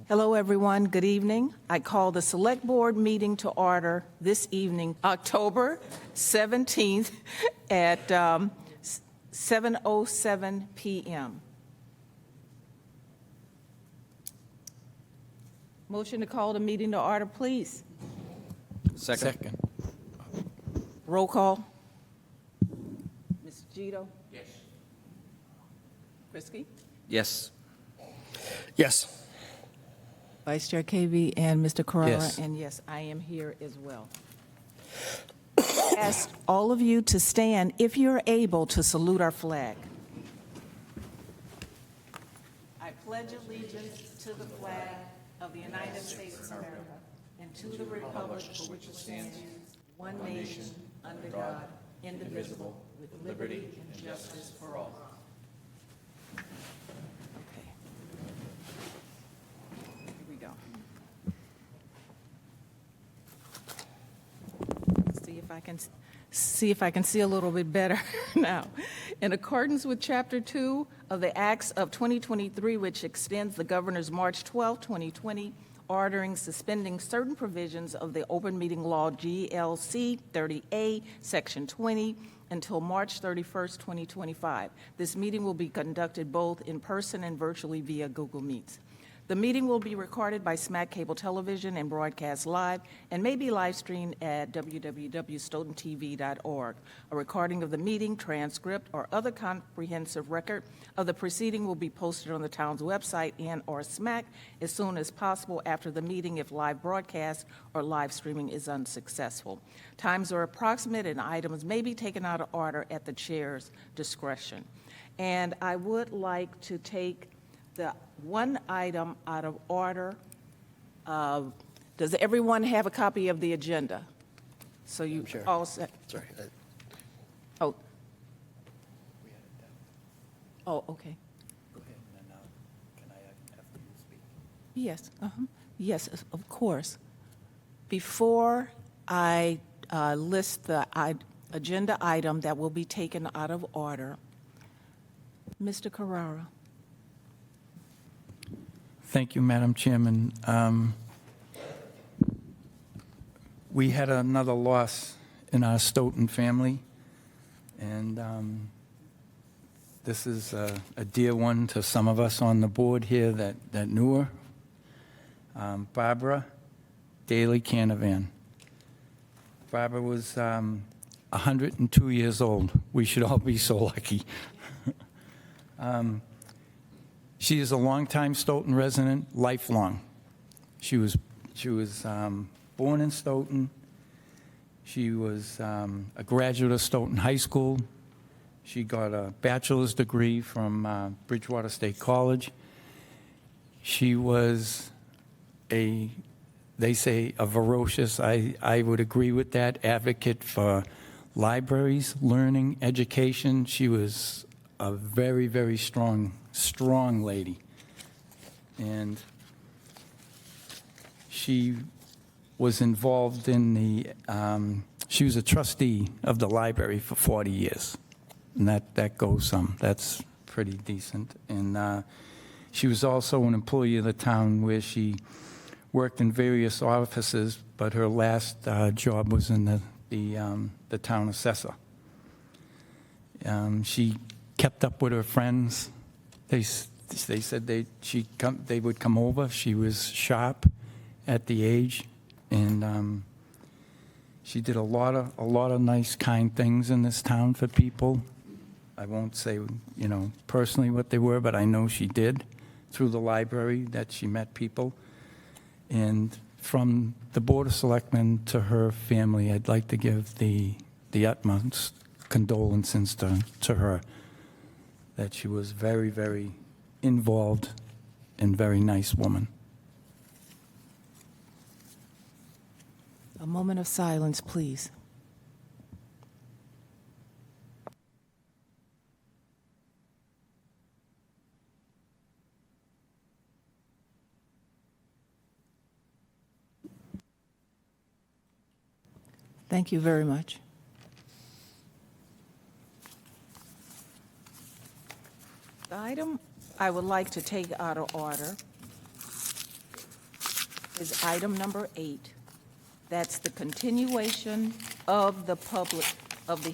Hello, everyone. Good evening. I call the Select Board meeting to order this evening, October 17th at 7:07 p.m. Motion to call the meeting to order, please. Second. Roll call. Ms. Gito? Yes. Krisky? Yes. Yes. Vice Chair KV and Mr. Carrara? Yes. And yes, I am here as well. Ask all of you to stand, if you're able, to salute our flag. I pledge allegiance to the flag of the United States of America and to the republic for which it stands, one nation, under God, indivisible, with liberty and justice for all. Okay. Here we go. See if I can see a little bit better now. In accordance with Chapter 2 of the Acts of 2023, which extends the Governor's March 12, 2020, ordering suspending certain provisions of the Open Meeting Law GLC 30A, Section 20, until March 31st, 2025. This meeting will be conducted both in person and virtually via Google Meets. The meeting will be recorded by Smack Cable Television and broadcast live and may be live streamed at www.stoughtontv.org. A recording of the meeting, transcript, or other comprehensive record of the proceeding will be posted on the town's website and/or Smack as soon as possible after the meeting if live broadcast or live streaming is unsuccessful. Times are approximate and items may be taken out of order at the chair's discretion. And I would like to take the one item out of order. Does everyone have a copy of the agenda? So you Sure. all set? Sorry. Oh. Oh, okay. Go ahead, and then can I have you speak? Yes, yes, of course. Before I list the agenda item that will be taken out of order, Mr. Carrara. Thank you, Madam Chairman. We had another loss in our Stoughton family, and this is a dear one to some of us on the board here that knew her. Barbara Daly Canavan. Barbara was 102 years old. We should all be so lucky. She is a longtime Stoughton resident, lifelong. She was born in Stoughton. She was a graduate of Stoughton High School. She got a bachelor's degree from Bridgewater State College. She was they say a ferocious, I would agree with that, advocate for libraries, learning, education. She was a very, very strong lady. And she was involved in she was a trustee of the library for 40 years. And that goes some. That's pretty decent. And she was also an employee of the town where she worked in various offices, but her last job was in the town assessor. She kept up with her friends. They said they would come over. She was sharp at the age, and she did a lot of nice, kind things in this town for people. I won't say, personally what they were, but I know she did through the library that she met people. And from the Board of Selectmen to her family, I'd like to give the utmost condolences to her, that she was very, very involved and very nice woman. A moment of silence, please. Thank you very much. The item I would like to take out of order is item number 8. That's the continuation of the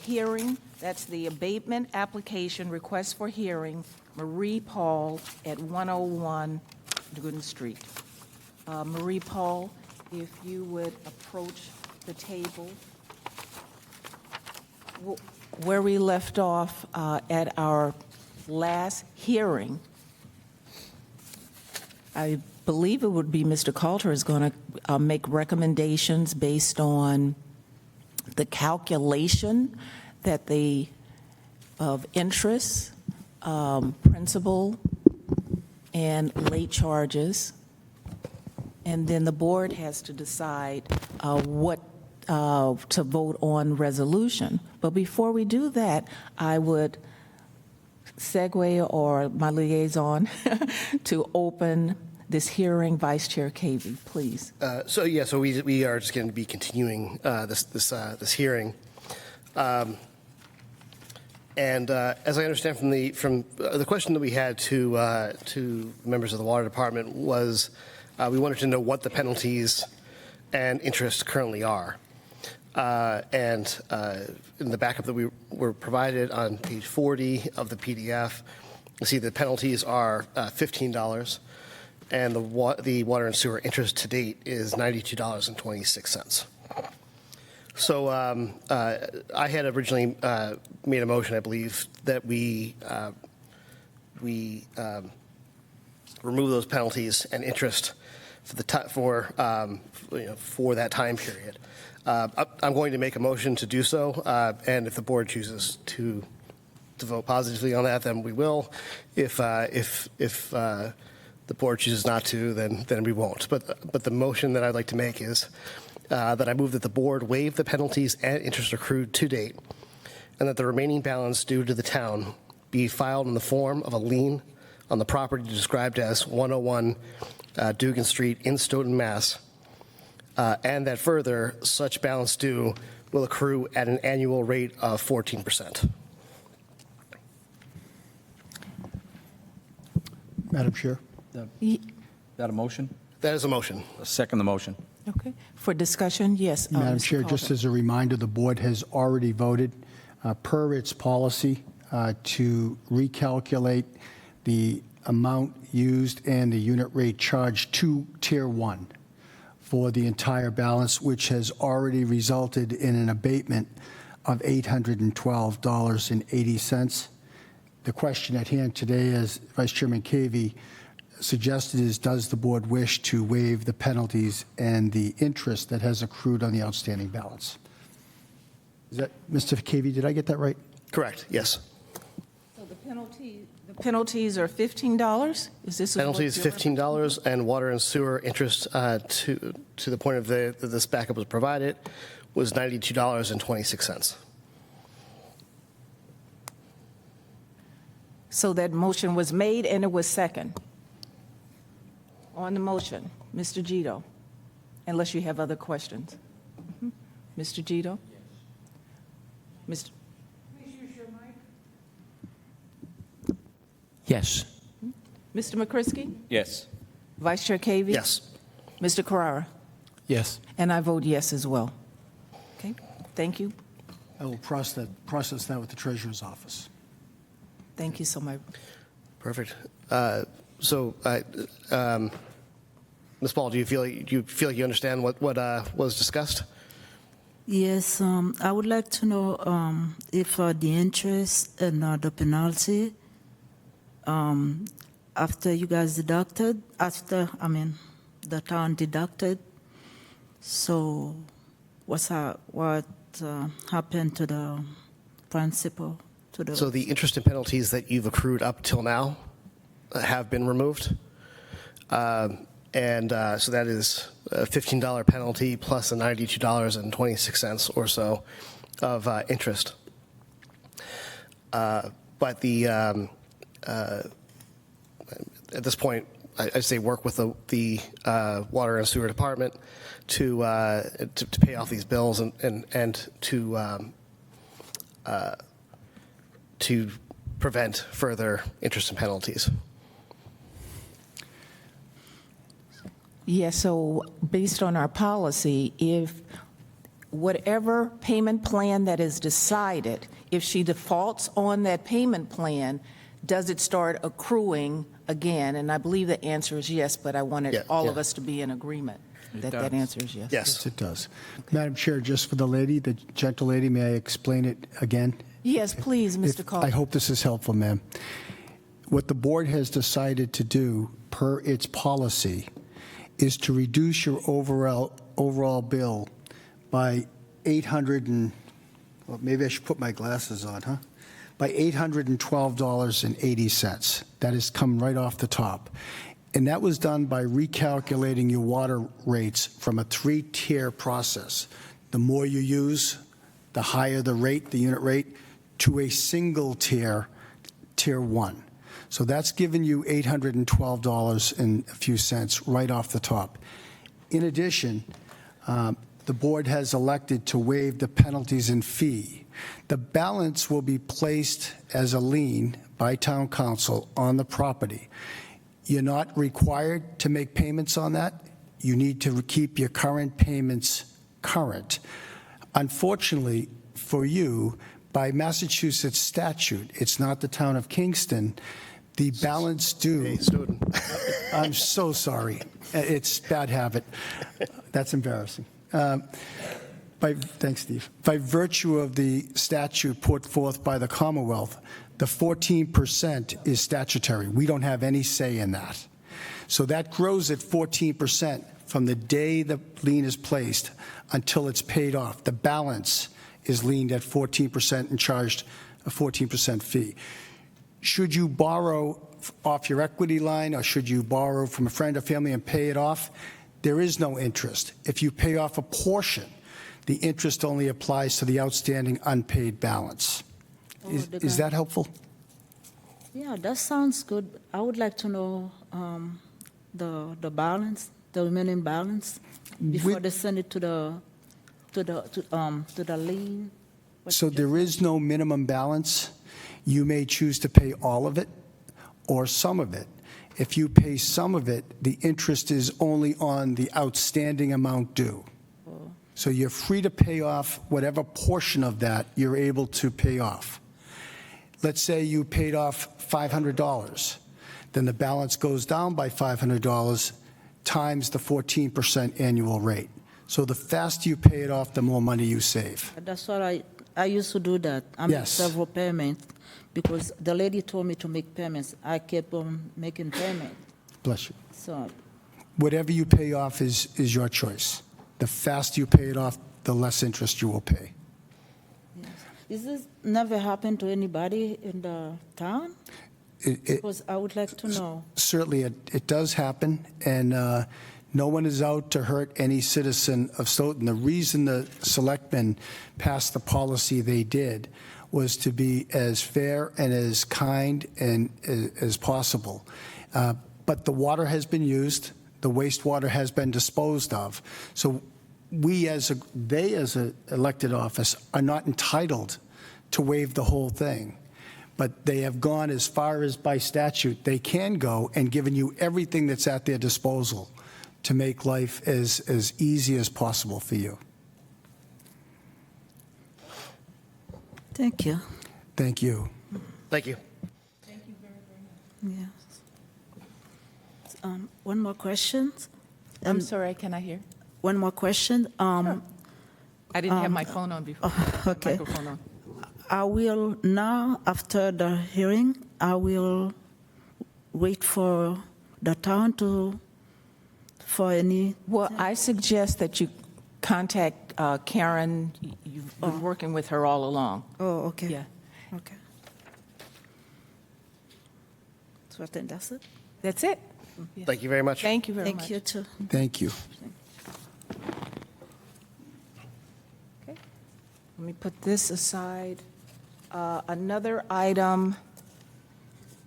hearing. That's the abatement application request for hearing, Marie Paul at 101 Stoughton Street. Marie Paul, if you would approach the table. Where we left off at our last hearing, I believe it would be Mr. Coulter is going to make recommendations based on the calculation that of interest, principal, and late charges. And then the board has to decide what to vote on resolution. But before we do that, I would segue or my liaison to open this hearing. Vice Chair Cavey, please. So we are just going to be continuing this hearing. And as I understand from the question that we had to members of the Water Department was we wanted to know what the penalties and interest currently are. And in the backup that we were provided on page 40 of the PDF, you see the penalties are $15, and the water and sewer interest to date is $92.26. So I had originally made a motion, I believe, that we remove those penalties and interest for that time period. I'm going to make a motion to do so, and if the board chooses to vote positively on that, then we will. If the board chooses not to, then we won't. But the motion that I'd like to make is that I move that the board waive the penalties and interest accrued to date, and that the remaining balance due to the town be filed in the form of a lien on the property described as 101 Dugan Street in Stoughton, Mass., and that further, such balance due will accrue at an annual rate of 14%. Madam Chair. That a motion? That is a motion. A second the motion. Okay. For discussion, yes. Madam Mr. Chair, just Coulter. as a reminder, the board has already voted per its policy to recalculate the amount used and the unit rate charged to Tier 1 for the entire balance, which has already resulted in an abatement of $812.80. The question at hand today, as Vice Chairman Cavey suggested, is does the board wish to waive the penalties and the interest that has accrued on the outstanding balance? Is that, Mr. Cavey, did I get that right? Correct, yes. So the penalties are $15? Is this Penalty is what you're- $15, and water and sewer interest to the point of that this backup was provided was $92.26. So that motion was made and it was second. On the motion, Mr. Gito, unless you have other questions. Mr. Gito? Mr. Yes. Mr. McCrisky? Yes. Vice Chair Cavey? Yes. Mr. Carrara? Yes. And I vote yes as well. Okay, thank you. I will process that with the Treasurer's Office. Thank you so much. Perfect. Ms. Paul, do you feel like you understand what was discussed? Yes, I would like to know if the interest and the penalty, after you guys deducted, the town deducted, so what happened to the principal? So the interest and penalties that you've accrued up till now have been removed. So that is a $15 penalty plus a $92.26 or so of interest. But at this point, I say work with the water and sewer department to pay off these bills and to prevent further interest and penalties. Yeah, so based on our policy, if whatever payment plan that is decided, if she defaults on that payment plan, does it start accruing again? And I believe the answer is yes, but I wanted Yeah, all of yeah. us to be in agreement that does. that answer is yes. Yes. It does. Madam Chair, just for the lady, the gentle lady, may I explain it again? Yes, please, Mr. I Cole. hope this is helpful, ma'am. What the board has decided to do, per its policy, is to reduce your overall bill by 800 and, well, maybe I should put my glasses on, huh? By $812.80. That has come right off the top. And that was done by recalculating your water rates from a 3-tier process. The more you use, the higher the rate, the unit rate, to a single tier, tier 1. So that's given you $812 and a few cents right off the top. In addition, the board has elected to waive the penalties and fee. The balance will be placed as a lien by town council on the property. You're not required to make payments on that. You need to keep your current payments current. Unfortunately for you, by Massachusetts statute, it's not the town of Kingston, the balance due. Hey, Stoughton. I'm so sorry. It's bad habit. That's embarrassing. Thanks, Steve. By virtue of the statute put forth by the Commonwealth, the 14% is statutory. We don't have any say in that. So that grows at 14% from the day the lien is placed until it's paid off. The balance is liened at 14% and charged a 14% fee. Should you borrow off your equity line, or should you borrow from a friend or family and pay it off, there is no interest. If you pay off a portion, the interest only applies to the outstanding unpaid balance. Is that helpful? Yeah, that sounds good. I would like to know the balance, the remaining balance, before they send it to the lien. So there is no minimum balance. You may choose to pay all of it or some of it. If you pay some of it, the interest is only on the outstanding amount due. So you're free to pay off whatever portion of that you're able to pay off. Let's say you paid off $500. Then the balance goes down by $500 times the 14% annual rate. So the faster you pay it off, the more money you save. That's what I used to do that. I made Yes. several payments because the lady told me to make payments. I kept on making payments. Bless you. So, Whatever you pay off is your choice. The faster you pay it off, the less interest you will pay. yes. Is this never happened to anybody in the town? It, Because I would like to know. certainly, it does happen, and no one is out to hurt any citizen of Stoughton. The reason the selectmen passed the policy they did was to be as fair and as kind and as possible. But the water has been used, the wastewater has been disposed of. So they as an elected office are not entitled to waive the whole thing. But they have gone as far as by statute they can go and given you everything that's at their disposal to make life as easy as possible for you. Thank you. Thank you. Thank you. Yes. One more question. I'm sorry, can I hear? One more question. I didn't have my phone on before. okay. Microphone on. I will now, after the hearing, I will wait for the town for any. Well, I suggest that you contact Karen. You've been working with her all along. Oh, okay. Yeah, Okay. So I think that's it. that's it. Thank you very much. Thank you very much. Thank you too. Thank you. Okay. Let me put this aside. Another item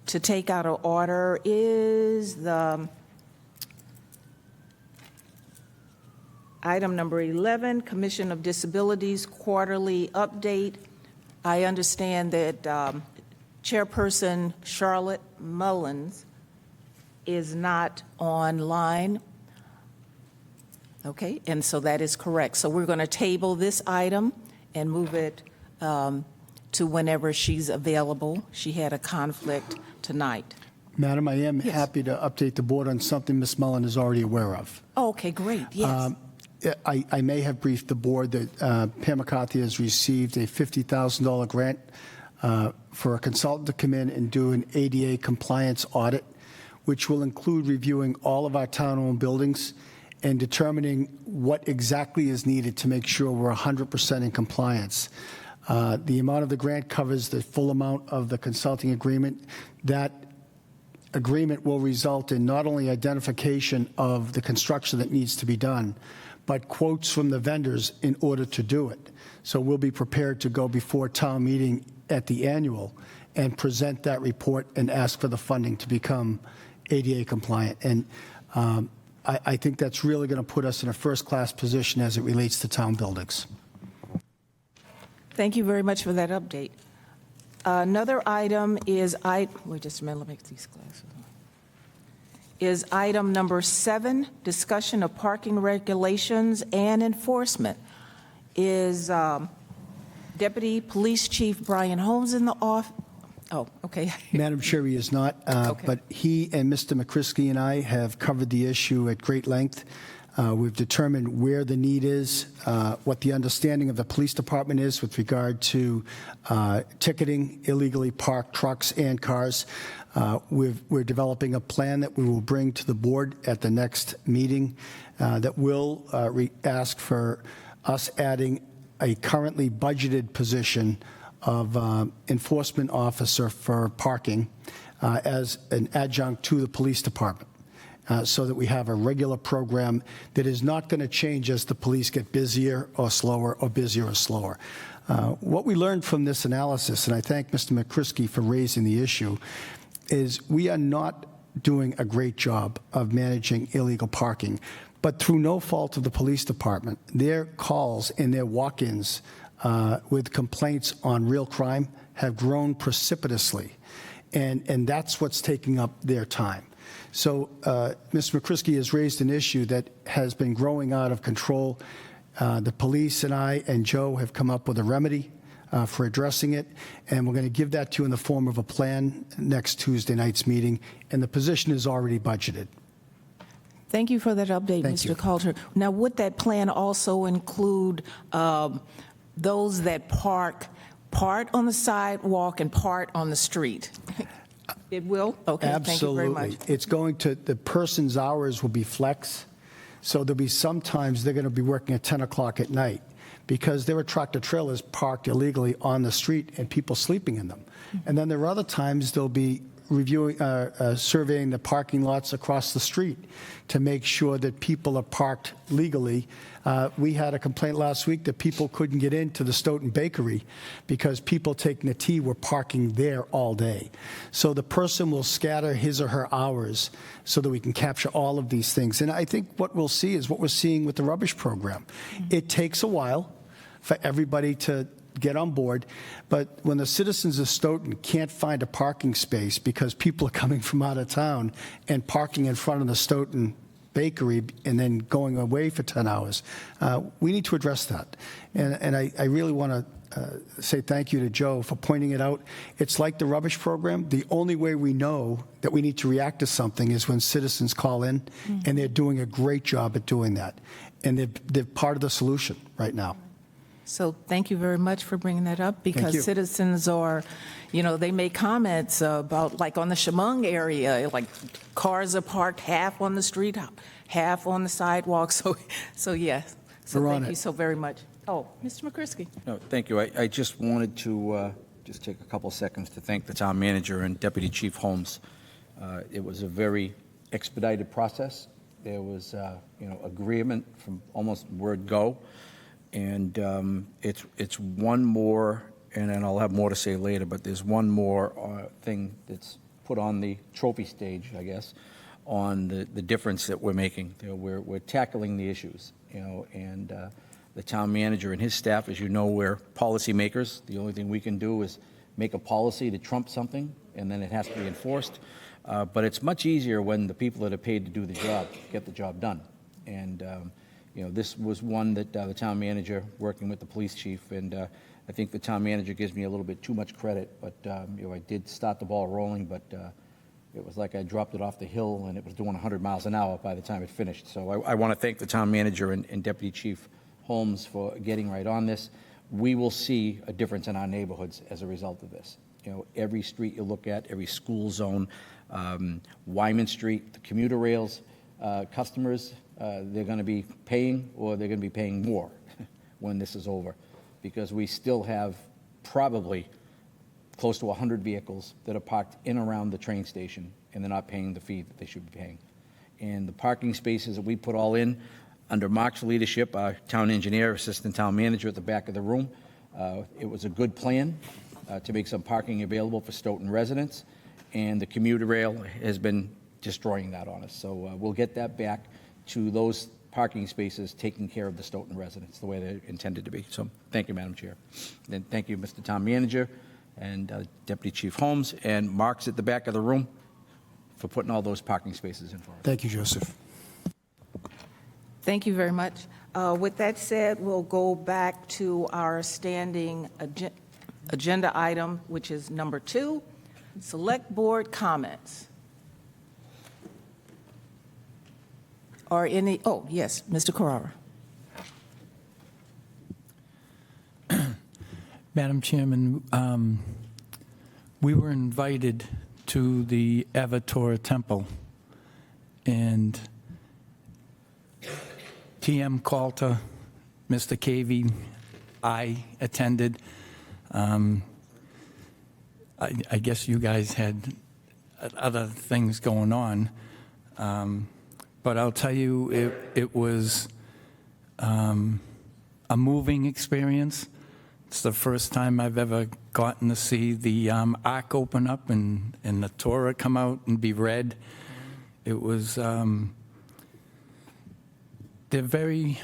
to take out of order is the item number 11, Commission of Disabilities Quarterly Update. I understand that Chairperson Charlotte Mullins is not online. Okay, and so that is correct. So we're going to table this item and move it to whenever she's available. She had a conflict tonight. Madam, I am Yes. happy to update the board on something Ms. Mullen is already aware of. Oh, okay, great, yes. I may have briefed the board that Pam McCarthy has received a $50,000 grant for a consultant to come in and do an ADA compliance audit, which will include reviewing all of our town-owned buildings and determining what exactly is needed to make sure we're 100% in compliance. The amount of the grant covers the full amount of the consulting agreement. That agreement will result in not only identification of the construction that needs to be done, but quotes from the vendors in order to do it. So we'll be prepared to go before town meeting at the annual and present that report and ask for the funding to become ADA compliant. And I think that's really going to put us in a first-class position as it relates to town buildings. Thank you very much for that update. Another item is, wait just a minute, let me get these glasses on. Is item number 7, discussion of parking regulations and enforcement. Is Deputy Police Chief Brian Holmes in the off? Oh, okay. Madam Chair, he is not, Okay. but he and Mr. McCrisky and I have covered the issue at great length. We've determined where the need is, what the understanding of the police department is with regard to ticketing illegally parked trucks and cars. We're developing a plan that we will bring to the board at the next meeting that will ask for us adding a currently budgeted position of enforcement officer for parking as an adjunct to the police department. So that we have a regular program that is not going to change as the police get busier or slower or busier or slower. What we learned from this analysis, and I thank Mr. McCrisky for raising the issue, is we are not doing a great job of managing illegal parking. But through no fault of the police department, their calls and their walk-ins with complaints on real crime have grown precipitously. And that's what's taking up their time. So Mr. McCrisky has raised an issue that has been growing out of control. The police and I and Joe have come up with a remedy for addressing it, and we're going to give that to you in the form of a plan next Tuesday night's meeting, and the position is already budgeted. Thank you for that update, Thank Mr. you. Coulter. Now, would that plan also include those that park part on the sidewalk and part on the street? It will? Okay, thank you very much. Absolutely. It's going to, the person's hours will be flex. So there'll be sometimes they're going to be working at 10 o'clock at night because there are tractor trailers parked illegally on the street and people sleeping in them. And then there are other times they'll be reviewing, surveying the parking lots across the street to make sure that people are parked legally. We had a complaint last week that people couldn't get into the Stoughton bakery because people taking the tea were parking there all day. So the person will scatter his or her hours so that we can capture all of these things. And I think what we'll see is what we're seeing with the rubbish program. It takes a while for everybody to get on board, but when the citizens of Stoughton can't find a parking space because people are coming from out of town and parking in front of the Stoughton bakery and then going away for 10 hours, we need to address that. And I really want to say thank you to Joe for pointing it out. It's like the rubbish program. The only way we know that we need to react to something is when citizens call in, and they're doing a great job at doing that. And they're part of the solution right now. So thank you very much for bringing that up, because you. citizens are, they make comments about, like on the Chemung area, like cars are parked half on the street, half on the sidewalk. So yes. So We're on thank it. you so very much. Oh, Mr. McCrisky. No, thank you. I just wanted to just take a couple seconds to thank the town manager and Deputy Chief Holmes. It was a very expedited process. There was, agreement from almost word go. And it's one more, and then I'll have more to say later, but there's one more thing that's put on the trophy stage, I guess, on the difference that we're making. We're tackling the issues, and the town manager and his staff, as you know, we're policymakers. The only thing we can do is make a policy to trump something, and then it has to be enforced. But it's much easier when the people that are paid to do the job get the job done. And This was one that the town manager, working with the police chief, and I think the town manager gives me a little bit too much credit, but, I did start the ball rolling, but it was like I dropped it off the hill and it was doing 100 miles an hour by the time it finished. So I want to thank the town manager and Deputy Chief Holmes for getting right on this. We will see a difference in our neighborhoods as a result of this. Every street you look at, every school zone, Wyman Street, the commuter rails, customers, they're going to be paying, or they're going to be paying more when this is over, because we still have probably close to 100 vehicles that are parked in and around the train station, and they're not paying the fee that they should be paying. And the parking spaces that we put all in, under Mark's leadership, our town engineer, assistant town manager at the back of the room, it was a good plan to make some parking available for Stoughton residents, and the commuter rail has been destroying that on us. So we'll get that back to those parking spaces taking care of the Stoughton residents the way they're intended to be. So thank you, Madam Chair. And thank you, Mr. Town Manager and Deputy Chief Holmes, and Mark's at the back of the room for putting all those parking spaces in for us. Thank you, Joseph. Thank you very much. With that said, we'll go back to our standing agenda item, which is number 2, Select Board comments. Or any, oh, yes, Mr. Carrara. Madam Chairman, we were invited to the Avatar Temple, and TM Calta, Mr. Cavey, I attended. I guess you guys had other things going on, but I'll tell you, it was a moving experience. It's the first time I've ever gotten to see the Ark open up and the Torah come out and be read. It was, they're very,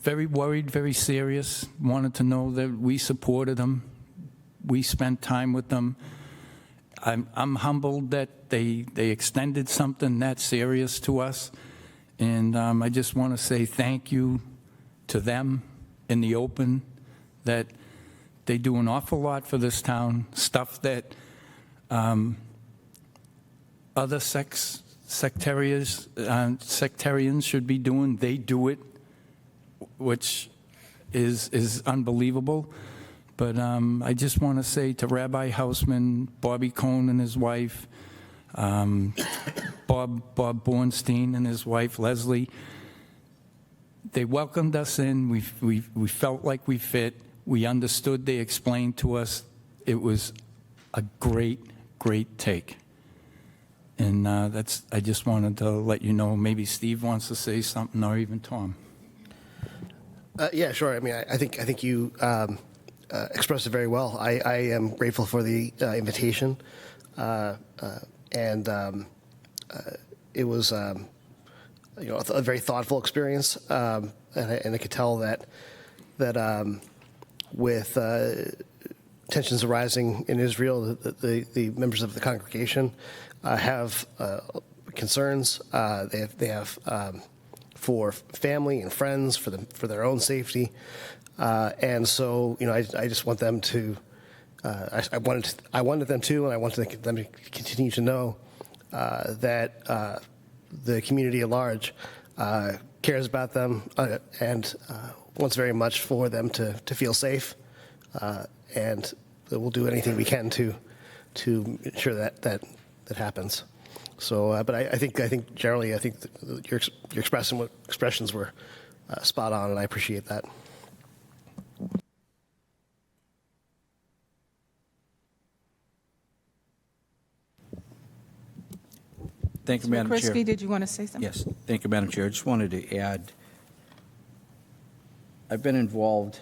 very worried, very serious, wanted to know that we supported them. We spent time with them. I'm humbled that they extended something that serious to us. And I just want to say thank you to them in the open, that they do an awful lot for this town, stuff that other sectarians should be doing. They do it, which is unbelievable. But I just want to say to Rabbi Hausman, Bobby Cohn and his wife, Bob Bornstein and his wife, Leslie, they welcomed us in. We felt like we fit. We understood. They explained to us. It was a great, great take. And that's. I just wanted to let you know. Maybe Steve wants to say something, or even Tom. Yeah, sure. I mean, I think you expressed it very well. I am grateful for the invitation, and it was a very thoughtful experience, and I could tell that with tensions arising in Israel, the members of the congregation have concerns. They have for family and friends, for their own safety, and so I just want them to. I wanted them to, and I wanted them to continue to know that the community at large cares about them and wants very much for them to feel safe, and we'll do anything we can to ensure that happens. So, but I think generally, I think your expressions were spot on, and I appreciate that. Thank you, Madam Chair. Krisky, did you want to say something? Yes, thank you, Madam Chair. I just wanted to add, I've been involved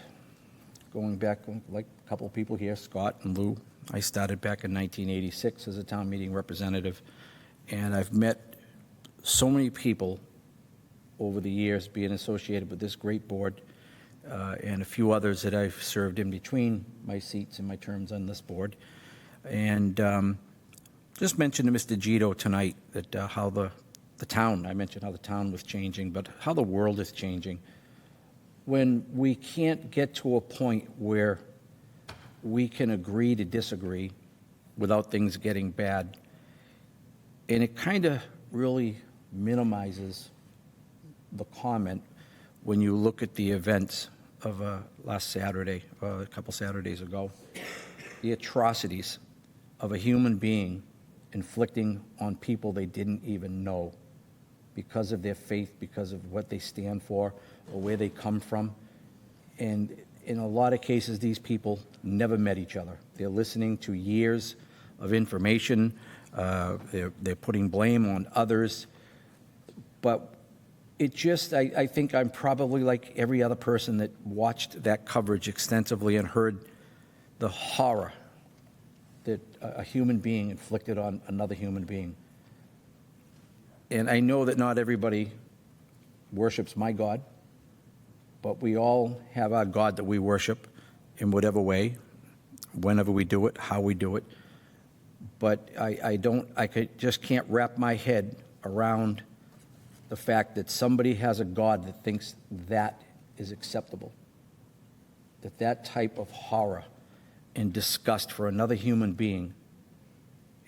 going back, like a couple of people here, Scott and Lou. I started back in 1986 as a town meeting representative, and I've met so many people over the years being associated with this great board, and a few others that I've served in between my seats and my terms on this board. And just mentioned to Mr. Gito tonight that how the town, I mentioned how the town was changing, but how the world is changing. when we can't get to a point where we can agree to disagree without things getting bad. And it kind of really minimizes the comment when you look at the events of last Saturday, a couple Saturdays ago. The atrocities of a human being inflicting on people they didn't even know because of their faith, because of what they stand for, or where they come from. And in a lot of cases, these people never met each other. They're listening to years of information. They're putting blame on others. But it just, I think I'm probably like every other person that watched that coverage extensively and heard the horror that a human being inflicted on another human being. And I know that not everybody worships my God, but we all have our God that we worship in whatever way, whenever we do it, how we do it. But I just can't wrap my head around the fact that somebody has a God that thinks that is acceptable, that type of horror and disgust for another human being,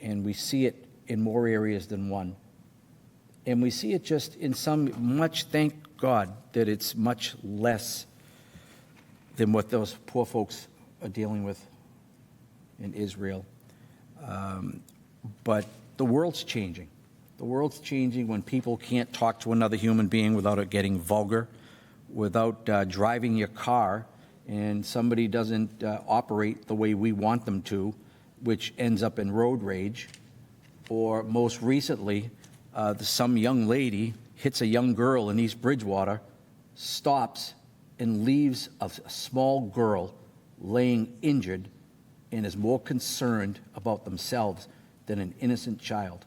and we see it in more areas than one. And we see it just in some much, thank God, that it's much less than what those poor folks are dealing with in Israel. But the world's changing. The world's changing when people can't talk to another human being without it getting vulgar, without driving your car and somebody doesn't operate the way we want them to, which ends up in road rage. Or most recently, some young lady hits a young girl in East Bridgewater, stops and leaves a small girl laying injured and is more concerned about themselves than an innocent child.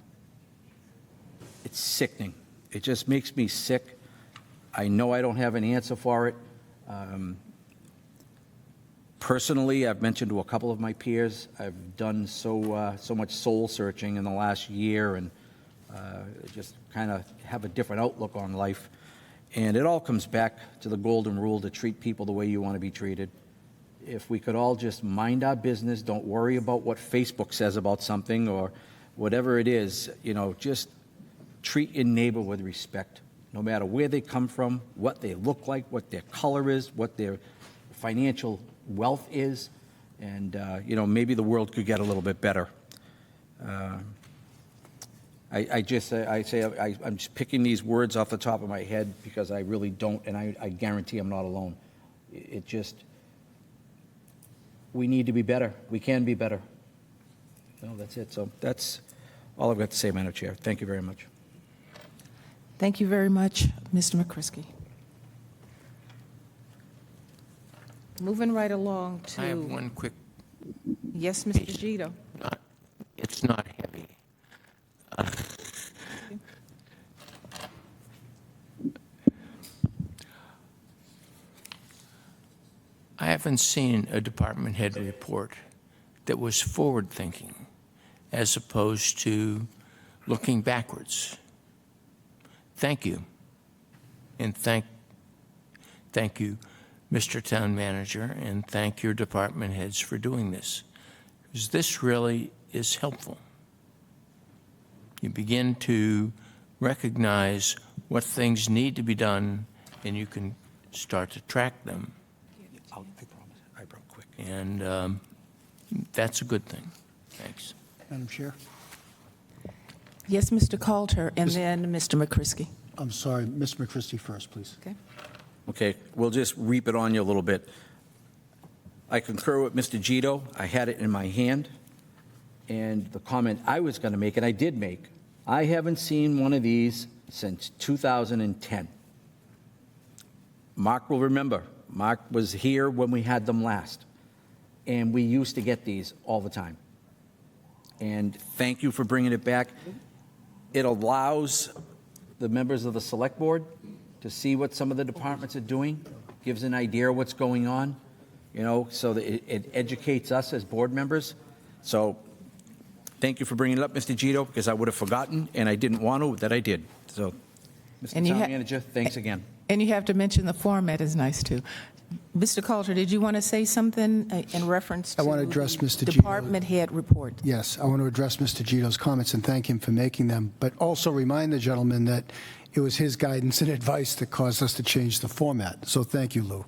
It's sickening. It just makes me sick. I know I don't have an answer for it. Personally, I've mentioned to a couple of my peers, I've done so much soul searching in the last year and just kind of have a different outlook on life. And it all comes back to the golden rule to treat people the way you want to be treated. If we could all just mind our business, don't worry about what Facebook says about something or whatever it is, just treat your neighbor with respect, no matter where they come from, what they look like, what their color is, what their financial wealth is, and maybe the world could get a little bit better. I'm just picking these words off the top of my head because I really don't, and I guarantee I'm not alone. We need to be better. We can be better. That's it. So that's all I've got to say, Madam Chair. Thank you very much. Thank you very much, Mr. McCrisky. Moving right along to... I have one quick, Yes, Mr. Gito. it's not heavy. I haven't seen a department head report that was forward-thinking as opposed to looking backwards. Thank you. And thank you, Mr. Town Manager, and thank your department heads for doing this, because this really is helpful. You begin to recognize what things need to be done, and you can start to track them. I promise. I broke quick. And that's a good thing. Thanks. Madam Chair? Yes, Mr. Coulter, and then Mr. McCrisky. I'm sorry, Ms. McCristy first, please. Okay. Okay, we'll just reap it on you a little bit. I concur with Mr. Gito. I had it in my hand. And the comment I was going to make, and I did make, I haven't seen one of these since 2010. Mark will remember. Mark was here when we had them last. And we used to get these all the time. And thank you for bringing it back. It allows the members of the select board to see what some of the departments are doing, gives an idea of what's going on, so that it educates us as board members. So thank you for bringing it up, Mr. Gito, because I would have forgotten, and I didn't want to, that I did. So, Mr. And Town Manager, thanks again. And you have to mention the format is nice, too. Mr. Coulter, did you want to say something in reference to I want to address the Mr. Gito. department head report? Yes, I want to address Mr. Gito's comments and thank him for making them, but also remind the gentleman that it was his guidance and advice that caused us to change the format. So thank you, Lou.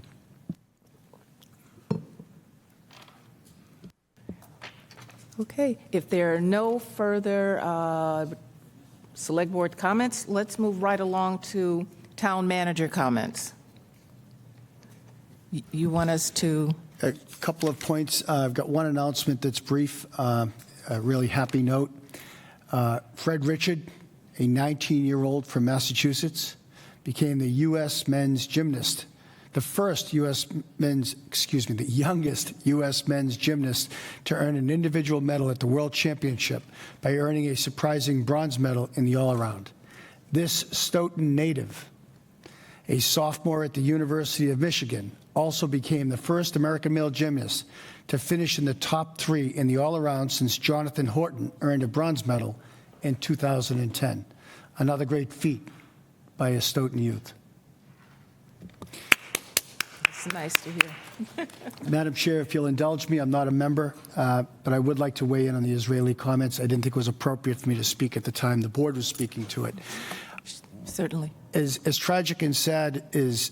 Okay, if there are no further select board comments, let's move right along to town manager comments. You want us to, A couple of points. I've got one announcement that's brief, a really happy note. Fred Richard, a 19-year-old from Massachusetts, became the U.S. men's gymnast, the youngest U.S. men's gymnast to earn an individual medal at the World Championship by earning a surprising bronze medal in the all-around. This Stoughton native, a sophomore at the University of Michigan, also became the first American male gymnast to finish in the top 3 in the all-around since Jonathan Horton earned a bronze medal in 2010. Another great feat by a Stoughton youth. it's nice to hear. Madam Chair, if you'll indulge me, I'm not a member, but I would like to weigh in on the Israeli comments. I didn't think it was appropriate for me to speak at the time the board was speaking to it. Certainly. As tragic and sad as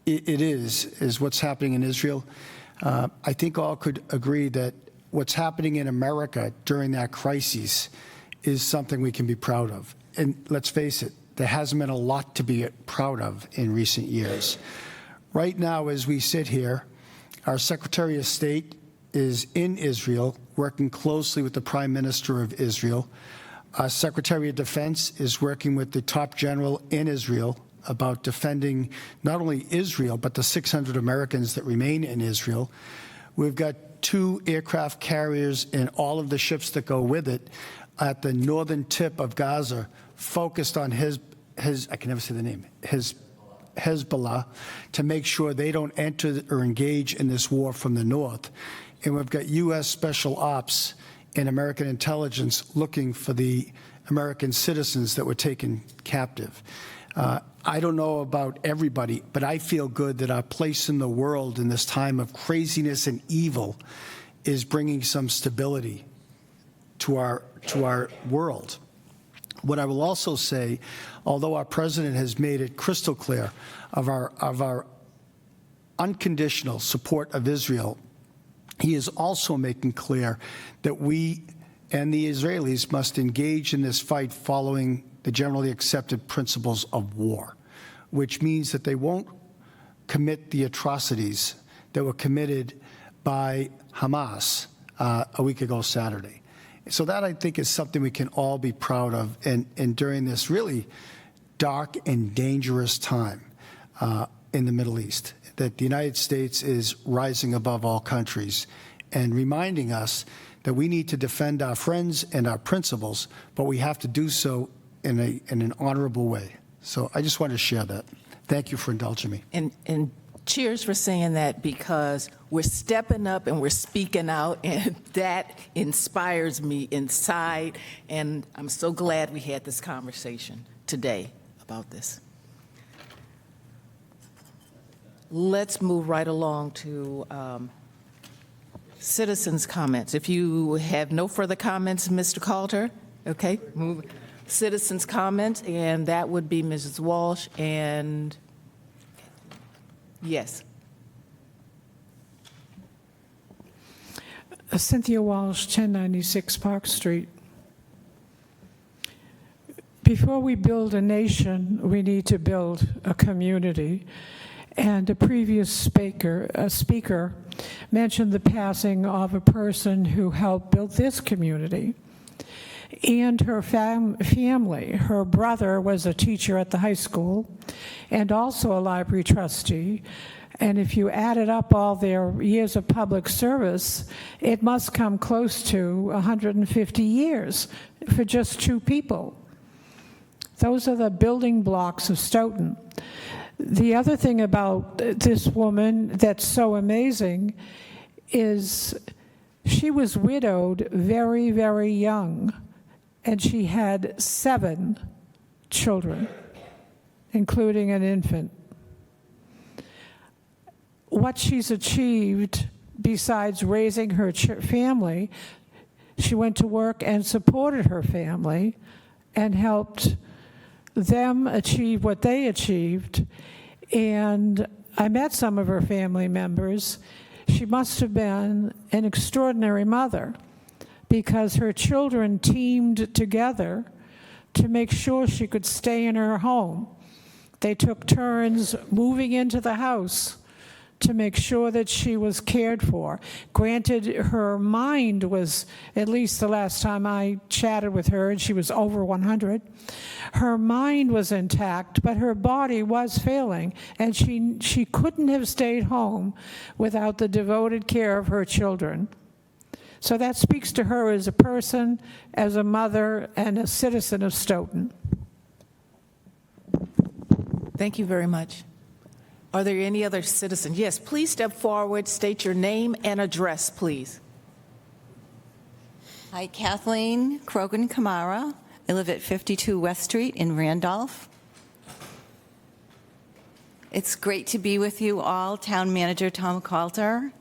it is what's happening in Israel, I think all could agree that what's happening in America during that crisis is something we can be proud of. And let's face it, there hasn't been a lot to be proud of in recent years. Right now, as we sit here, our Secretary of State is in Israel, working closely with the Prime Minister of Israel. Our Secretary of Defense is working with the top general in Israel about defending not only Israel, but the 600 Americans that remain in Israel. We've got 2 aircraft carriers and all of the ships that go with it at the northern tip of Gaza, focused on I can never say the name, Hezbollah, to make sure they don't enter or engage in this war from the north. And we've got U.S. Special Ops and American intelligence looking for the American citizens that were taken captive. I don't know about everybody, but I feel good that our place in the world in this time of craziness and evil is bringing some stability to our world. What I will also say, although our president has made it crystal clear of our unconditional support of Israel, he is also making clear that we and the Israelis must engage in this fight following the generally accepted principles of war, which means that they won't commit the atrocities that were committed by Hamas a week ago Saturday. So that, I think, is something we can all be proud of, and during this really dark and dangerous time in the Middle East, that the United States is rising above all countries and reminding us that we need to defend our friends and our principles, but we have to do so in an honorable way. So I just wanted to share that. Thank you for indulging me. And cheers for saying that, because we're stepping up and we're speaking out, and that inspires me inside. And I'm so glad we had this conversation today about this. Let's move right along to citizens' comments. If you have no further comments, Mr. Coulter, okay, move. Citizens' comments, and that would be Mrs. Walsh and, yes. Cynthia Walsh, 1096 Park Street. Before we build a nation, we need to build a community. And a previous speaker mentioned the passing of a person who helped build this community. And her family. Her brother was a teacher at the high school and also a library trustee. And if you added up all their years of public service, it must come close to 150 years for just 2 people. Those are the building blocks of Stoughton. The other thing about this woman that's so amazing is she was widowed very, very young. And she had 7 children, including an infant. what she's achieved besides raising her family. She went to work and supported her family and helped them achieve what they achieved. And I met some of her family members. She must have been an extraordinary mother because her children teamed together to make sure she could stay in her home. They took turns moving into the house to make sure that she was cared for. Granted, her mind was, at least the last time I chatted with her, and she was over 100, her mind was intact, but her body was failing, and she couldn't have stayed home without the devoted care of her children. So that speaks to her as a person, as a mother, and a citizen of Stoughton. Thank you very much. Are there any other citizens? Yes, please step forward, state your name and address, please. Hi, Kathleen Krogan Kamara. I live at 52 West Street in Randolph. It's great to be with you all, Town Manager Tom Coulter,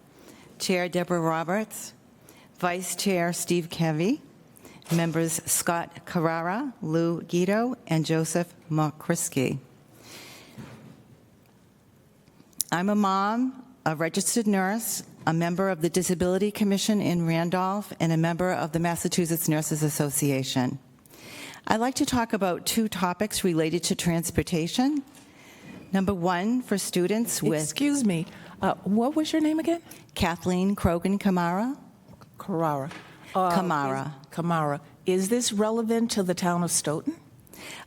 Chair Deborah Roberts, Vice Chair Steve Kevy, members Scott Carrara, Lou Guido, and Joseph Makrisky. I'm a mom, a registered nurse, a member of the Disability Commission in Randolph, and a member of the Massachusetts Nurses Association. I'd like to talk about two topics related to transportation. Number one, for students with... Excuse me, what was your name again? Kathleen Krogan Kamara. Carrara. Kamara. Is this relevant to the town of Stoughton?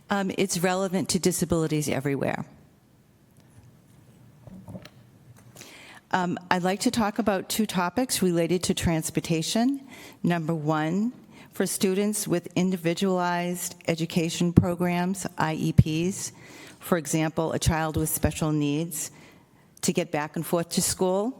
It's relevant to disabilities everywhere. I'd like to talk about two topics related to transportation. Number one, for students with individualized education programs, IEPs, for example, a child with special needs, to get back and forth to school.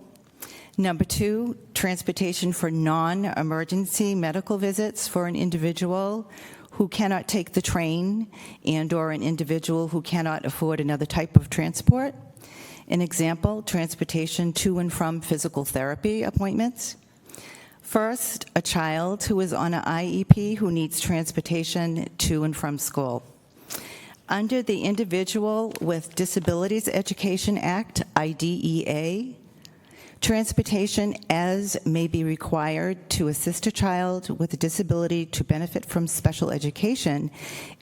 Number two, transportation for non-emergency medical visits for an individual who cannot take the train and/or an individual who cannot afford another type of transport. An example, transportation to and from physical therapy appointments. First, a child who is on an IEP who needs transportation to and from school. Under the Individual with Disabilities Education Act, IDEA, transportation as may be required to assist a child with a disability to benefit from special education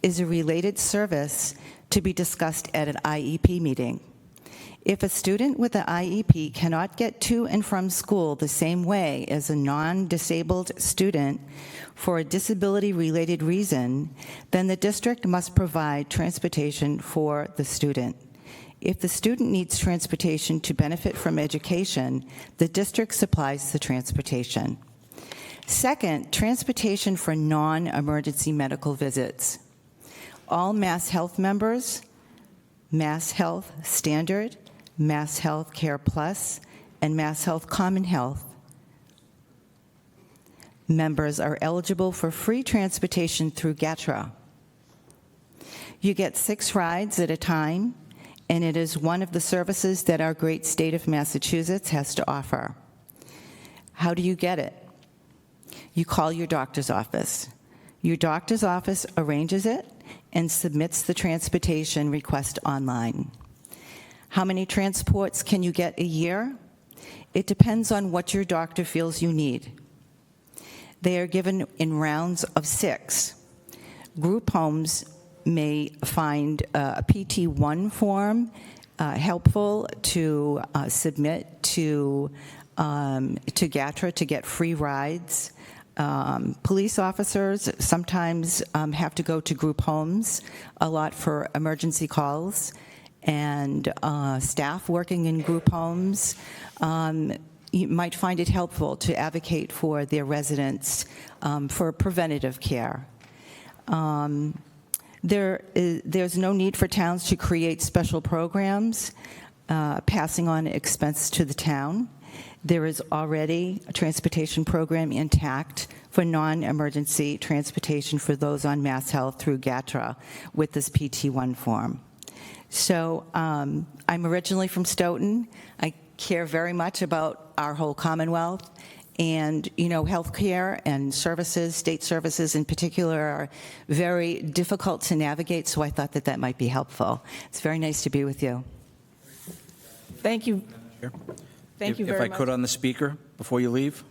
is a related service to be discussed at an IEP meeting. If a student with an IEP cannot get to and from school the same way as a non-disabled student for a disability-related reason, then the district must provide transportation for the student. If the student needs transportation to benefit from education, the district supplies the transportation. Second, transportation for non-emergency medical visits. All Mass Health members, Mass Health Standard, Mass Health Care Plus, and Mass Health Common Health members are eligible for free transportation through GATRA. You get 6 rides at a time, and it is one of the services that our great state of Massachusetts has to offer. How do you get it? You call your doctor's office. Your doctor's office arranges it and submits the transportation request online. How many transports can you get a year? It depends on what your doctor feels you need. They are given in rounds of 6. Group homes may find a PT1 form helpful to submit to GATRA to get free rides. Police officers sometimes have to go to group homes a lot for emergency calls, and staff working in group homes, you might find it helpful to advocate for their residents for preventative care. There's no need for towns to create special programs passing on expense to the town. There is already a transportation program intact for non-emergency transportation for those on Mass Health through GATRA with this PT1 form. So I'm originally from Stoughton. I care very much about our whole Commonwealth. And, healthcare and services, state services in particular, are very difficult to navigate, so I thought that that might be helpful. It's very nice to be with you. Thank you. Thank you very much. If I could on the speaker, before you leave,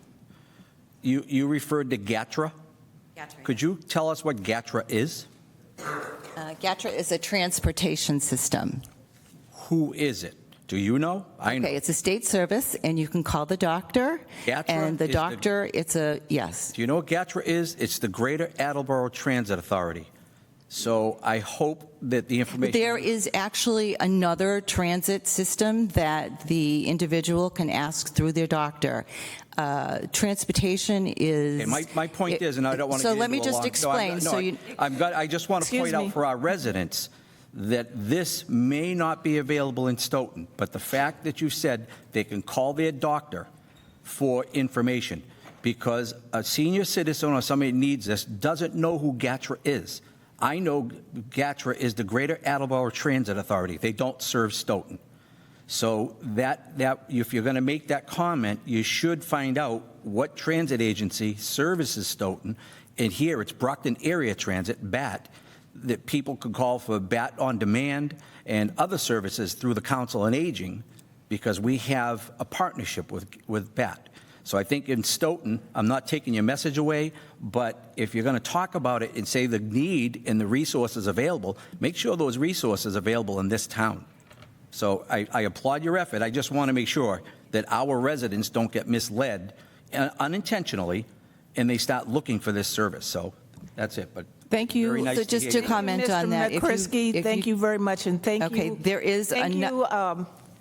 you referred to GATRA. Could you tell us what GATRA is? GATRA is a transportation system. Who is it? Do you know? I know. Okay, it's a state service, and you can call the doctor. GATRA and the is doctor, yes. Do you know what GATRA is? It's the Greater Attleboro Transit Authority. So I hope that the information... There is actually another transit system that the individual can ask through their doctor. Transportation is... Okay, my point is, and I don't want to So get let into me a just long- explain. I just want to point out for our residents that this may not be available in Stoughton, but the fact that you said they can call their doctor for information, because a senior citizen or somebody that needs this doesn't know who GATRA is. I know GATRA is the Greater Attleboro Transit Authority. They don't serve Stoughton. So that if you're going to make that comment, you should find out what transit agency services Stoughton. And here it's Brockton Area Transit, BAT, that people could call for BAT on demand and other services through the Council on Aging, because we have a partnership with BAT. So I think in Stoughton, I'm not taking your message away, but if you're going to talk about it and say the need and the resources available, make sure those resources are available in this town. So I applaud your effort. I just want to make sure that our residents don't get misled unintentionally and they start looking for this service. So that's it. But Thank you. very nice So to just hear to you. comment on that. Mr. McCrisky, thank you very much, and thank you. Okay, there is Thank you,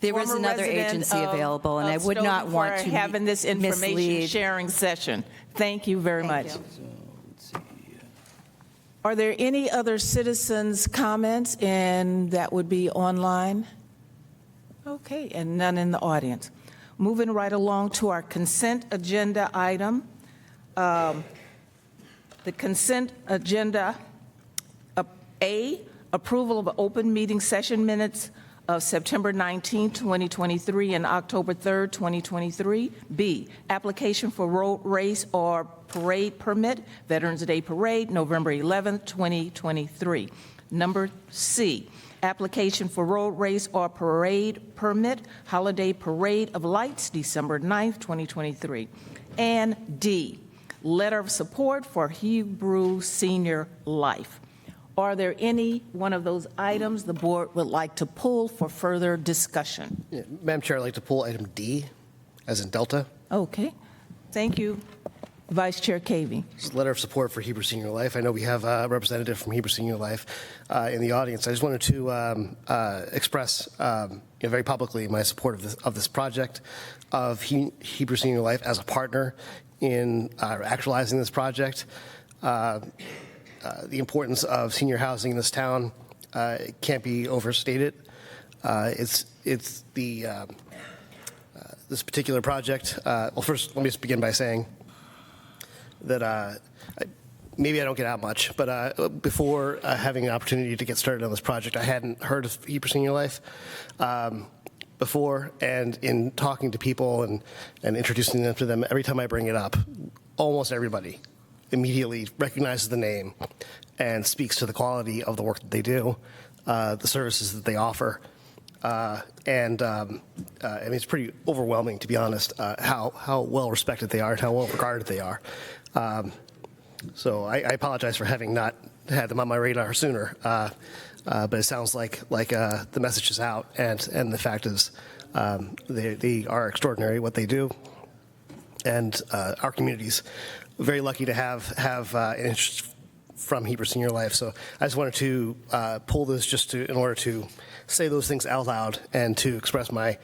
there is former another resident agency of- available, and of I would not Stoughton want for to having this information mislead. sharing session. Thank you very Thank much. you. Are there any other citizens' comments, and that would be online? Okay, and none in the audience. Moving right along to our consent agenda item. The consent agenda, A, approval of open meeting session minutes of September 19, 2023 and October 3, 2023. B, application for road race or parade permit, Veterans Day Parade, November 11, 2023. Number C, application for road race or parade permit, Holiday Parade of Lights, December 9, 2023. And D, letter of support for Hebrew Senior Life. Are there any one of those items the board would like to pull for further discussion? Yeah, Madam Chair, I'd like to pull item D, as in Delta. Okay, thank you, Vice Chair Cavey. It's a letter of support for Hebrew Senior Life. I know we have a representative from Hebrew Senior Life in the audience. I just wanted to express very publicly my support of this project, of Hebrew Senior Life as a partner in actualizing this project. The importance of senior housing in this town can't be overstated. It's the this particular project. Well, first, let me just begin by saying that maybe I don't get out much, but before having an opportunity to get started on this project, I hadn't heard of Hebrew Senior Life before, and in talking to people and introducing them to them, every time I bring it up, almost everybody immediately recognizes the name and speaks to the quality of the work that they do, the services that they offer. I mean, it's pretty overwhelming, to be honest, how well respected they are and how well regarded they are. So I apologize for having not had them on my radar sooner, but it sounds like the message is out, and the fact is they are extraordinary what they do, and our community's very lucky to have an interest from Hebrew Senior Life. So I just wanted to pull this just in order to say those things out loud and to express my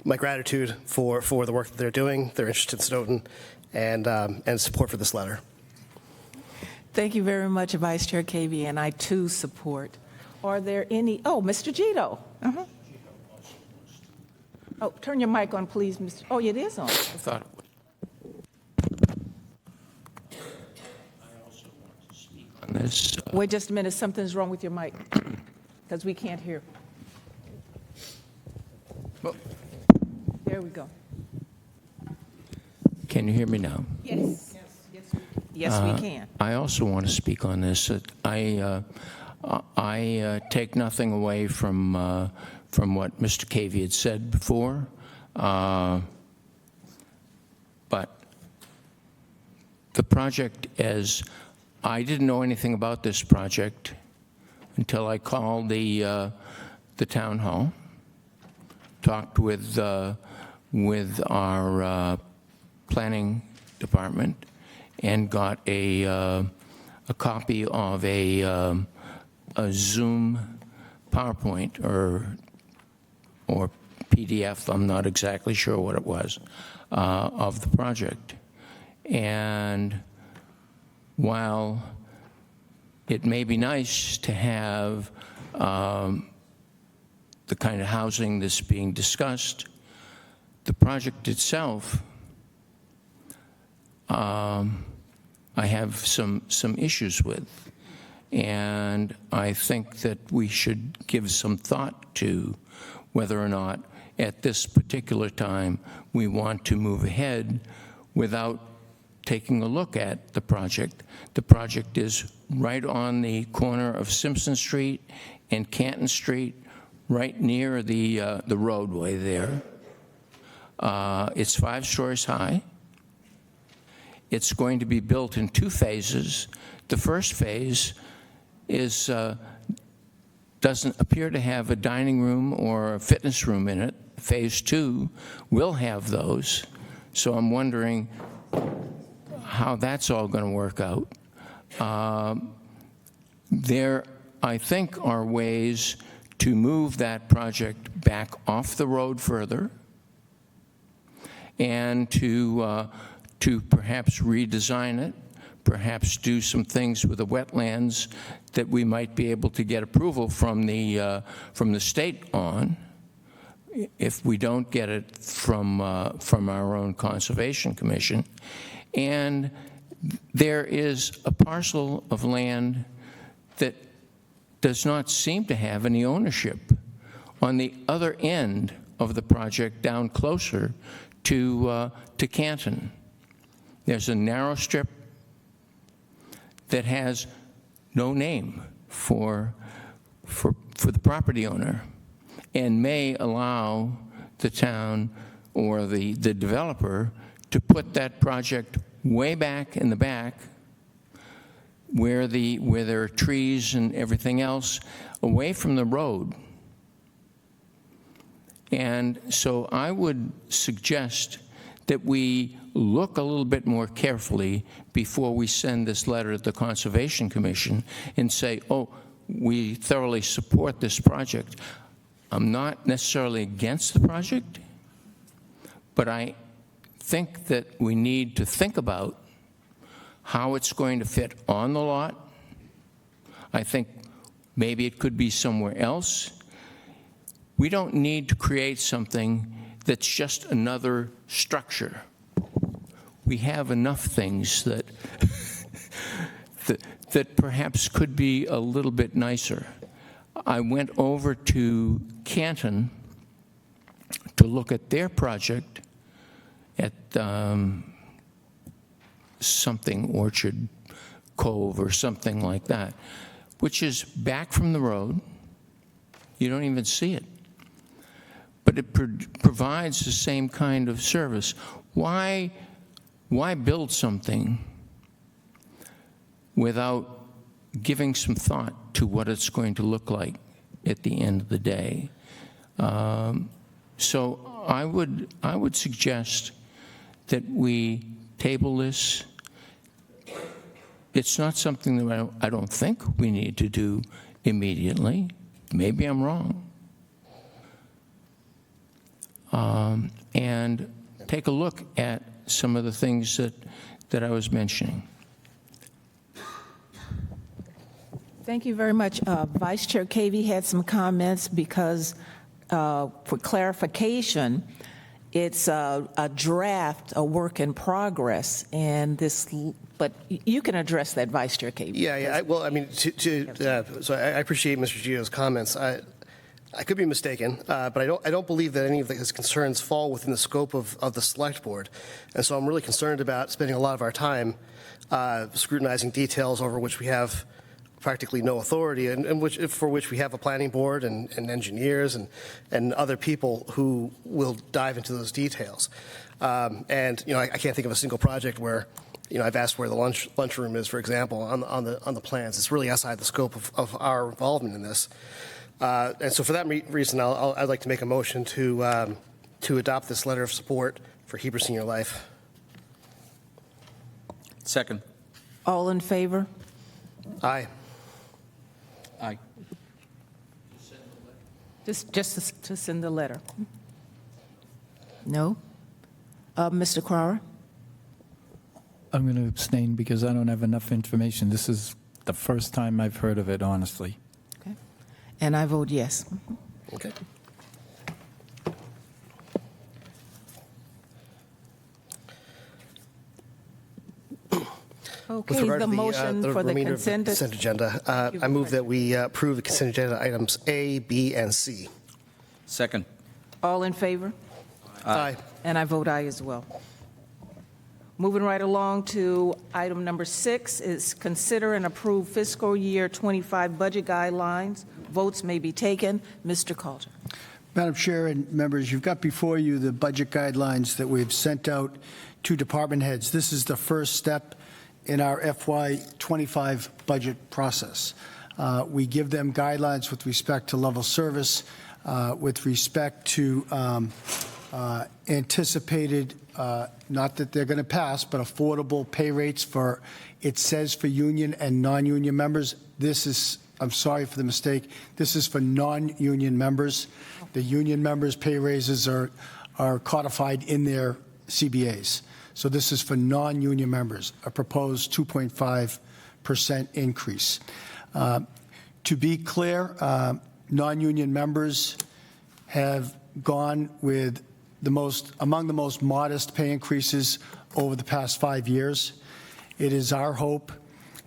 gratitude for the work that they're doing, their interest in Stoughton, and support for this letter. Thank you very much, Vice Chair Cavey, and I too support. Are there any, Mr. Gito. Oh, turn your mic on, please, Mr. Oh, it is on. I thought it was. On this, Wait just a minute, something's wrong with your mic, because we can't hear. well, There we go. Can you hear me now? Yes. Yes, we can. I also want to speak on this. I take nothing away from what Mr. Cavey had said before, but the project, as I didn't know anything about this project until I called the town hall, talked with our planning department, and got a copy of a Zoom PowerPoint or PDF, I'm not exactly sure what it was, of the project. And while it may be nice to have the kind of housing that's being discussed, the project itself, I have some issues with. And I think that we should give some thought to whether or not at this particular time we want to move ahead without taking a look at the project. The project is right on the corner of Simpson Street and Canton Street, right near the roadway there. It's 5 stories high. It's going to be built in 2 phases. The first phase is doesn't appear to have a dining room or a fitness room in it. Phase 2 will have those. So I'm wondering how that's all going to work out. There, I think, are ways to move that project back off the road further and to perhaps redesign it, perhaps do some things with the wetlands that we might be able to get approval from the state on. If we don't get it from our own Conservation Commission. And there is a parcel of land that does not seem to have any ownership on the other end of the project, down closer to Canton. There's a narrow strip that has no name for the property owner, and may allow the town or the developer to put that project way back in the back where there are trees and everything else, away from the road. And so I would suggest that we look a little bit more carefully before we send this letter to the Conservation Commission and say, oh, we thoroughly support this project. I'm not necessarily against the project, but I think that we need to think about how it's going to fit on the lot. I think maybe it could be somewhere else. We don't need to create something that's just another structure. We have enough things that that perhaps could be a little bit nicer. I went over to Canton to look at their project at something Orchard Cove or something like that, which is back from the road. You don't even see it. But it provides the same kind of service. Why build something without giving some thought to what it's going to look like at the end of the day? So I would suggest that we table this. It's not something that I don't think we need to do immediately. Maybe I'm wrong. And take a look at some of the things that I was mentioning. Thank you very much. Vice Chair Cavey had some comments because, for clarification, it's a draft, a work in progress, and this. But you can address that, Vice Chair Cavey. Yeah. Well, I mean, so I appreciate Mr. Gio's comments. I could be mistaken, but I don't believe that any of his concerns fall within the scope of the select board. And so I'm really concerned about spending a lot of our time scrutinizing details over which we have practically no authority, and for which we have a planning board and engineers and other people who will dive into those details. And I can't think of a single project where I've asked where the lunchroom is, for example, on the plans. It's really outside the scope of our involvement in this. And so for that reason, I'd like to make a motion to adopt this letter of support for Heber Senior Life. Second. All in favor? Aye. Aye. Just to send the letter. No? Mr. Crowder? I'm going to abstain because I don't have enough information. This is the first time I've heard of it, honestly. Okay. And I vote yes. Okay. Okay, With regard the to motion for the remainder of the consent. consent agenda, I move that we approve the consent agenda items A, B, and C. Second. All in favor? Aye. And I vote aye as well. Moving right along to item number 6 is consider and approve fiscal year 25 budget guidelines. Votes may be taken. Mr. Coulter. Madam Chair and members, you've got before you the budget guidelines that we've sent out to department heads. This is the first step in our FY25 budget process. We give them guidelines with respect to level service, with respect to anticipated, not that they're going to pass, but affordable pay rates for, it says for union and non-union members. This is, I'm sorry for the mistake, this is for non-union members. The union members' pay raises are codified in their CBAs. So this is for non-union members, a proposed 2.5% increase. To be clear, non-union members have gone with among the most modest pay increases over the past 5 years. It is our hope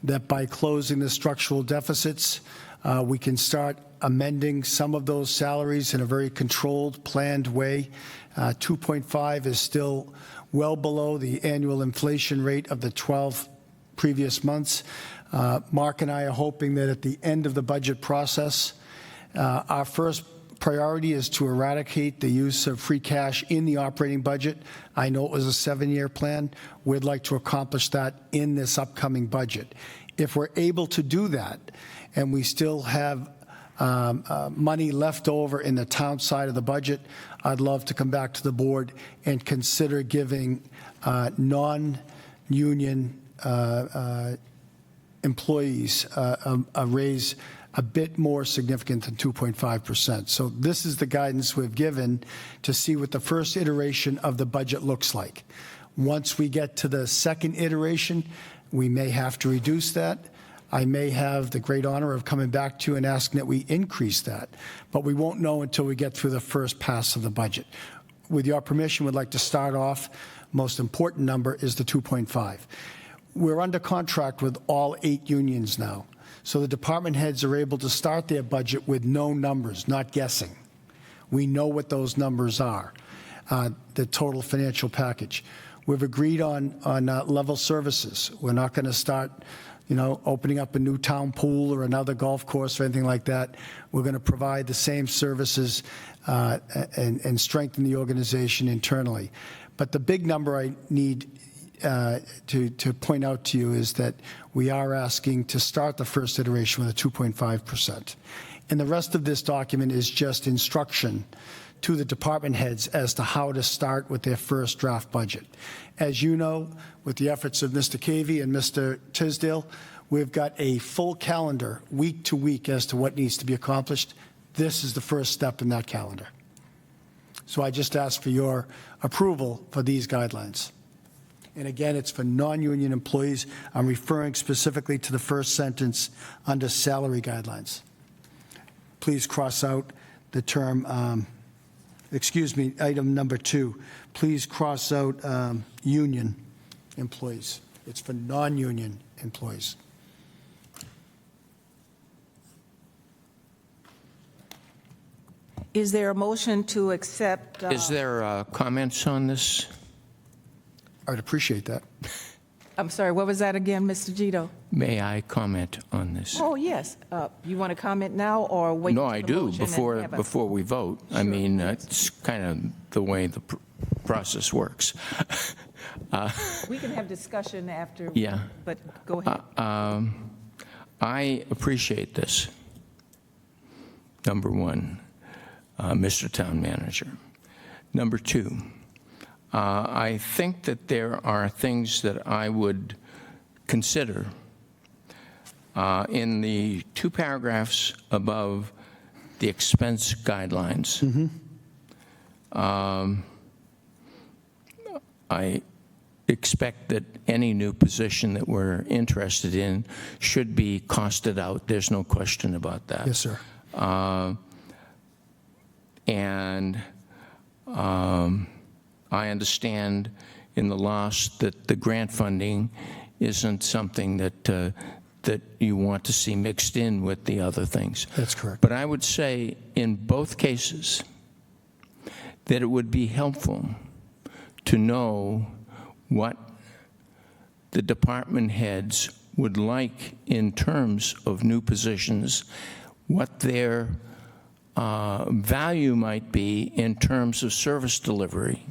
that by closing the structural deficits, we can start amending some of those salaries in a very controlled, planned way. 2.5 is still well below the annual inflation rate of the 12 previous months. Mark and I are hoping that at the end of the budget process, our first priority is to eradicate the use of free cash in the operating budget. I know it was a 7-year plan. We'd like to accomplish that in this upcoming budget. If we're able to do that and we still have money left over in the town side of the budget, I'd love to come back to the board and consider giving non-union employees a raise a bit more significant than 2.5%. So this is the guidance we've given to see what the first iteration of the budget looks like. Once we get to the second iteration, we may have to reduce that. I may have the great honor of coming back to you and asking that we increase that, but we won't know until we get through the first pass of the budget. With your permission, we'd like to start off. Most important number is the 2.5. We're under contract with all 8 unions now, so the department heads are able to start their budget with no numbers, not guessing. We know what those numbers are, the total financial package. We've agreed on level services. We're not going to start opening up a new town pool or another golf course or anything like that. We're going to provide the same services and strengthen the organization internally. But the big number I need to point out to you is that we are asking to start the first iteration with a 2.5%. And the rest of this document is just instruction to the department heads as to how to start with their first draft budget. As you know, with the efforts of Mr. Cavey and Mr. Tisdale, we've got a full calendar week to week as to what needs to be accomplished. This is the first step in that calendar. So I just ask for your approval for these guidelines. And again, it's for non-union employees. I'm referring specifically to the first sentence under salary guidelines. Please cross out the term, item number 2. Please cross out union employees. It's for non-union employees. Is there a motion to accept? Is there comments on this? I would appreciate that. I'm sorry, what was that again, Mr. Gito? May I comment on this? Oh, yes. You want to comment now or wait? No, for I the do, motion and have a- before we vote. I mean, it's kind of the way the process works. We can have discussion after. Yeah. But go ahead. I appreciate this, number one, Mr. Town Manager. Number two, I think that there are things that I would consider in the 2 paragraphs above the expense guidelines. I expect that any new position that we're interested in should be costed out. There's no question about that. Yes, sir. And I understand in the loss that the grant funding isn't something that that you want to see mixed in with the other things. That's correct. But I would say in both cases that it would be helpful to know what the department heads would like in terms of new positions, what their value might be in terms of service delivery,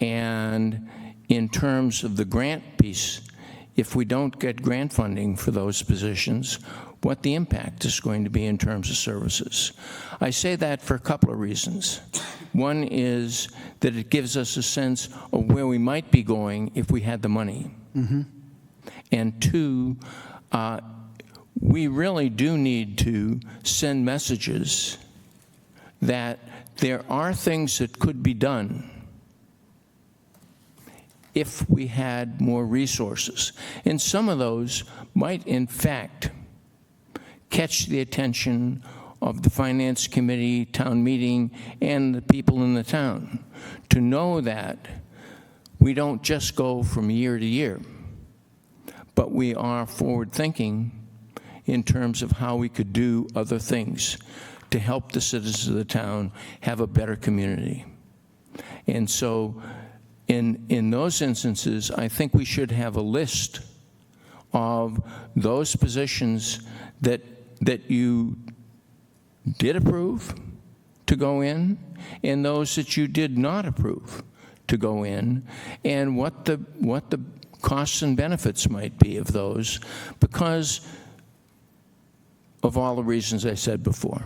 and in terms of the grant piece, if we don't get grant funding for those positions, what the impact is going to be in terms of services. I say that for a couple of reasons. One is that it gives us a sense of where we might be going if we had the money. And two, we really do need to send messages that there are things that could be done if we had more resources. And some of those might, in fact, catch the attention of the Finance Committee, town meeting, and the people in the town, to know that we don't just go from year to year, but we are forward-thinking in terms of how we could do other things to help the citizens of the town have a better community. And so in those instances, I think we should have a list of those positions that you did approve to go in, and those that you did not approve to go in, and what the costs and benefits might be of those, because of all the reasons I said before.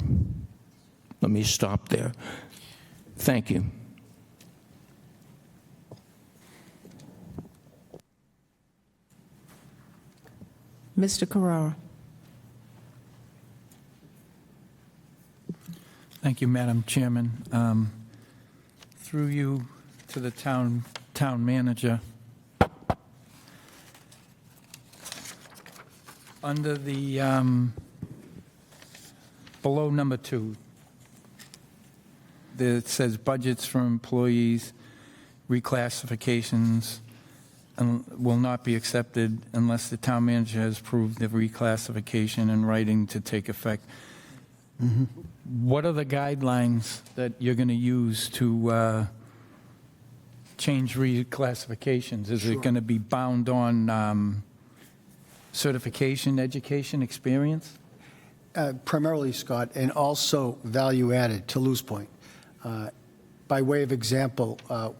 Let me stop there. Thank you. Mr. Carrara. Thank you, Madam Chairman. Through you to the town manager. Under the, below number 2, it says budgets for employees, reclassifications will not be accepted unless the town manager has proved the reclassification in writing to take effect. What are the guidelines that you're going to use to change reclassifications? Is it going to be bound on certification, education, experience? Primarily, Scott, and also value added, to Lou's point. By way of example,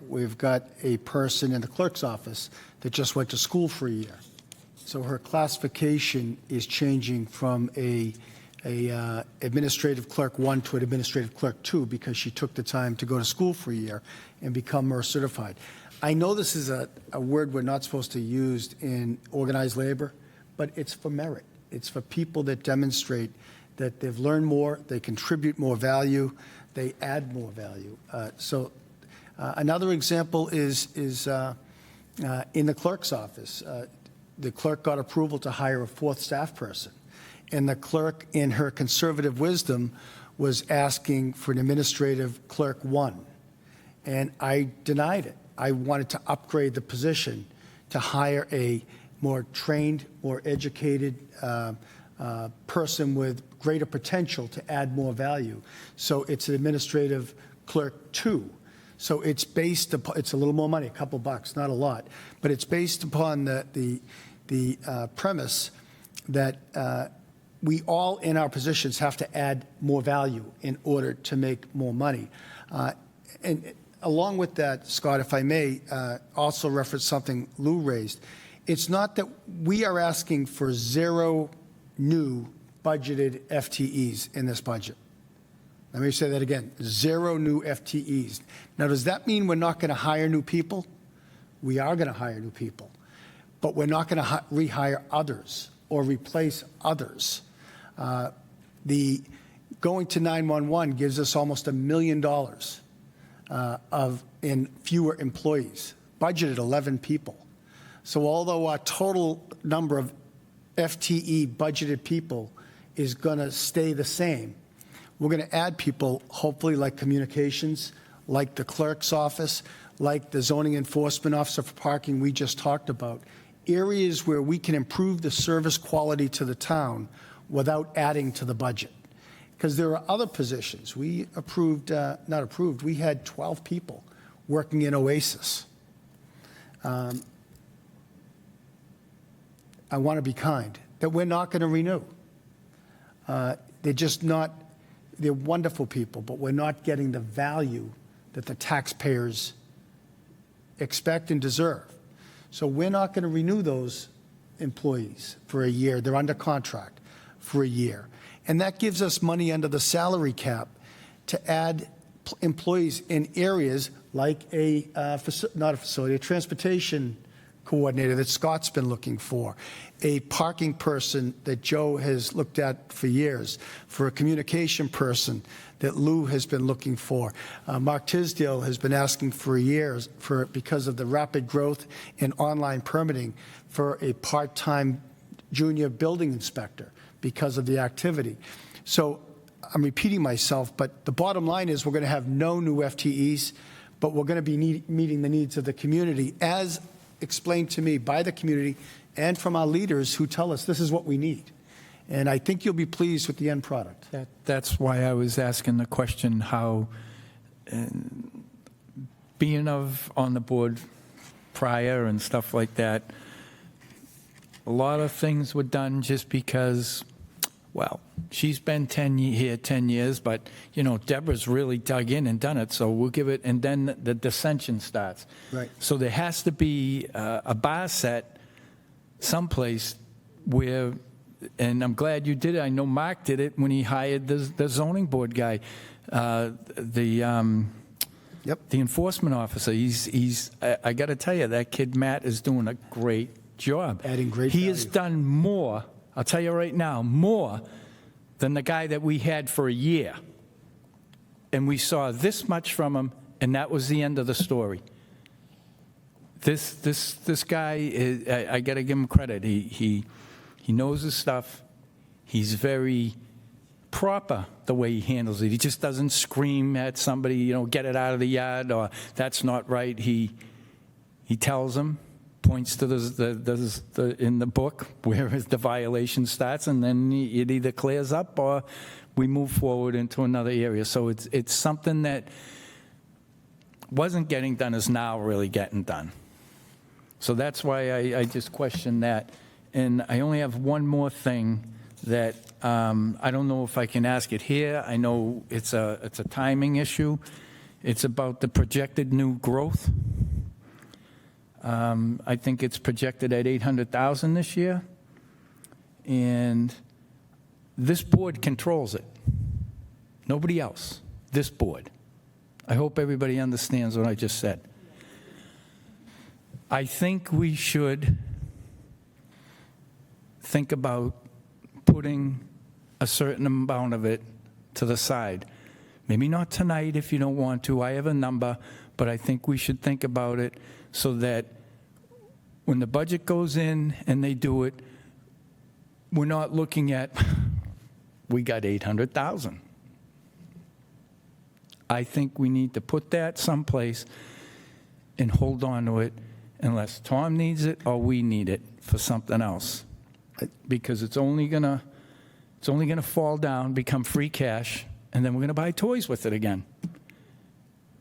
we've got a person in the clerk's office that just went to school for a year. So her classification is changing from a administrative clerk 1 to an administrative clerk 2 because she took the time to go to school for a year and become more certified. I know this is a word we're not supposed to use in organized labor, but it's for merit. It's for people that demonstrate that they've learned more, they contribute more value, they add more value. Another example is in the clerk's office. The clerk got approval to hire a 4th staff person. And the clerk, in her conservative wisdom, was asking for an administrative clerk 1. And I denied it. I wanted to upgrade the position to hire a more trained, more educated person with greater potential to add more value. So it's an administrative clerk 2. So it's based upon, it's a little more money, a couple bucks, not a lot, but it's based upon the premise that we all in our positions have to add more value in order to make more money. And along with that, Scott, if I may, also reference something Lou raised. It's not that we are asking for 0 new budgeted FTEs in this budget. Let me say that again, 0 new FTEs. Now, does that mean we're not going to hire new people? We are going to hire new people, but we're not going to rehire others or replace others. The going to 911 gives us almost $1 million in fewer employees, budgeted 11 people. So although our total number of FTE budgeted people is going to stay the same, we're going to add people, hopefully like communications, like the clerk's office, like the zoning enforcement officer for parking we just talked about, areas where we can improve the service quality to the town without adding to the budget. Because there are other positions. We approved, not approved, we had 12 people working in Oasis. I want to be kind, that we're not going to renew. They're just not, they're wonderful people, but we're not getting the value that the taxpayers expect and deserve. So we're not going to renew those employees for a year. They're under contract for a year. And that gives us money under the salary cap to add employees in areas like a transportation coordinator that Scott's been looking for, a parking person that Joe has looked at for years, for a communication person that Lou has been looking for. Mark Tisdale has been asking for years because of the rapid growth in online permitting for a part-time junior building inspector because of the activity. So I'm repeating myself, but the bottom line is we're going to have no new FTEs, but we're going to be meeting the needs of the community as explained to me by the community and from our leaders who tell us this is what we need. And I think you'll be pleased with the end product. That's why I was asking the question how, being on the board prior and stuff like that, a lot of things were done just because, well, she's been 10 years, but, you know, Deborah's really dug in and done it, so we'll give it, and then the dissension starts. Right. So there has to be a bar set someplace where, and I'm glad you did it. I know Mark did it when he hired the zoning board guy, the enforcement officer. I got to tell you, that kid Matt is doing a great job. Adding great He value. has done more, I'll tell you right now, more than the guy that we had for a year. And we saw this much from him, and that was the end of the story. This guy, I got to give him credit. He knows his stuff. He's very proper the way he handles it. He just doesn't scream at somebody, you know, get it out of the yard, or that's not right. He tells them, points to the in the book where the violation starts, and then it either clears up or we move forward into another area. So it's something that wasn't getting done is now really getting done. So that's why I just question that. And I only have one more thing that I don't know if I can ask it here. I know it's a timing issue. It's about the projected new growth. I think it's projected at 800,000 this year. And this board controls it. Nobody else. This board. I hope everybody understands what I just said. I think we should think about putting a certain amount of it to the side. Maybe not tonight if you don't want to. I have a number, but I think we should think about it so that when the budget goes in and they do it, we're not looking at, we got 800,000. I think we need to put that someplace and hold on to it unless Tom needs it or we need it for something else. Because it's only going to It's only going to fall down, become free cash, and then we're going to buy toys with it again.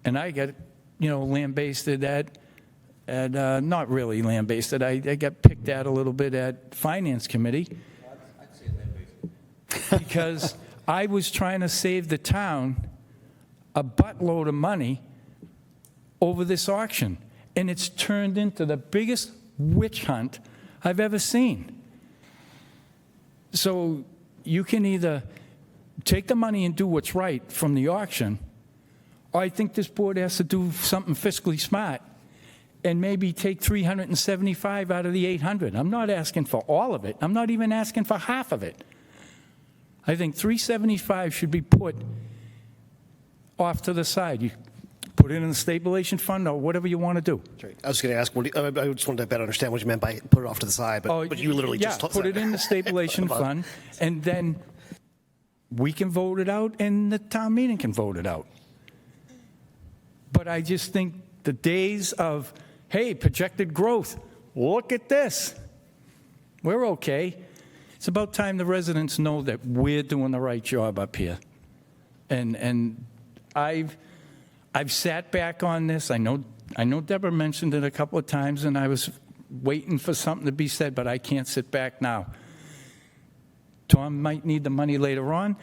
And I get, lambasted at not really lambasted. I got picked at a little bit at Finance Committee. I'd say lambasted. Because I was trying to save the town a buttload of money over this auction. And it's turned into the biggest witch hunt I've ever seen. So you can either take the money and do what's right from the auction, or I think this board has to do something fiscally smart and maybe take 375 out of the 800. I'm not asking for all of it. I'm not even asking for half of it. I think 375 should be put off to the side. You put it in the stabilization fund or whatever you want to do. I was going to ask, I just wanted to better understand what you meant by put it off to the side, but you literally just put it in the stabilization fund, and then we can vote it out, and the town meeting can vote it out. But I just think the days of, hey, projected growth, look at this, we're okay. It's about time the residents know that we're doing the right job up here. And I've sat back on this. I know Deborah mentioned it a couple of times, and I was waiting for something to be said, but I can't sit back now. Tom might need the money later on.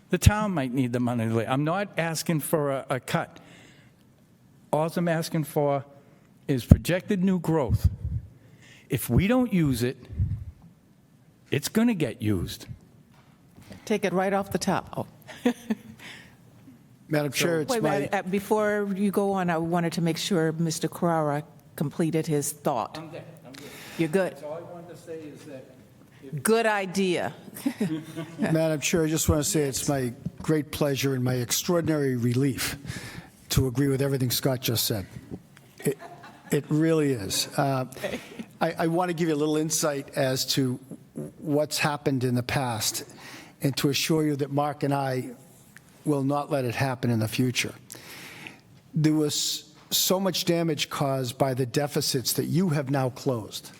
The town might need the money later. I'm not asking for a cut. All I'm asking for is projected new growth. If we don't use it, it's going to get used. Take it right off the top. Oh. Madam Chair, it's Wait, my... before you go on, I wanted to make sure Mr. Carrara completed his thought. I'm good. You're good. So all I wanted to say is that Good idea. Madam Chair, I just want to say it's my great pleasure and my extraordinary relief to agree with everything Scott just said. It really is. I want to give you a little insight as to what's happened in the past and to assure you that Mark and I will not let it happen in the future. There was so much damage caused by the deficits that you have now closed.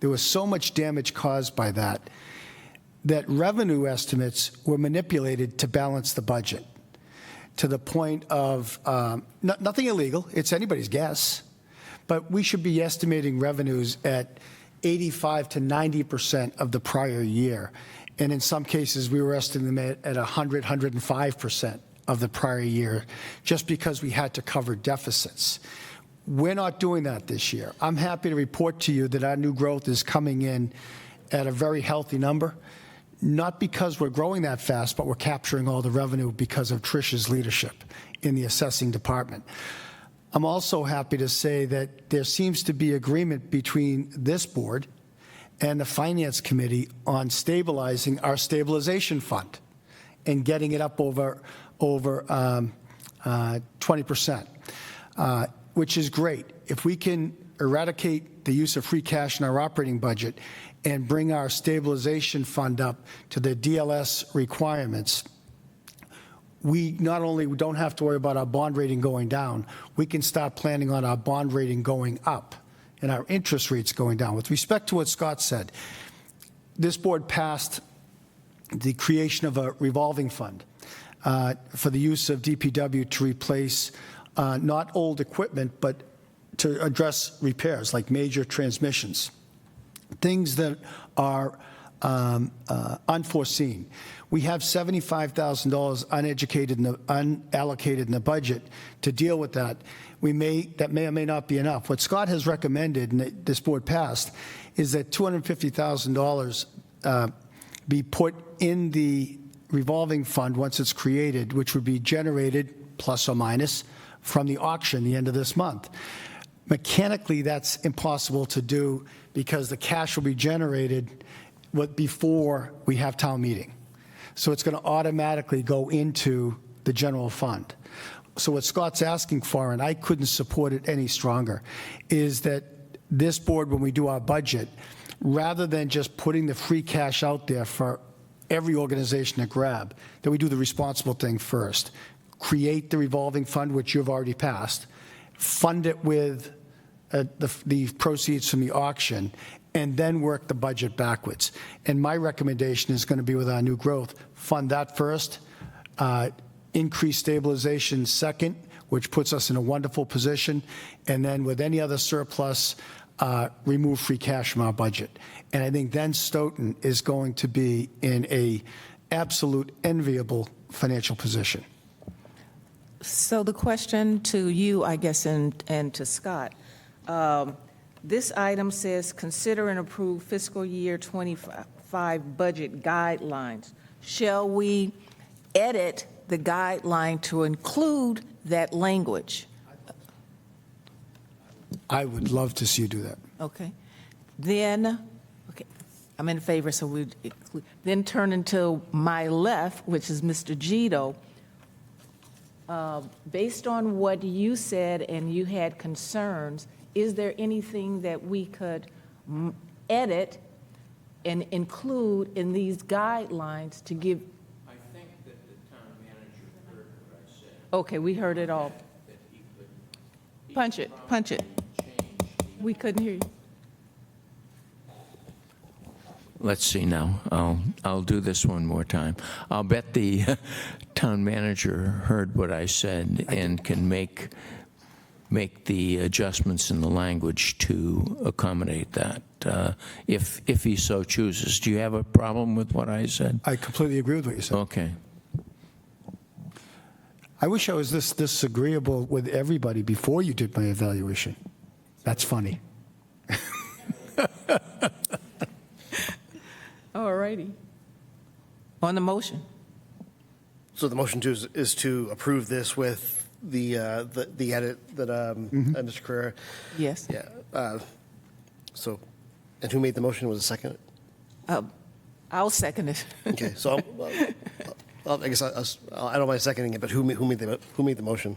There was so much damage caused by that revenue estimates were manipulated to balance the budget to the point of nothing illegal. It's anybody's guess. But we should be estimating revenues at 85 to 90% of the prior year. And in some cases, we were estimating them at 100, 105% of the prior year, just because we had to cover deficits. We're not doing that this year. I'm happy to report to you that our new growth is coming in at a very healthy number, not because we're growing that fast, but we're capturing all the revenue because of Trish's leadership in the assessing department. I'm also happy to say that there seems to be agreement between this board and the Finance Committee on stabilizing our stabilization fund and getting it up over 20%, which is great. If we can eradicate the use of free cash in our operating budget and bring our stabilization fund up to the DLS requirements, we not only don't have to worry about our bond rating going down, we can start planning on our bond rating going up and our interest rates going down. With respect to what Scott said, this board passed the creation of a revolving fund for the use of DPW to replace not old equipment, but to address repairs like major transmissions, things that are unforeseen. We have $75,000 unallocated in the budget to deal with that. That may or may not be enough. What Scott has recommended, and this board passed, is that $250,000 be put in the revolving fund once it's created, which would be generated, plus or minus, from the auction the end of this month. Mechanically, that's impossible to do because the cash will be generated before we have town meeting. So it's going to automatically go into the general fund. So what Scott's asking for, and I couldn't support it any stronger, is that this board, when we do our budget, rather than just putting the free cash out there for every organization to grab, that we do the responsible thing first. Create the revolving fund, which you've already passed, fund it with the proceeds from the auction, and then work the budget backwards. And my recommendation is going to be with our new growth, fund that first, increase stabilization second, which puts us in a wonderful position, and then with any other surplus, remove free cash from our budget. And I think then Stoughton is going to be in a absolute enviable financial position. So the question to you, I guess, and to Scott, this item says, consider and approve fiscal year 25 budget guidelines. Shall we edit the guideline to include that language? I would love to see you do that. Okay. Then, okay, I'm in favor, so we then turn into my left, which is Mr. Gito. Based on what you said and you had concerns, is there anything that we could edit and include in these guidelines to give? I think that the town manager heard what I said. Okay, we heard it all. That he could Punch it, punch it. We couldn't hear you. Let's see now. I'll do this one more time. I'll bet the town manager heard what I said and can make the adjustments in the language to accommodate that, if he so chooses. Do you have a problem with what I said? I completely agree with what you said. Okay. I wish I was this disagreeable with everybody before you did my evaluation. That's funny. All righty. On the motion. So the motion is to approve this with the edit that Mr. Carrera. Yes. Yeah. So, and who made the motion? Was it second? I'll second it. Okay. So I guess I don't mind seconding it, but who made the motion?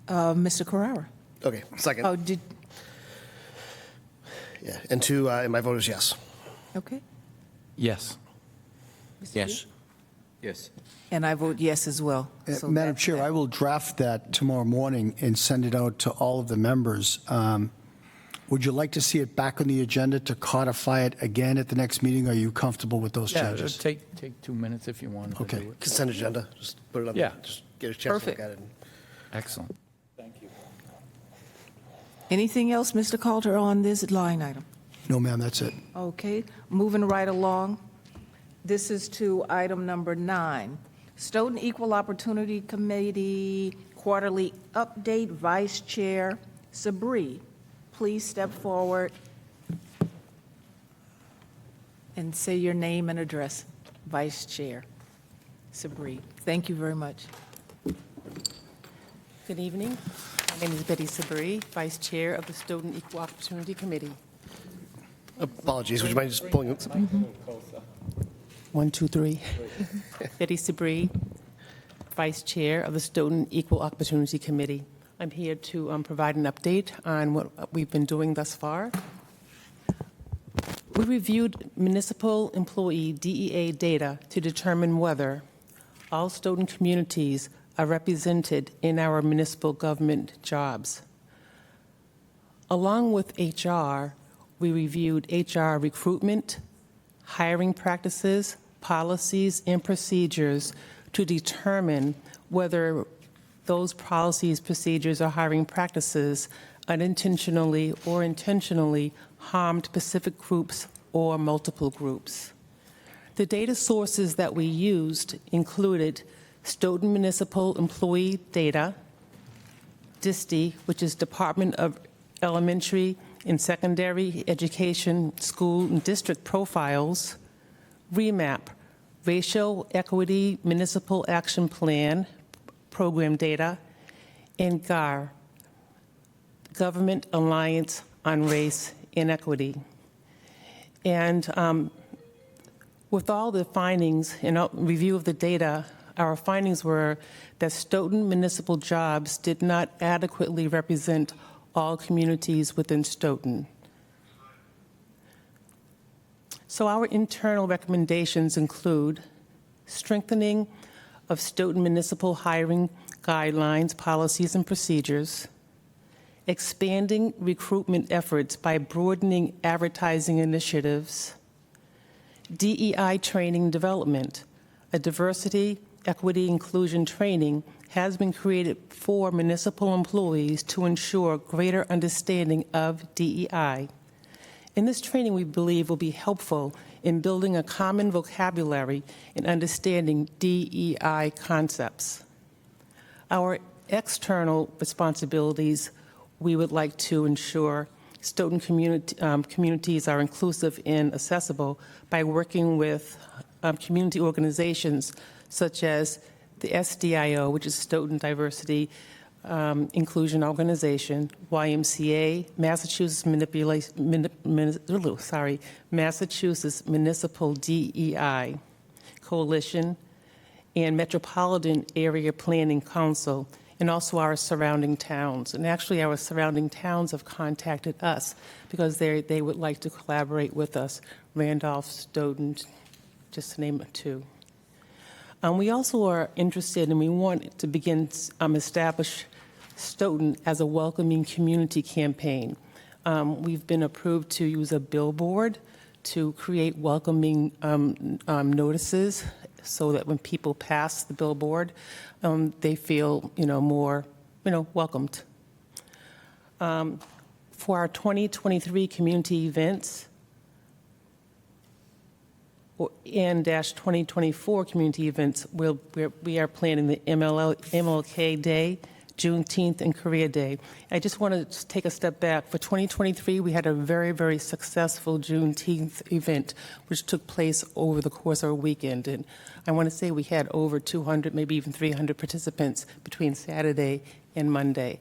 Mr. Carrera. Okay. Second. Oh, did, Yeah. And my vote is yes. okay. Yes. Yes. Yes. And I vote yes as well. So Madam that's Chair, that. I will draft that tomorrow morning and send it out to all of the members. Would you like to see it back on the agenda to codify it again at the next meeting? Are you comfortable with those Yeah, changes? take 2 minutes if you want to Okay. do it. Consent agenda. Just put it up. Yeah. Just get a chance Perfect. to look at it. Excellent. Anything else, Mr. Coulter, on this line item? No, ma'am, that's it. Okay, moving right along. This is to item number 9. Stoughton Equal Opportunity Committee Quarterly Update, Vice Chair Sabri. Please step forward and say your name and address, Vice Chair Sabri. Thank you very much. Good evening. My name is Betty Sabri, Vice Chair of the Stoughton Equal Opportunity Committee. Apologies. Would you mind just pulling it? 1, 2, 3. Betty Sabri, Vice Chair of the Stoughton Equal Opportunity Committee. I'm here to provide an update on what we've been doing thus far. We reviewed municipal employee DEA data to determine whether all Stoughton communities are represented in our municipal government jobs. Along with HR, we reviewed HR recruitment, hiring practices, policies, and procedures to determine whether those policies, procedures, or hiring practices unintentionally or intentionally harmed specific groups or multiple groups. The data sources that we used included Stoughton Municipal Employee Data, DISTE, which is Department of Elementary and Secondary Education School and District Profiles, REMAP, Racial Equity Municipal Action Plan Program Data, and GAR, Government Alliance on Race and Equity. And with all the findings and review of the data, our findings were that Stoughton municipal jobs did not adequately represent all communities within Stoughton. So our internal recommendations include strengthening of Stoughton municipal hiring guidelines, policies, and procedures, expanding recruitment efforts by broadening advertising initiatives, DEI training development. A diversity, equity, inclusion training has been created for municipal employees to ensure greater understanding of DEI. In this training, we believe will be helpful in building a common vocabulary and understanding DEI concepts. Our external responsibilities, we would like to ensure Stoughton communities are inclusive and accessible by working with community organizations such as the SDIO, which is Stoughton Diversity Inclusion Organization, YMCA, Massachusetts Municipal DEI Coalition, and Metropolitan Area Planning Council, and also our surrounding towns. And actually, our surrounding towns have contacted us because they would like to collaborate with us. Randolph, Stoughton, just to name two. We also are interested, and we want to begin establish Stoughton as a welcoming community campaign. We've been approved to use a billboard to create welcoming notices so that when people pass the billboard, they feel, more, welcomed. For our 2023 community events and 2024 community events, we are planning the MLK Day, Juneteenth, and Korea Day. I just want to take a step back. For 2023, we had a very, very successful Juneteenth event, which took place over the course of a weekend. And I want to say we had over 200, maybe even 300 participants between Saturday and Monday.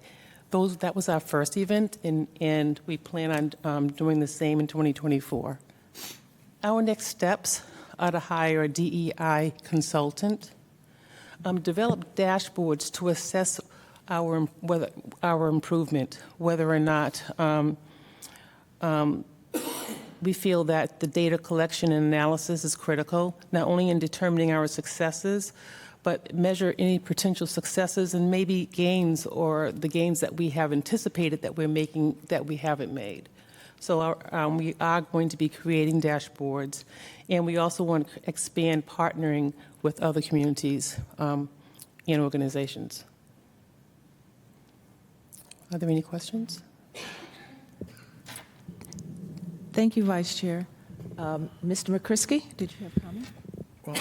That was our first event, and we plan on doing the same in 2024. Our next steps are to hire a DEI consultant, develop dashboards to assess our improvement, whether or not we feel that the data collection and analysis is critical, not only in determining our successes, but measure any potential successes and maybe gains or the gains that we have anticipated that we're making that we haven't made. So we are going to be creating dashboards, and we also want to expand partnering with other communities and organizations. Are there any questions? Thank you, Vice Chair. Mr. McCrisky, did you have a comment? Well,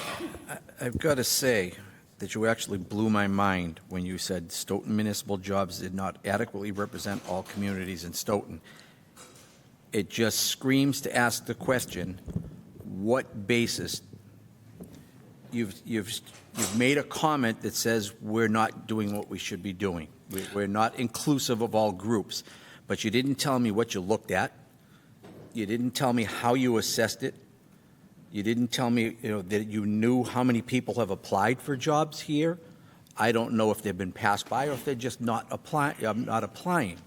I've got to say that you actually blew my mind when you said Stoughton municipal jobs did not adequately represent all communities in Stoughton. It just screams to ask the question, what basis? You've made a comment that says we're not doing what we should be doing. We're not inclusive of all groups. But you didn't tell me what you looked at. You didn't tell me how you assessed it. You didn't tell me that you knew how many people have applied for jobs here. I don't know if they've been passed by or if they're just not applying.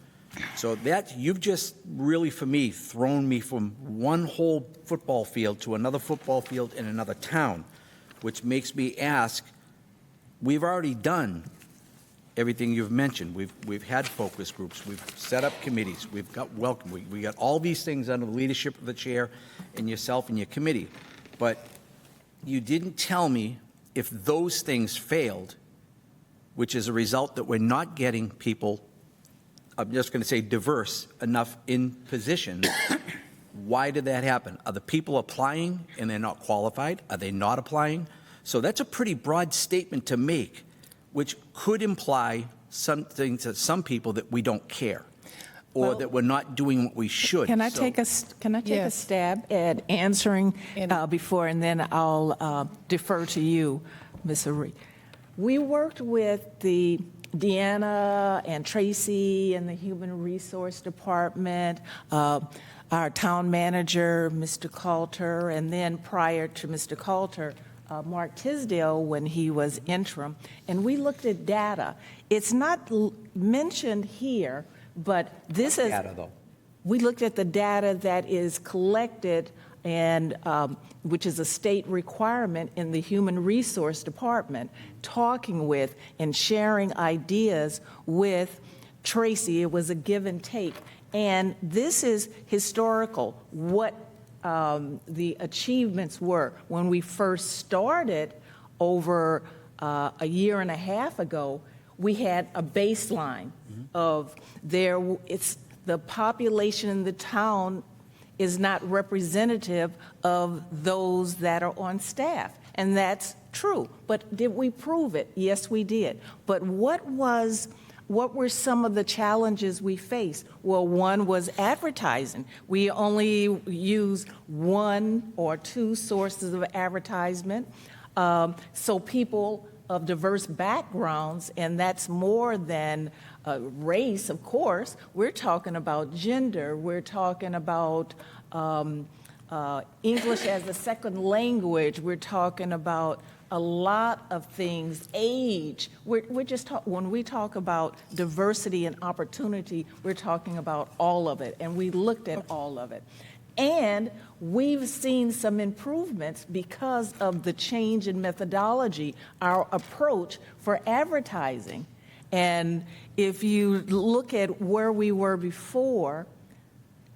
So that you've just really, for me, thrown me from one whole football field to another football field in another town, which makes me ask, we've already done everything you've mentioned. We've had focus groups. We've set up committees. We've got welcome. We got all these things under the leadership of the chair and yourself and your committee. But you didn't tell me if those things failed, which is a result that we're not getting people, I'm just going to say diverse enough in positions. Why did that happen? Are the people applying and they're not qualified? Are they not applying? So that's a pretty broad statement to make, which could imply something to some people that we don't care or that we're not doing what we should. Can I take a stab at answering before, and then I'll defer to you, Ms. Aree. We worked with the Deanna and Tracy and the Human Resource Department, our town manager, Mr. Coulter, and then prior to Mr. Coulter, Mark Tisdale when he was interim, and we looked at data. It's not mentioned here, but this is data, though. We looked at the data that is collected and which is a state requirement in the Human Resource Department, talking with and sharing ideas with Tracy. It was a give and take. And this is historical, what the achievements were. When we first started over a year and a half ago, we had a baseline of the population in the town is not representative of those that are on staff. And that's true. But did we prove it? Yes, we did. But what were some of the challenges we faced? Well, one was advertising. We only use one or two sources of advertisement. So people of diverse backgrounds, and that's more than race, of course. We're talking about gender. We're talking about English as a second language. We're talking about a lot of things, age. We're just when we talk about diversity and opportunity, we're talking about all of it, and we looked at all of it. And we've seen some improvements because of the change in methodology, our approach for advertising. And if you look at where we were before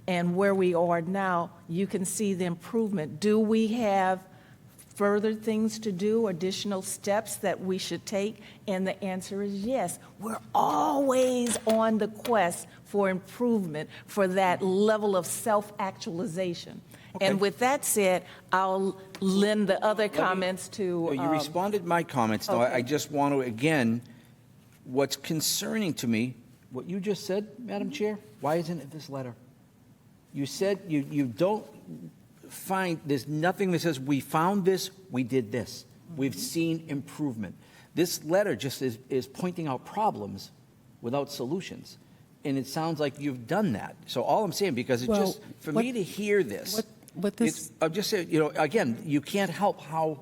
and where we are now, you can see the improvement. Do we have further things to do, additional steps that we should take? And the answer is yes. We're always on the quest for improvement, for that level of self-actualization. Okay. And with that said, I'll lend the other comments to... You responded to my comments, though. Okay. I just want to, again, what's concerning to me, what you just said, Madam Chair, why isn't it this letter? You said you don't find, there's nothing that says, we found this, we did this. We've seen improvement. This letter just is pointing out problems without solutions. And it sounds like you've done that. So all I'm saying, because it just, for me to hear this, I'm just saying, again, you can't help how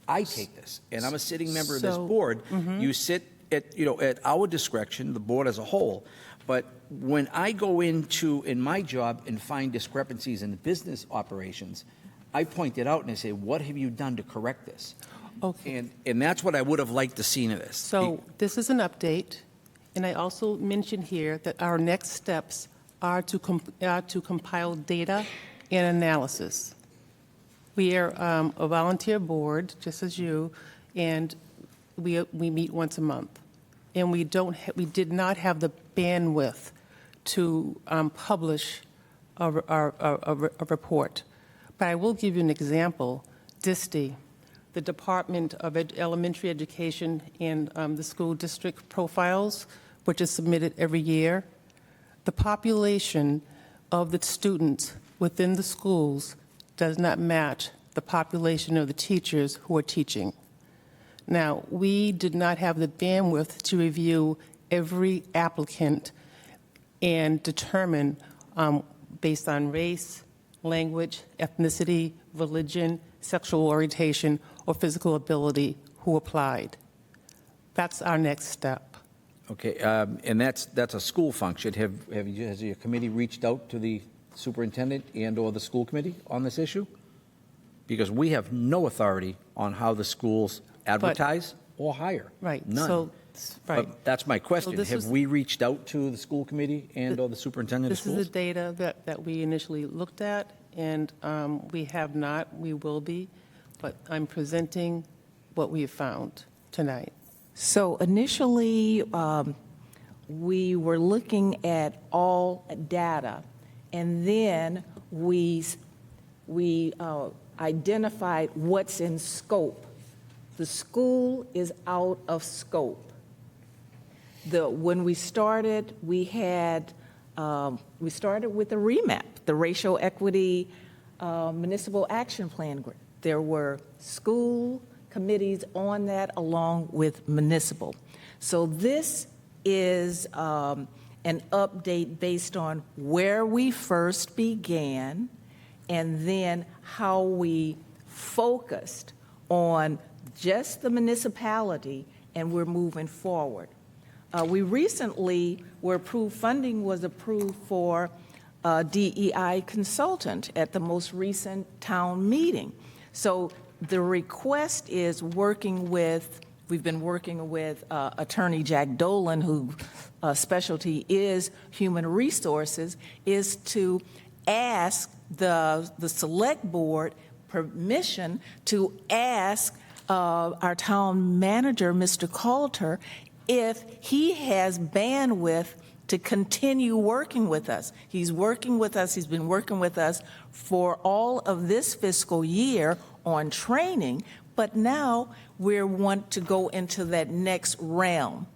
I take this. And I'm a sitting member of this board. You sit at our discretion, the board as a whole. But when I go in my job and find discrepancies in the business operations, I point it out and I say, what have you done to correct this? Okay. And that's what I would have liked to see in this. So this is an update, and I also mentioned here that our next steps are to compile data and analysis. We are a volunteer board, just as you, and we meet once a month. And we did not have the bandwidth to publish a report. But I will give you an example. DISTE, the Department of Elementary Education and the school district profiles, which is submitted every year. The population of the students within the schools does not match the population of the teachers who are teaching. Now, we did not have the bandwidth to review every applicant and determine, based on race, language, ethnicity, religion, sexual orientation, or physical ability, who applied. That's our next step. Okay, and that's a school function. Has your committee reached out to the superintendent and/or the school committee on this issue? Because we have no authority on how the schools advertise or hire. Right. None. So, right. But that's my question. this Have is- we reached out to the school committee and/or the superintendent of This schools? is the data that we initially looked at, and we have not. We will be, but I'm presenting what we have found tonight. So initially, we were looking at all data, and then we identified what's in scope. The school is out of scope. When we started, we started with the REMAP, the Racial Equity Municipal Action Plan. There were school committees on that along with municipal. So this is an update based on where we first began and then how we focused on just the municipality, and we're moving forward. We recently were approved, funding was approved for a DEI consultant at the most recent town meeting. So the request is working with we've been working with Attorney Jack Dolan, whose specialty is human resources, is to ask the select board permission to ask our town manager, Mr. Coulter, if he has bandwidth to continue working with us. He's working with us, he's been working with us for all of this fiscal year on training, but now we want to go into that next realm.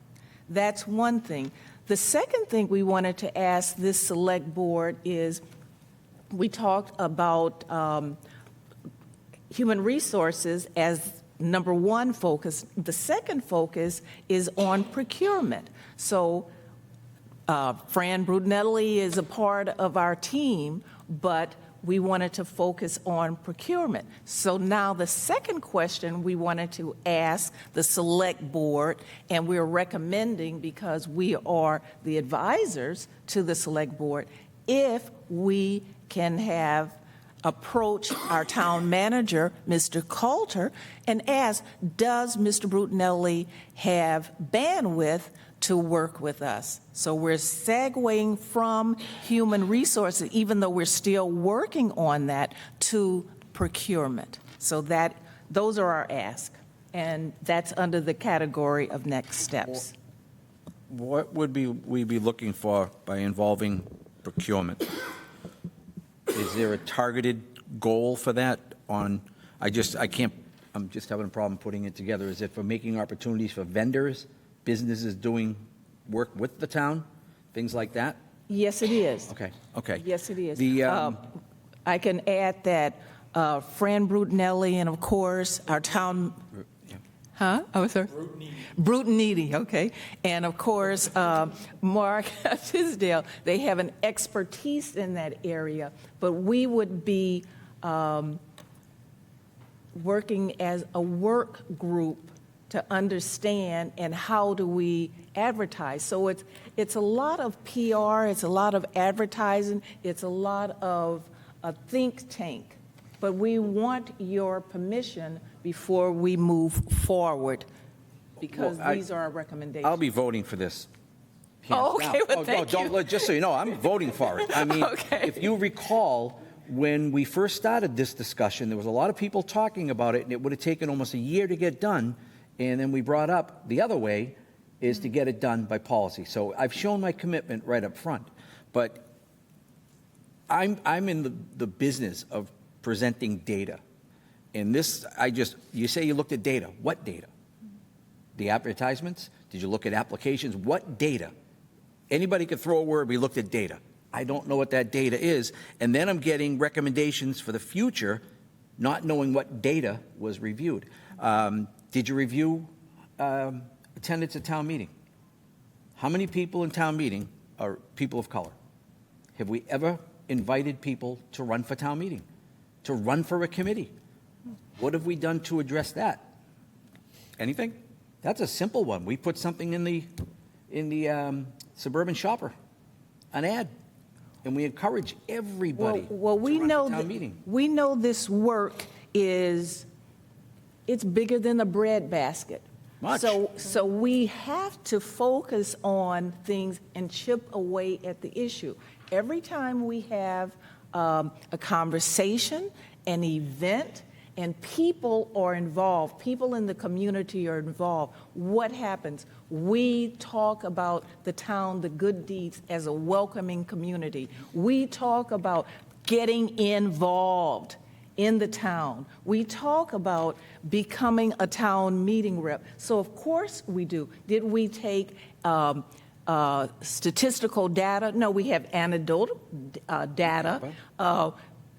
That's one thing. The second thing we wanted to ask this select board is, we talked about human resources as number one focus. The second focus is on procurement. So Fran Brutinelli is a part of our team, but we wanted to focus on procurement. So now the second question we wanted to ask the select board, and we're recommending, because we are the advisors to the select board, if we can have approach our town manager, Mr. Coulter, and ask, does Mr. Brutinelli have bandwidth to work with us? So we're segueing from human resources, even though we're still working on that, to procurement. So those are our asks, and that's under the category of next steps. What would we be looking for by involving procurement? Is there a targeted goal for that? I'm just having a problem putting it together. Is it for making opportunities for vendors, businesses doing work with the town, things like that? Yes, it is. Okay. Yes, it is. The, I can add that Fran Brutinelli, and of course, our town... Huh? Oh, sir. Brutinelli, okay. And of course, Mark Tisdale, they have an expertise in that area, but we would be working as a work group to understand and how do we advertise. So it's a lot of PR, it's a lot of advertising, it's a lot of a think tank. But we want your permission before we move forward, because these are our recommendations. I'll be voting for this. Oh, okay, well, thank you. Just so you know, I'm voting for it. I mean, Okay. If you recall, when we first started this discussion, there was a lot of people talking about it, and it would have taken almost a year to get done. And then we brought up the other way is to get it done by policy. So I've shown my commitment right up front. But I'm in the business of presenting data. And this, you say you looked at data. What data? The advertisements? Did you look at applications? What data? Anybody could throw a word, we looked at data. I don't know what that data is. And then I'm getting recommendations for the future, not knowing what data was reviewed. Did you review attendance at town meeting? How many people in town meeting are people of color? Have we ever invited people to run for town meeting, to run for a committee? What have we done to address that? Anything? That's a simple one. We put something in the Suburban Shopper, an ad, and we encourage everybody Well, we to run know for town that meeting. we know this work it's bigger than a bread basket. Much. So we have to focus on things and chip away at the issue. Every time we have a conversation, an event, and people are involved, people in the community are involved, what happens? We talk about the town, the good deeds, as a welcoming community. We talk about getting involved in the town. We talk about becoming a town meeting rep. So of course we do. Did we take statistical data? No, we have anecdotal data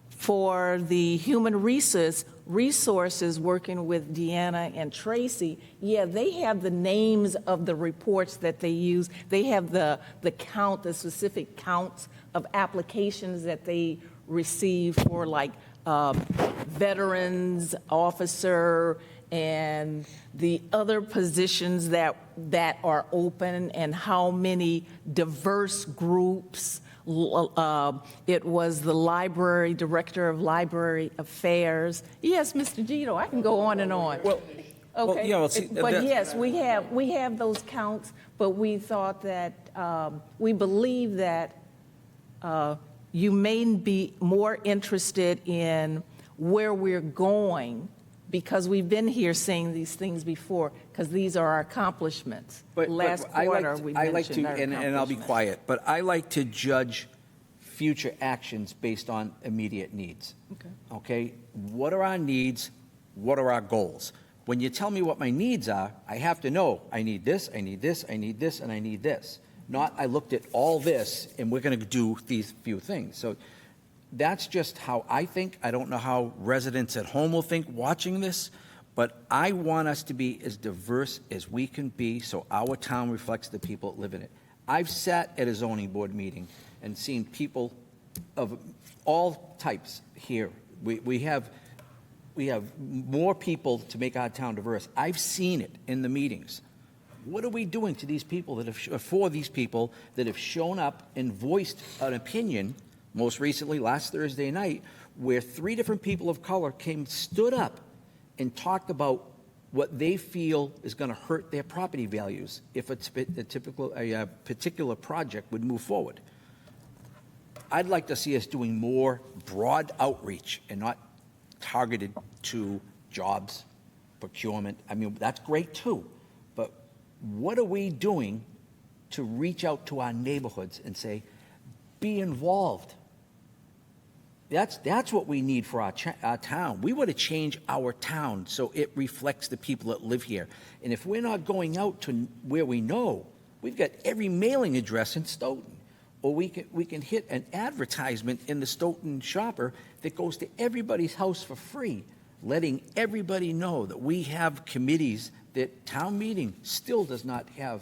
for the human resources working with Deanna and Tracy. Yeah, they have the names of the reports that they use. They have the count, the specific counts of applications that they receive for, like, veterans officer and the other positions that are open, and how many diverse groups. It was the library, director of library affairs. Yes, Mr. Gito, I can go on and on. Well, Okay, yeah, well, see, but that- yes, we have those counts, but we thought that, we believe that you may be more interested in where we're going, because we've been here saying these things before, because these are our accomplishments. Last quarter, we mentioned our and I'll be accomplishments. quiet, but I like to judge future actions based on immediate needs. Okay? What are our needs? What are our goals? When you tell me what my needs are, I have to know, I need this, I need this, I need this, and I need this. Not, I looked at all this, and we're going to do these few things. So that's just how I think. I don't know how residents at home will think watching this, but I want us to be as diverse as we can be so our town reflects the people that live in it. I've sat at a zoning board meeting and seen people of all types here. We have more people to make our town diverse. I've seen it in the meetings. What are we doing to these people for these people that have shown up and voiced an opinion, most recently last Thursday night, where 3 different people of color stood up and talked about what they feel is going to hurt their property values if a particular project would move forward. I'd like to see us doing more broad outreach and not targeted to jobs, procurement. I mean, that's great too, but what are we doing to reach out to our neighborhoods and say, be involved? That's what we need for our town. We want to change our town so it reflects the people that live here. And if we're not going out to where we know, we've got every mailing address in Stoughton. Or we can hit an advertisement in the Stoughton Shopper that goes to everybody's house for free, letting everybody know that we have committees that town meeting still does not have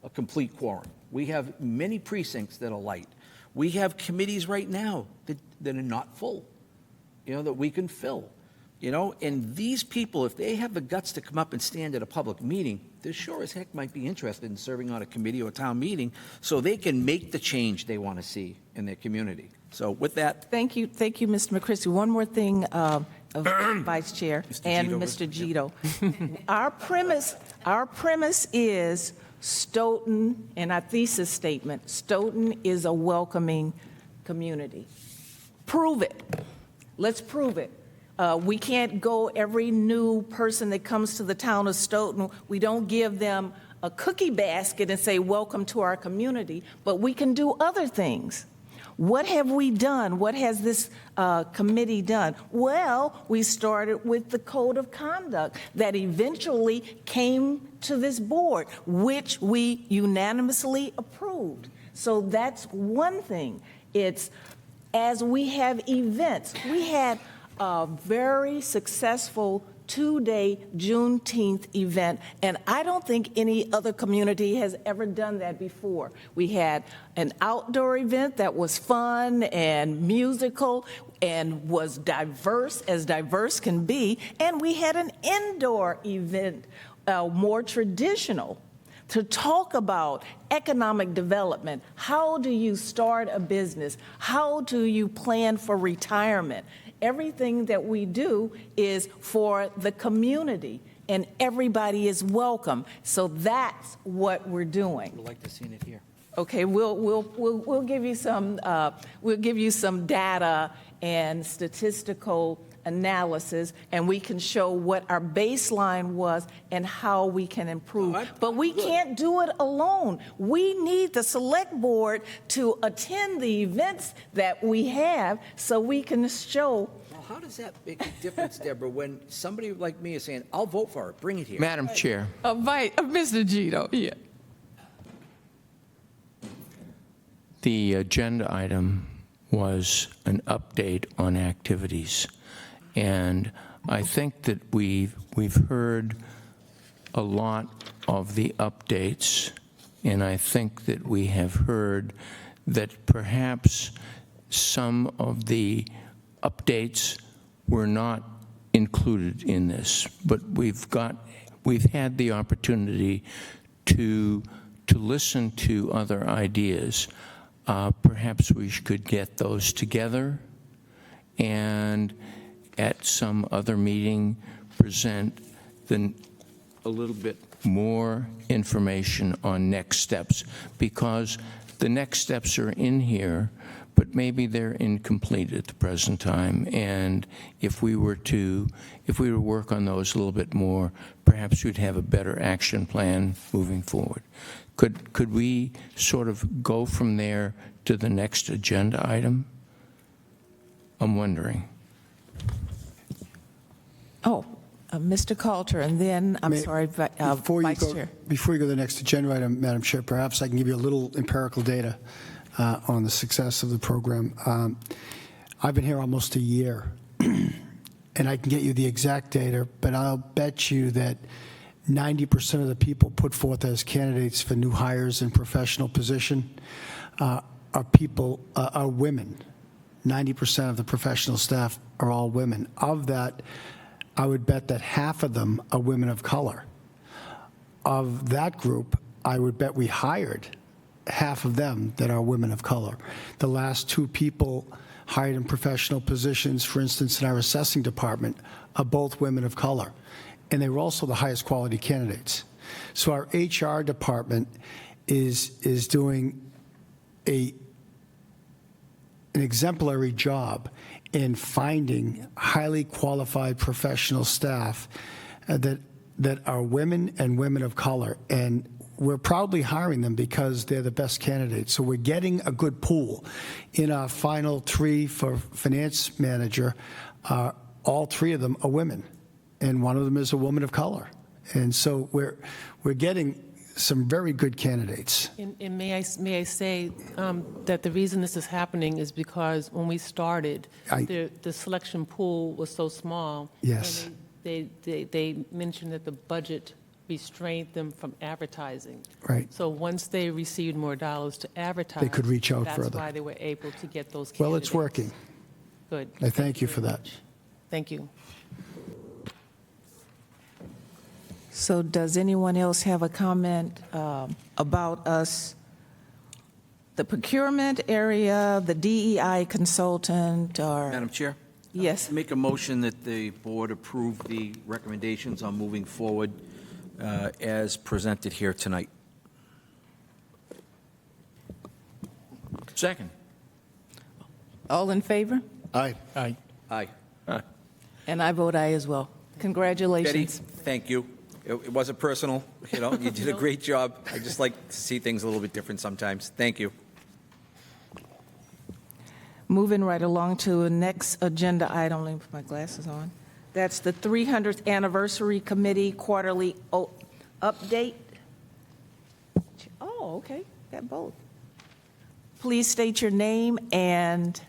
a complete quorum. We have many precincts that are light. We have committees right now that are not full, that we can fill. And these people, if they have the guts to come up and stand at a public meeting, they sure as heck might be interested in serving on a committee or a town meeting so they can make the change they want to see in their community. So with that. Thank you, Mr. McCristy. One more thing, Vice Chair and Mr. Gito. Our premise is Stoughton, and our thesis statement, Stoughton is a welcoming community. Prove it. Let's prove it. We can't go every new person that comes to the town of Stoughton, we don't give them a cookie basket and say, welcome to our community, but we can do other things. What have we done? What has this committee done? Well, we started with the code of conduct that eventually came to this board, which we unanimously approved. So that's one thing. It's as we have events, we had a very successful 2-day Juneteenth event, and I don't think any other community has ever done that before. We had an outdoor event that was fun and musical and was diverse, as diverse can be, and we had an indoor event, more traditional, to talk about economic development. How do you start a business? How do you plan for retirement? Everything that we do is for the community, and everybody is welcome. So that's what we're doing. We'd like to see it here. Okay, we'll give you some data and statistical analysis, and we can show what our baseline was and how we can improve. But we can't do it alone. We need the select board to attend the events that we have so we can show. Well, how does that make a difference, Deborah, when somebody like me is saying, I'll vote for it, bring it here? Madam Chair. Mr. Gito, yeah. The agenda item was an update on activities. And I think that we've heard a lot of the updates, and I think that we have heard that perhaps some of the updates were not included in this, but we've had the opportunity to listen to other ideas. Perhaps we could get those together and at some other meeting present a little bit more information on next steps, because the next steps are in here, but maybe they're incomplete at the present time. And if we were to work on those a little bit more, perhaps we'd have a better action plan moving forward. Could we sort of go from there to the next agenda item? I'm wondering. Oh, Mr. Coulter, and then, Vice Chair. Before you go to the next agenda item, Madam Chair, perhaps I can give you a little empirical data on the success of the program. I've been here almost a year, and I can get you the exact data, but I'll bet you that 90% of the people put forth as candidates for new hires in professional position are women. 90% of the professional staff are all women. Of that, I would bet that half of them are women of color. Of that group, I would bet we hired half of them that are women of color. The last two people hired in professional positions, for instance, in our assessing department, are both women of color. And they were also the highest quality candidates. So our HR department is doing an exemplary job in finding highly qualified professional staff that are women and women of color. And we're proudly hiring them because they're the best candidates. So we're getting a good pool. In our final three for finance manager, all three of them are women, and one of them is a woman of color. And so we're getting some very good candidates. And may I say that the reason this is happening is because when we started, the selection pool was so small. Yes. And they mentioned that the budget restrained them from advertising. Right. So once they received more dollars to advertise, They could reach out that's further. why they were able to get those candidates. Well, it's working. Good. I thank you for very that. much. Thank you. So does anyone else have a comment about us, the procurement area, the DEI consultant, or? Madam Chair? Yes. Make a motion that the board approve the recommendations on moving forward as presented here tonight. Second. All in favor? Aye. Aye. Aye. And I vote aye as well. Betty, Congratulations. thank you. It wasn't personal, you did a great job. I just like to see things a little bit different sometimes. Thank you. Moving right along to the next agenda item, let me put my glasses on. That's the 300th Anniversary Committee Quarterly Update. Oh, okay, got both. Please state your name and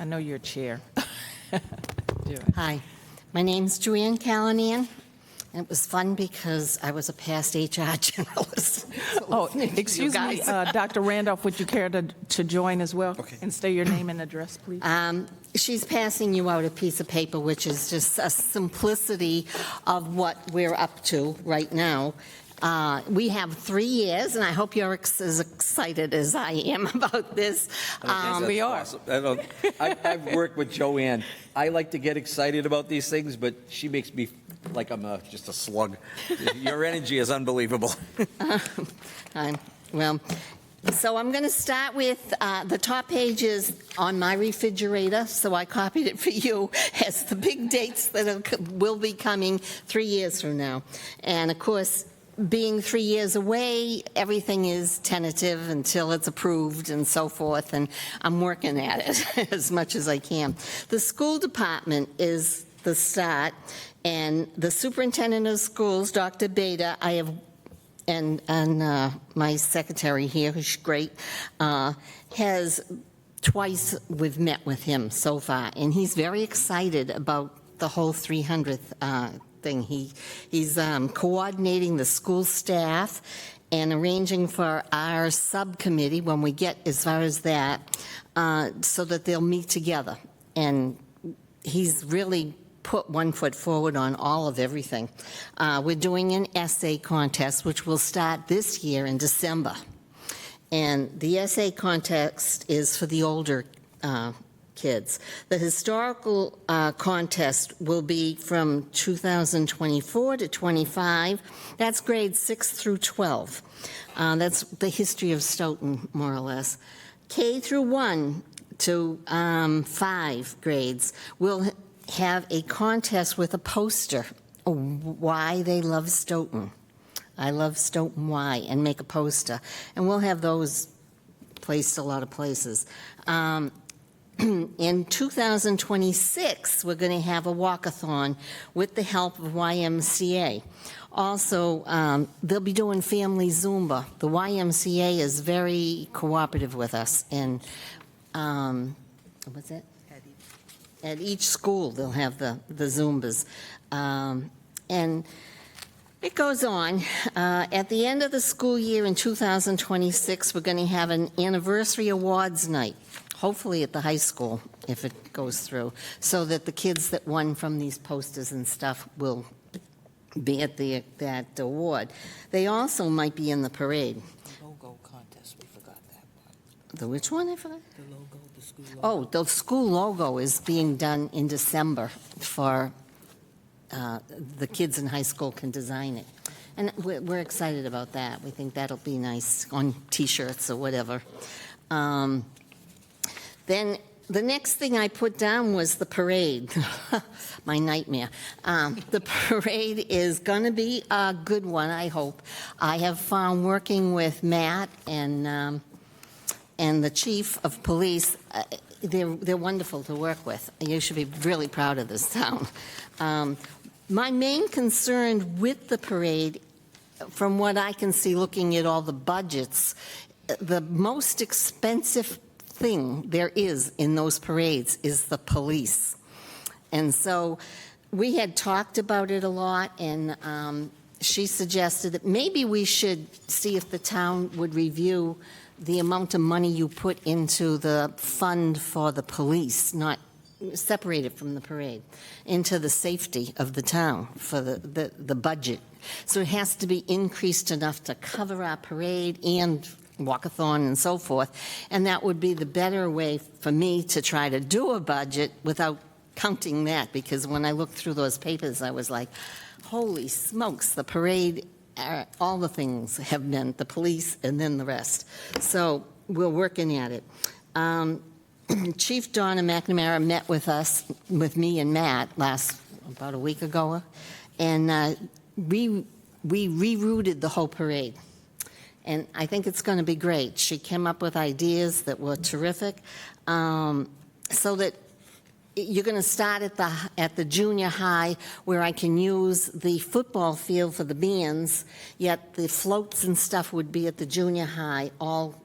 I know you're chair. Hi, my name's Joanne Callanan, and it was fun because I was a past HR generalist. Oh, excuse me, Dr. Randolph, would you care to join as well? Okay. And state your name and address, please. She's passing you out a piece of paper, which is just a simplicity of what we're up to right now. We have 3 years, and I hope you're as excited as I am about this. We are. Awesome. I've worked with Joanne. I like to get excited about these things, but she makes me like I'm just a slug. Your energy is unbelievable. So I'm going to start with the top pages on my refrigerator, so I copied it for you as the big dates that will be coming 3 years from now. And of course, being 3 years away, everything is tentative until it's approved and so forth, and I'm working at it as much as I can. The school department is the start, and the superintendent of schools, Dr. Beta, I have, and my secretary here, who's great, has twice we've met with him so far, and he's very excited about the whole 300th thing. He's coordinating the school staff and arranging for our subcommittee, when we get as far as that, so that they'll meet together. And he's really put one foot forward on all of everything. We're doing an essay contest, which will start this year in December. And the essay contest is for the older kids. The historical contest will be from 2024 to 25. That's grades 6 through 12. That's the history of Stoughton, more or less. K through 1 to 5 grades will have a contest with a poster, why they love Stoughton. I love Stoughton why, and make a poster. And we'll have those placed a lot of places. In 2026, we're going to have a walkathon with the help of YMCA. Also, they'll be doing family Zumba. The YMCA is very cooperative with us, and what's that? At each school, they'll have the Zumbas. And it goes on. At the end of the school year in 2026, we're going to have an anniversary awards night, hopefully at the high school, if it goes through, so that the kids that won from these posters and stuff will be at that award. They also might be in the parade. The logo contest, we forgot that part. The which one, I forgot? The logo, the school logo. Oh, the school logo is being done in December for, the kids in high school can design it. And we're excited about that. We think that'll be nice on T-shirts or whatever. Then the next thing I put down was the parade. My nightmare. The parade is going to be a good one, I hope. I have found working with Matt and the chief of police, they're wonderful to work with. You should be really proud of this town. My main concern with the parade, from what I can see looking at all the budgets, the most expensive thing there is in those parades is the police. And so we had talked about it a lot, and she suggested that maybe we should see if the town would review the amount of money you put into the fund for the police, not separate it from the parade, into the safety of the town for the budget. So it has to be increased enough to cover our parade and walkathon and so forth, and that would be the better way for me to try to do a budget without counting that, because when I looked through those papers, I was like, holy smokes, the parade, all the things have been the police and then the rest. So we're working at it. Chief Donna McNamara met with us, with me and Matt, about a week ago, and we rerouted the whole parade. And I think it's going to be great. She came up with ideas that were terrific, so that you're going to start at the junior high, where I can use the football field for the bands, yet the floats and stuff would be at the junior high, all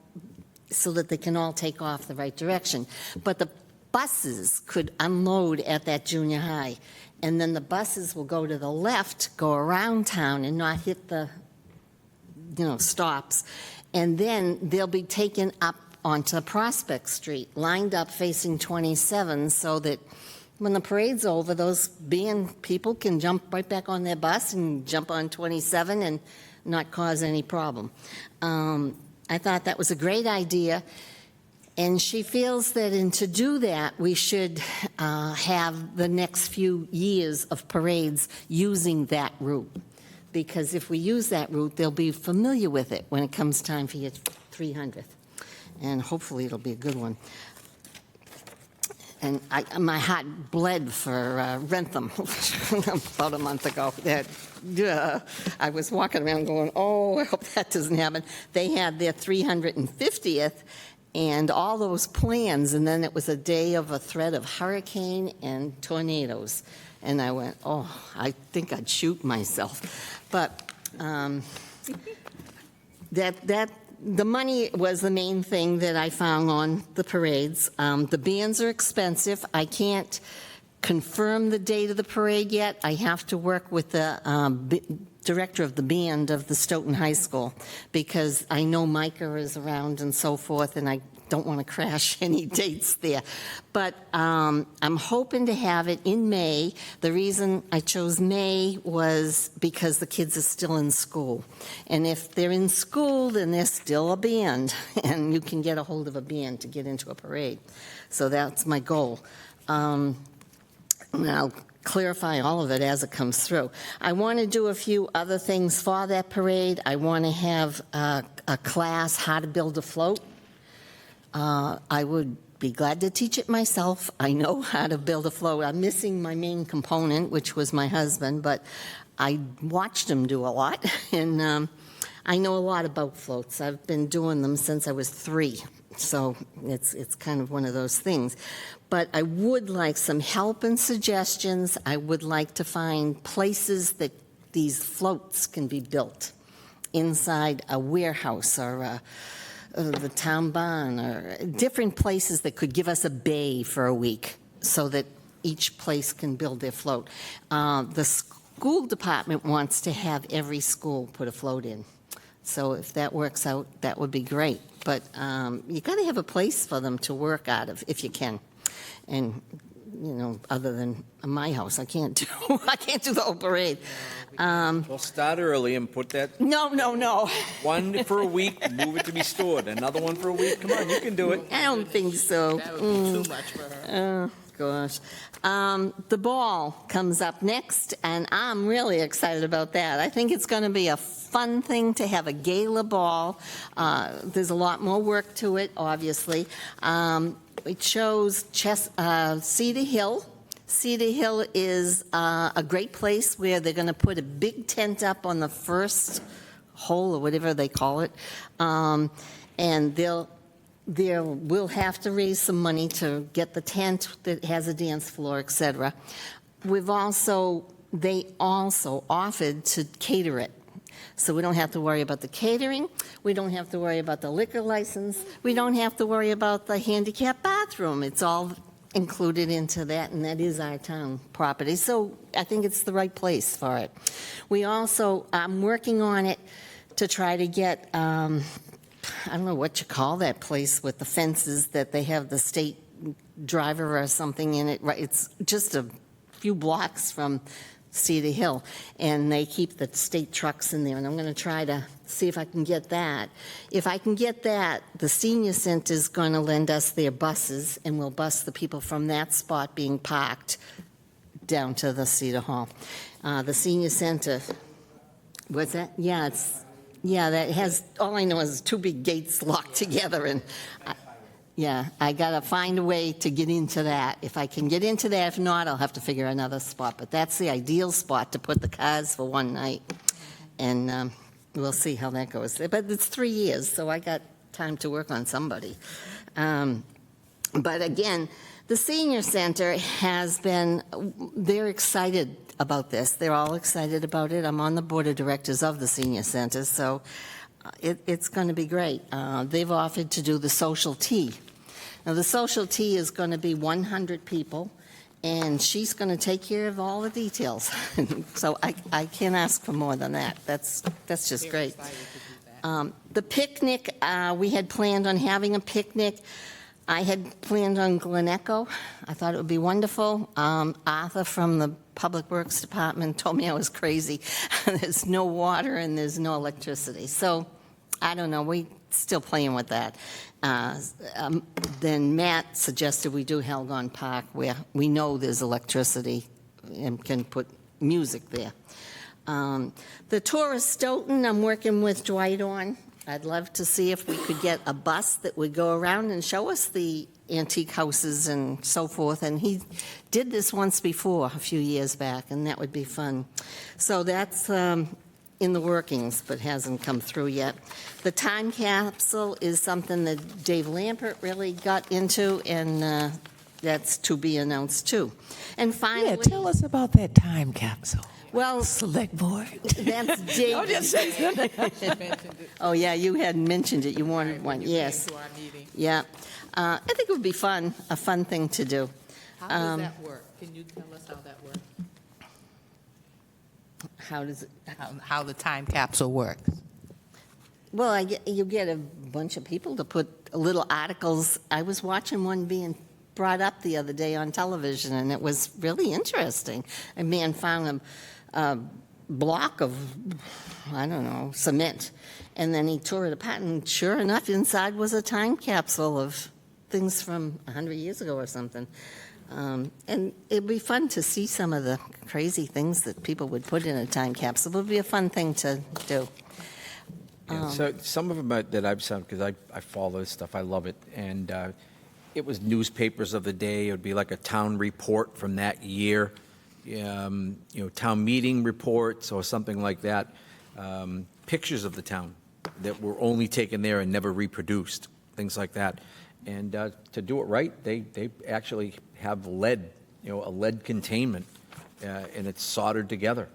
so that they can all take off the right direction. But the buses could unload at that junior high, and then the buses will go to the left, go around town, and not hit the stops, and then they'll be taken up onto Prospect Street, lined up facing 27, so that when the parade's over, those band people can jump right back on their bus and jump on 27 and not cause any problem. I thought that was a great idea, and she feels that to do that, we should have the next few years of parades using that route. Because if we use that route, they'll be familiar with it when it comes time for your 300th. And hopefully it'll be a good one. And my heart bled for Rentham about a month ago. I was walking around going, oh, I hope that doesn't happen. They had their 350th and all those plans, and then it was a day of a threat of hurricane and tornadoes. And I went, oh, I think I'd shoot myself. But the money was the main thing that I found on the parades. The bands are expensive. I can't confirm the date of the parade yet. I have to work with the director of the band of the Stoughton High School, because I know Micah is around and so forth, and I don't want to crash any dates there. But I'm hoping to have it in May. The reason I chose May was because the kids are still in school. And if they're in school, then they're still a band, and you can get a hold of a band to get into a parade. So that's my goal. And I'll clarify all of it as it comes through. I want to do a few other things for that parade. I want to have a class, how to build a float. I would be glad to teach it myself. I know how to build a float. I'm missing my main component, which was my husband, but I watched him do a lot, and I know a lot about floats. I've been doing them since I was 3, so it's kind of one of those things. But I would like some help and suggestions. I would like to find places that these floats can be built inside a warehouse or the town barn, or different places that could give us a bay for a week so that each place can build their float. The school department wants to have every school put a float in. So if that works out, that would be great. But you got to have a place for them to work out of if you can. And, you know, other than my house, I can't do the whole parade. We'll start early and put that No. one for a week, move it to be stored. Another one for a week. Come on, you can do it. I don't think so. That would be too much for her. Oh, gosh. The ball comes up next, and I'm really excited about that. I think it's going to be a fun thing to have a gala ball. There's a lot more work to it, obviously. It shows Cedar Hill. Cedar Hill is a great place where they're going to put a big tent up on the first hole, or whatever they call it, and we'll have to raise some money to get the tent that has a dance floor, etc. They also offered to cater it. So we don't have to worry about the catering, we don't have to worry about the liquor license, we don't have to worry about the handicap bathroom. It's all included into that, and that is our town property. So I think it's the right place for it. I'm working on it to try to get, I don't know what you call that place with the fences that they have the state driver or something in it. It's just a few blocks from Cedar Hill, and they keep the state trucks in there, and I'm going to try to see if I can get that. If I can get that, the senior center is going to lend us their buses, and we'll bus the people from that spot being parked down to the Cedar Hall. The senior center, what's that? Yeah, that has, all I know is 2 big gates locked together, and I got to find a way to get into that. If I can get into that, if not, I'll have to figure another spot. But that's the ideal spot to put the cars for one night. And we'll see how that goes. But it's 3 years, so I got time to work on somebody. But again, the senior center they're excited about this. They're all excited about it. I'm on the board of directors of the senior center, so it's going to be great. They've offered to do the social tea. Now, the social tea is going to be 100 people, and she's going to take care of all the details. So I can't ask for more than that. That's just great. The picnic, we had planned on having a picnic. I had planned on Glen Echo. I thought it would be wonderful. Arthur from the Public Works Department told me I was crazy. There's no water and there's no electricity. So I don't know. We're still playing with that. Then Matt suggested we do Helgon Park, where we know there's electricity and can put music there. The tour of Stoughton, I'm working with Dwight on. I'd love to see if we could get a bus that would go around and show us the antique houses and so forth. And he did this once before, a few years back, and that would be fun. So that's in the workings, but hasn't come through yet. The time capsule is something that Dave Lampert really got into, and that's to be announced too. And finally, Yeah, tell us about that time capsule. well, Select board. that's Dave. Oh, yeah, you had mentioned it. You wanted one, yes. Yeah. I think it would be fun, a fun thing to do. How does that work? Can you tell us how that works? How does it? How the time capsule works? Well, you get a bunch of people to put little articles. I was watching one being brought up the other day on television, and it was really interesting. A man found a block of, I don't know, cement, and then he tore it apart, and sure enough, inside was a time capsule of things from 100 years ago or something. And it'd be fun to see some of the crazy things that people would put in a time capsule. It would be a fun thing to do. So some of them that I've seen, because I follow this stuff, I love it, and it was newspapers of the day. It would be like a town report from that year, town meeting reports or something like that. Pictures of the town that were only taken there and never reproduced, things like that. And to do it right, they actually have lead, a lead containment, and it's soldered together,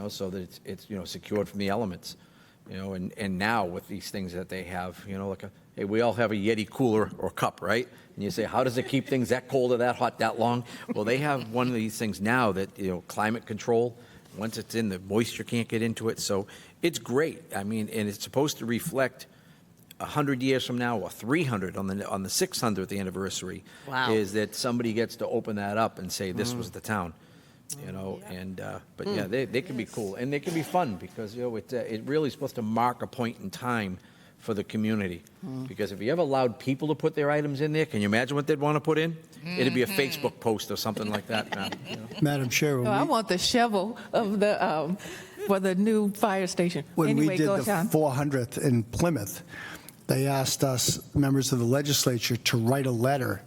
so that it's secured from the elements. And now with these things that they have, hey, we all have a Yeti cooler or cup, right? And you say, how does it keep things that cold or that hot that long? Well, they have one of these things now that, climate control, once it's in, the moisture can't get into it. So it's great. I mean, and it's supposed to reflect 100 years from now, or 300 on the 600th anniversary. Wow. Is that somebody gets to open that up and say, this was the town. But yeah, they can be cool, and they can be fun, because it really is supposed to mark a point in time for the community. Because if you ever allowed people to put their items in there, can you imagine what they'd want to put in? It'd be a Facebook post or something like that. Madam Chair, No, I want the shovel of the for the new fire station. when Anyway, we did go, the John. 400th in Plymouth, they asked us, members of the legislature, to write a letter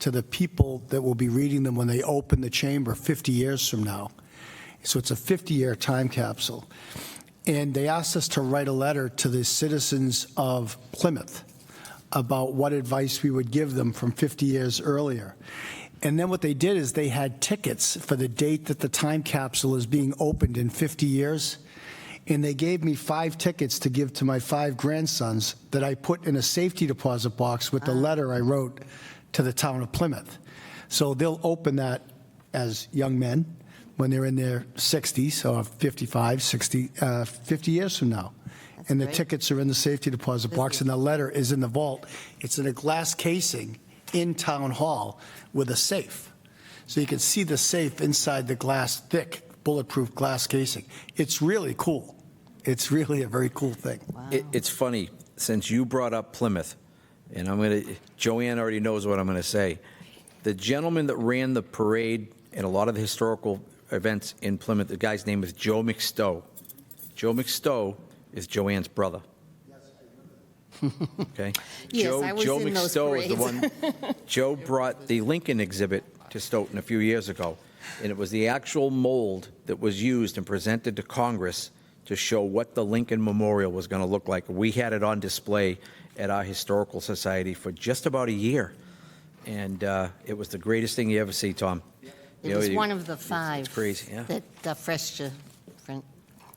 to the people that will be reading them when they open the chamber 50 years from now. So it's a 50-year time capsule. And they asked us to write a letter to the citizens of Plymouth about what advice we would give them from 50 years earlier. And then what they did is they had tickets for the date that the time capsule is being opened in 50 years. And they gave me 5 tickets to give to my 5 grandsons that I put in a safety deposit box with the letter I wrote to the town of Plymouth. So they'll open that as young men when they're in their 60s or 55, 60, 50 years from now. And the great. tickets are in the safety deposit box, and the letter is in the vault. It's in a glass casing in Town Hall with a safe. So you can see the safe inside the glass, thick, bulletproof glass casing. It's really cool. It's really a very cool thing. It's funny, since you brought up Plymouth, and Joanne already knows what I'm going to say. The gentleman that ran the parade and a lot of the historical events in Plymouth, the guy's name is Joe McStowe. Joe McStowe is Joanne's brother. Okay? Yes, I was Joe in those McStowe is the parades. one. Joe brought the Lincoln exhibit to Stoughton a few years ago, and it was the actual mold that was used and presented to Congress to show what the Lincoln Memorial was going to look like. We had it on display at our Historical Society for just about a year, and it was the greatest thing you ever see, Tom. It was one of the 5 It's crazy, yeah. that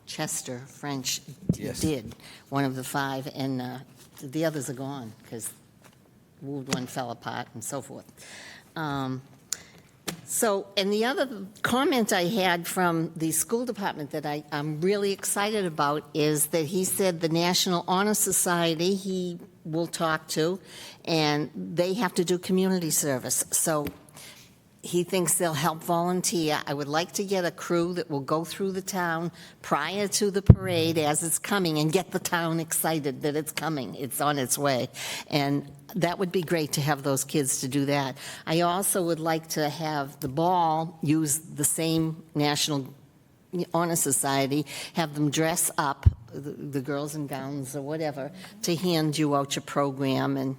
Chester French Yes. did, one of the 5, and the others are gone because Wood one fell apart and so forth. And the other comment I had from the school department that I'm really excited about is that he said the National Honor Society he will talk to, and they have to do community service. So he thinks they'll help volunteer. I would like to get a crew that will go through the town prior to the parade as it's coming and get the town excited that it's coming, it's on its way. And that would be great to have those kids to do that. I also would like to have the ball use the same National Honor Society, have them dress up, the girls in gowns or whatever, to hand you out your program and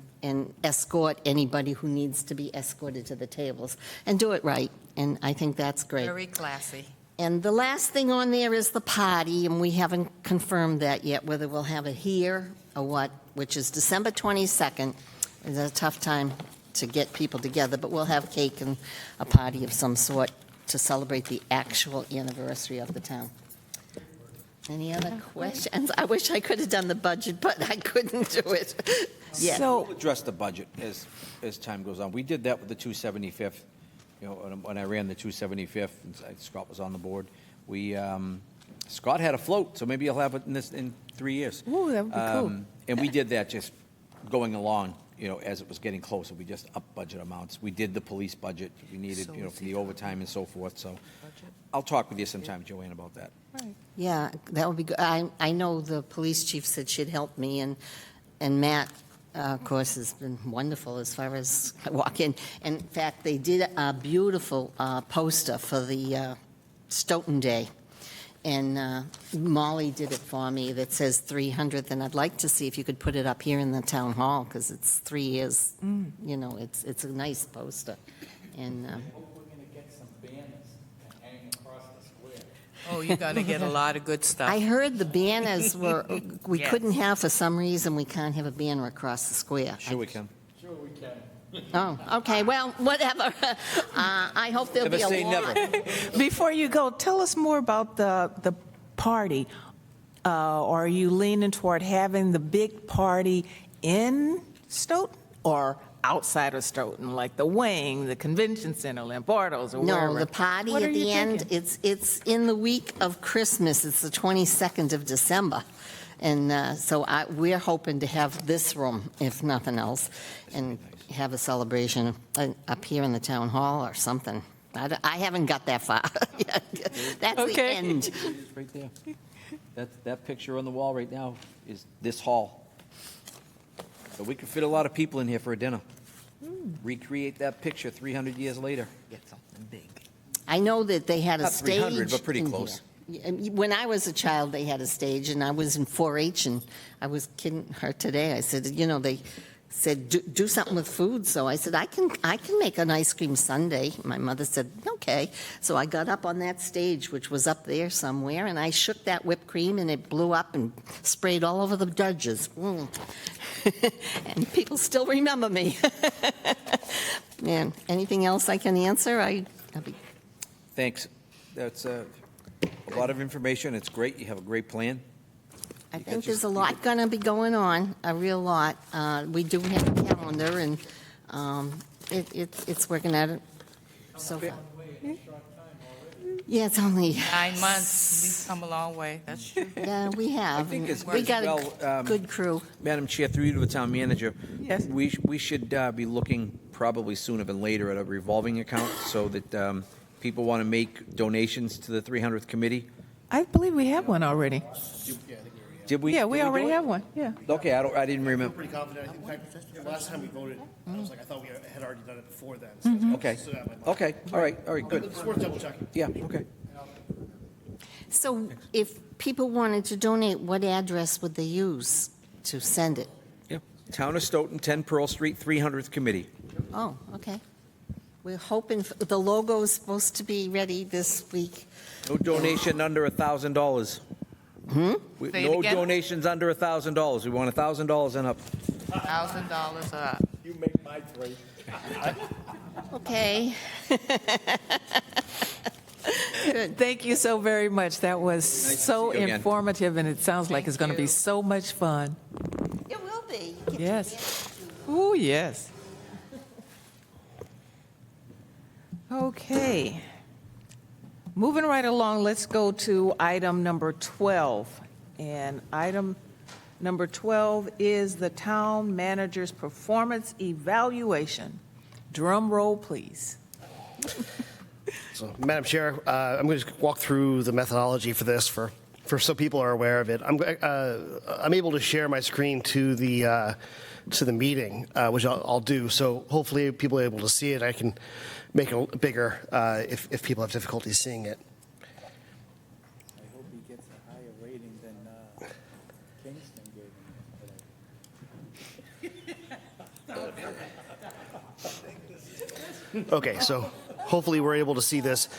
escort anybody who needs to be escorted to the tables, and do it right. And I think that's great. Very classy. And the last thing on there is the party, and we haven't confirmed that yet, whether we'll have it here or what, which is December 22nd. It's a tough time to get people together, but we'll have cake and a party of some sort to celebrate the actual anniversary of the town. Any other questions? I wish I could have done the budget, but I couldn't do it yet. We'll address the budget as time goes on. We did that with the 275th. When I ran the 275th, and Scott was on the board. Scott had a float, so maybe he'll have it in 3 years. Ooh, that would be cool. And we did that just going along, as it was getting closer, we just upped budget amounts. We did the police budget we needed, for the overtime and so forth, so I'll talk with you sometime, Joanne, about that. Yeah, that would be good. I know the police chief said she'd help me, and Matt, of course, has been wonderful as far as I walk in. In fact, they did a beautiful poster for the Stoughton Day, and Molly did it for me that says 300th, and I'd like to see if you could put it up here in the town hall, because it's 3 years, it's a nice poster. And Oh, you're going to get a lot of good stuff. I heard the banners we couldn't have, for some reason, we can't have a banner across the square. Sure we can. Oh, okay, well, whatever. I hope there'll be a Never say lot. never. Before you go, tell us more about the party. Are you leaning toward having the big party in Stoughton or outside of Stoughton, like the Wing, the Convention Center, Lambardo's, or wherever? No, the party What are at you the end, thinking? it's in the week of Christmas. It's the 22nd of December. And so we're hoping to have this room, if nothing else, and have a celebration up here in the town hall or something. I haven't got that far yet. That's the Okay. end. It's right there. That picture on the wall right now is this hall. So we could fit a lot of people in here for a dinner. Recreate that picture 300 years later. Get something big. I know that they had a Not stage. 300, but pretty in close. here. When I was a child, they had a stage, and I was in 4-H, and I was kidding her today. I said, they said, do something with food. So I said, I can make an ice cream sundae. My mother said, okay. So I got up on that stage, which was up there somewhere, and I shook that whipped cream, and it blew up and sprayed all over the judges. And people still remember me. Man, anything else I can answer? Thanks. That's a lot of information. It's great. You have a greit plan. I think there's a lot going to be going on, a real lot. We do have a calendar, and it's working at it so far. Yeah, it's only, 9 months, we've come a long way, that's true. yeah, we have. I think as We got well, a good crew. Madam Chair, through you to the town manager. Yes. We should be looking probably sooner than later at a revolving account so that people want to make donations to the 300th committee. I believe we have one already. Did we? Yeah, did we do already it? have one, yeah. Okay, I didn't remember. Pretty confident. In fact, last time we voted, I was like, I thought we had already done it before then. So Okay. so that might- Okay. All right. Good. It's worth double checking. Yeah. Okay. So if people wanted to donate, what address would they use to send it? Yeah. Town of Stoughton, 10 Pearl Street, 300th committee. Oh, okay. We're hoping, the logo is supposed to be ready this week. No donation under $1,000. Say it No again? donations under $1,000. We want $1,000 and up. $1,000 up. You make my three. Okay. Good. Thank you so very much. That was to so see you again. informative, and it sounds like it's going to be so much fun. It will be. You get to Yes. Oh, yes. Okay. Moving right along, let's go to item number 12. And item number 12 is the town manager's performance evaluation. Drum roll, please. So, Madam Chair, I'm going to walk through the methodology for this so people are aware of it. I'm able to share my screen to the meeting, which I'll do. So hopefully people are able to see it. I can make it bigger if people have difficulty seeing it. I hope he gets a higher rating than Kingston gave him. Okay, so hopefully we're able to see this.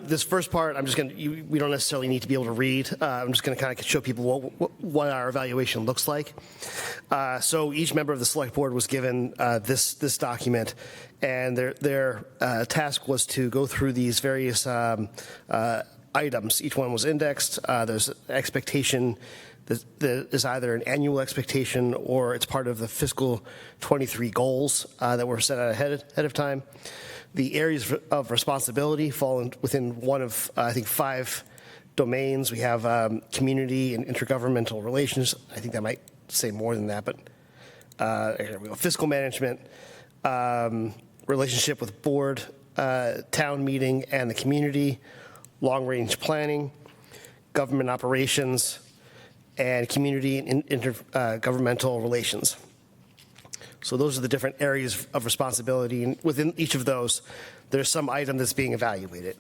This first part, we don't necessarily need to be able to read. I'm just going to kind of show people what our evaluation looks like. So each member of the select board was given this document, and their task was to go through these various items. Each one was indexed. There's an expectation that is either an annual expectation or it's part of the fiscal 23 goals that were set out ahead of time. The areas of responsibility fall within one of, I think, 5 domains. We have community and intergovernmental relations. I think that might say more than that, but here we go, fiscal management, relationship with board, town meeting and the community, long-range planning, government operations, and community and intergovernmental relations. So those are the different areas of responsibility, and within each of those, there's some item that's being evaluated.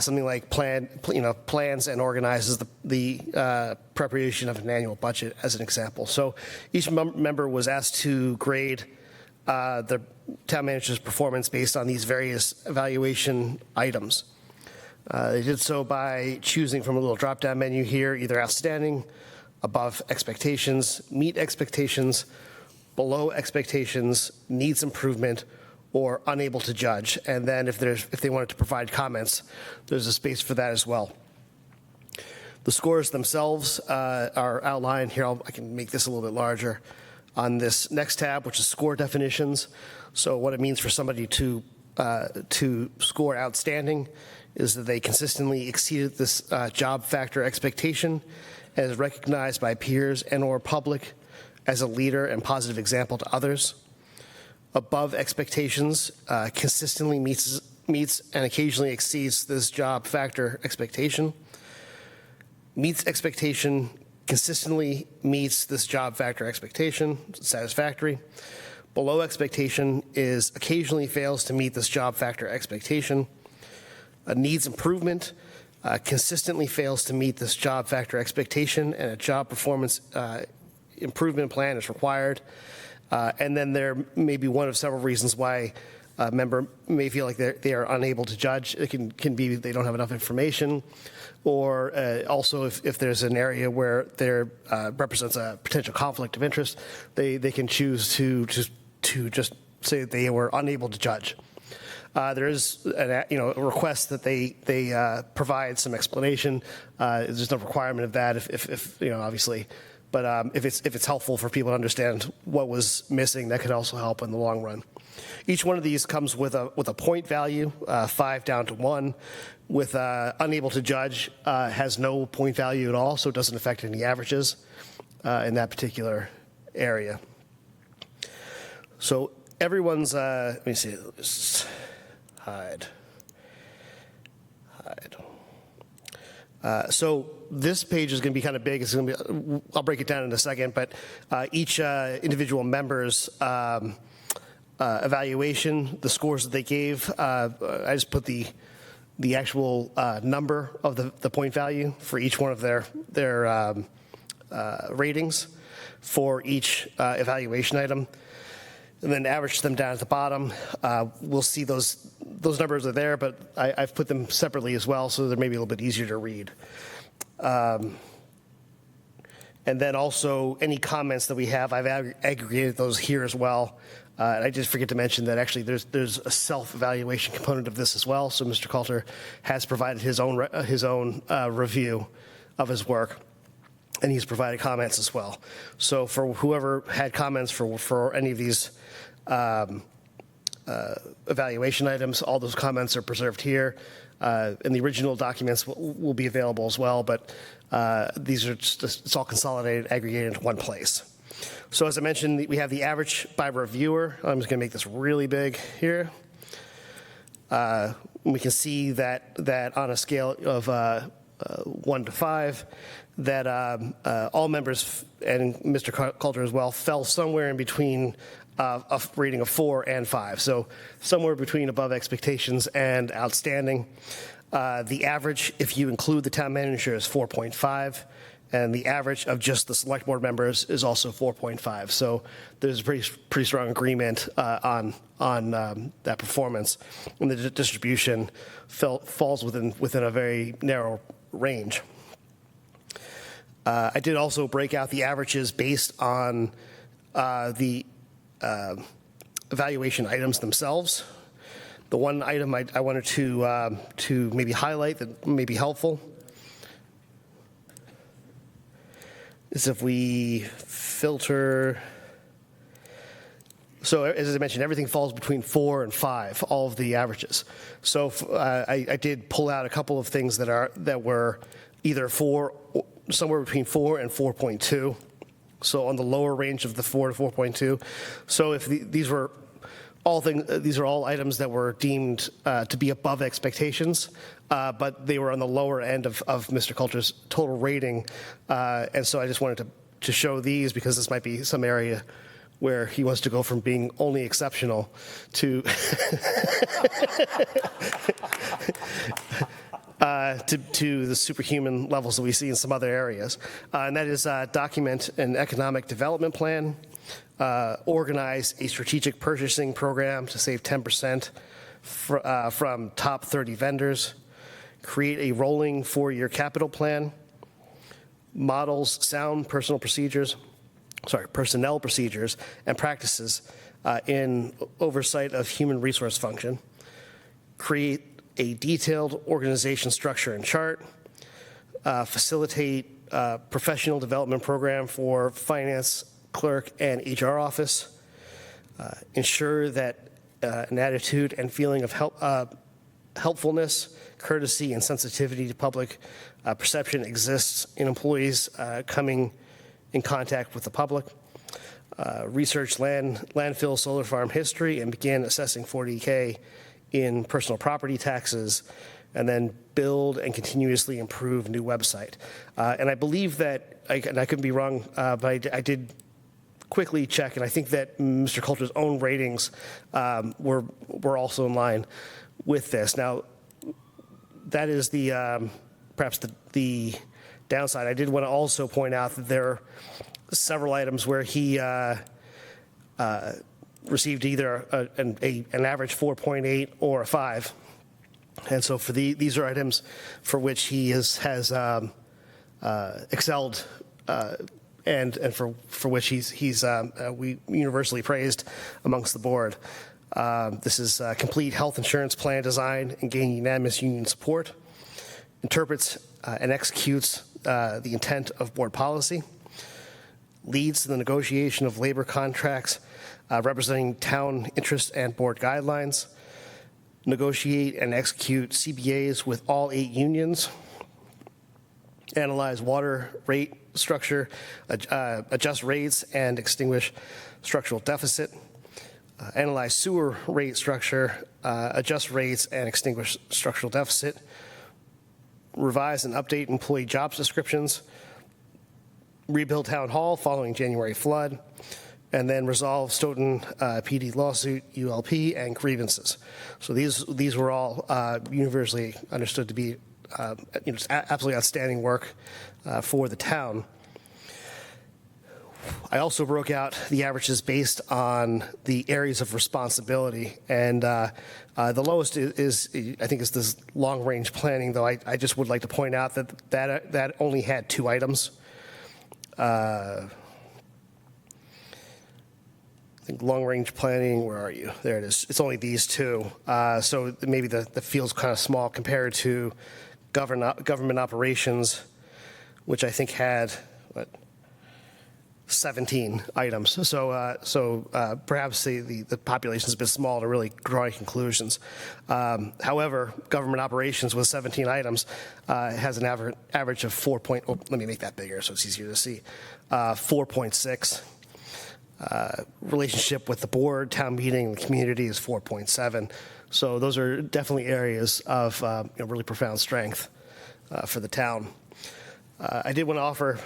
Something like plans and organizes the preparation of an annual budget, as an example. So each member was asked to grade the town manager's performance based on these various evaluation items. They did so by choosing from a little drop-down menu here, either outstanding, above expectations, meet expectations, below expectations, needs improvement, or unable to judge. And then if they wanted to provide comments, there's a space for that as well. The scores themselves are outlined here. I can make this a little bit larger on this next tab, which is score definitions. So what it means for somebody to score outstanding is that they consistently exceeded this job factor expectation and is recognized by peers and or public as a leader and positive example to others. Above expectations, consistently meets and occasionally exceeds this job factor expectation. Meets expectation, consistently meets this job factor expectation, satisfactory. Below expectation is occasionally fails to meet this job factor expectation. Needs improvement, consistently fails to meet this job factor expectation, and a job performance improvement plan is required. And then there may be one of several reasons why a member may feel like they are unable to judge. It can be they don't have enough information, or also if there's an area where there represents a potential conflict of interest, they can choose to just say that they were unable to judge. There is a request that they provide some explanation. There's no requirement of that if obviously. But if it's helpful for people to understand what was missing, that could also help in the long run. Each one of these comes with a point value, 5 down to 1. With unable to judge, has no point value at all, so it doesn't affect any averages in that particular area. So everyone's, let me see, just hide. So this page is going to be kind of big. It's going to be, I'll break it down in a second, but each individual member's evaluation, the scores that they gave, I just put the actual number of the point value for each one of their ratings for each evaluation item, and then average them down at the bottom. We'll see those numbers are there, but I've put them separately as well, so they're maybe a little bit easier to read. And then also any comments that we have, I've aggregated those here as well. And I did forget to mention that actually there's a self-evaluation component of this as well. So Mr. Coulter has provided his own review of his work, and he's provided comments as well. So for whoever had comments for any of these evaluation items, all those comments are preserved here. And the original documents will be available as well, but these are it's all consolidated, aggregated into one place. So as I mentioned, we have the average by reviewer. I'm just going to make this really big here. We can see that on a scale of 1 to 5, that all members, and Mr. Coulter as well, fell somewhere in between a rating of 4 and 5. So somewhere between above expectations and outstanding. The average, if you include the town manager, is 4.5. And the average of just the select board members is also 4.5. So there's a pretty strong agreement on that performance, and the distribution falls within a very narrow range. I did also break out the averages based on the evaluation items themselves. The one item I wanted to maybe highlight that may be helpful is if we filter. So as I mentioned, everything falls between 4 and 5, all of the averages. So I did pull out a couple of things that were either somewhere between 4 and 4.2. so on the lower range of the 4 to 4.2. So if these are all items that were deemed to be above expectations, but they were on the lower end of Mr. Coulter's total rating. And so I just wanted to show these because this might be some area where he wants to go from being only exceptional to to the superhuman levels that we see in some other areas. And that is document an economic development plan, organize a strategic purchasing program to save 10% from top 30 vendors, create a rolling 4-year capital plan, models sound personnel procedures and practices in oversight of human resource function, create a detailed organization structure and chart, facilitate a professional development program for finance, clerk, and HR office, ensure that an attitude and feeling of helpfulness, courtesy, and sensitivity to public perception exists in employees coming in contact with the public, research landfill solar farm history and began assessing 40K in personal property taxes, and then build and continuously improve new website. And I believe that, and I could be wrong, but I did quickly check, and I think that Mr. Coulter's own ratings were also in line with this. Now, that is perhaps the downside. I did want to also point out that there are several items where he received either an average 4.8 or a 5. And so for these are items for which he has excelled and for which he's we universally praised amongst the board. This is complete health insurance plan design and gain unanimous union support, interprets and executes the intent of board policy, leads to the negotiation of labor contracts representing town interests and board guidelines, negotiate and execute CBAs with all 8 unions, analyze water rate structure, adjust rates and extinguish structural deficit, analyze sewer rate structure, adjust rates and extinguish structural deficit, revise and update employee job descriptions, rebuild town hall following January flood, and then resolve Stoughton PD lawsuit, ULP, and grievances. So these were all universally understood to be absolutely outstanding work for the town. I also broke out the averages based on the areas of responsibility, and the lowest is I think is this long-range planning. Though I just would like to point out that only had 2 items. I think long-range planning. Where are you? There it is. It's only these 2. So maybe the field's kind of small compared to government operations, which I think had 17 items. So perhaps the population's a bit small to really draw any conclusions. However, government operations with 17 items has an average of 4. Let me make that bigger so it's easier to see. 4.6. Relationship with the board, town meeting, and the community is 4.7. So those are definitely areas of really profound strength for the town. I did want to offer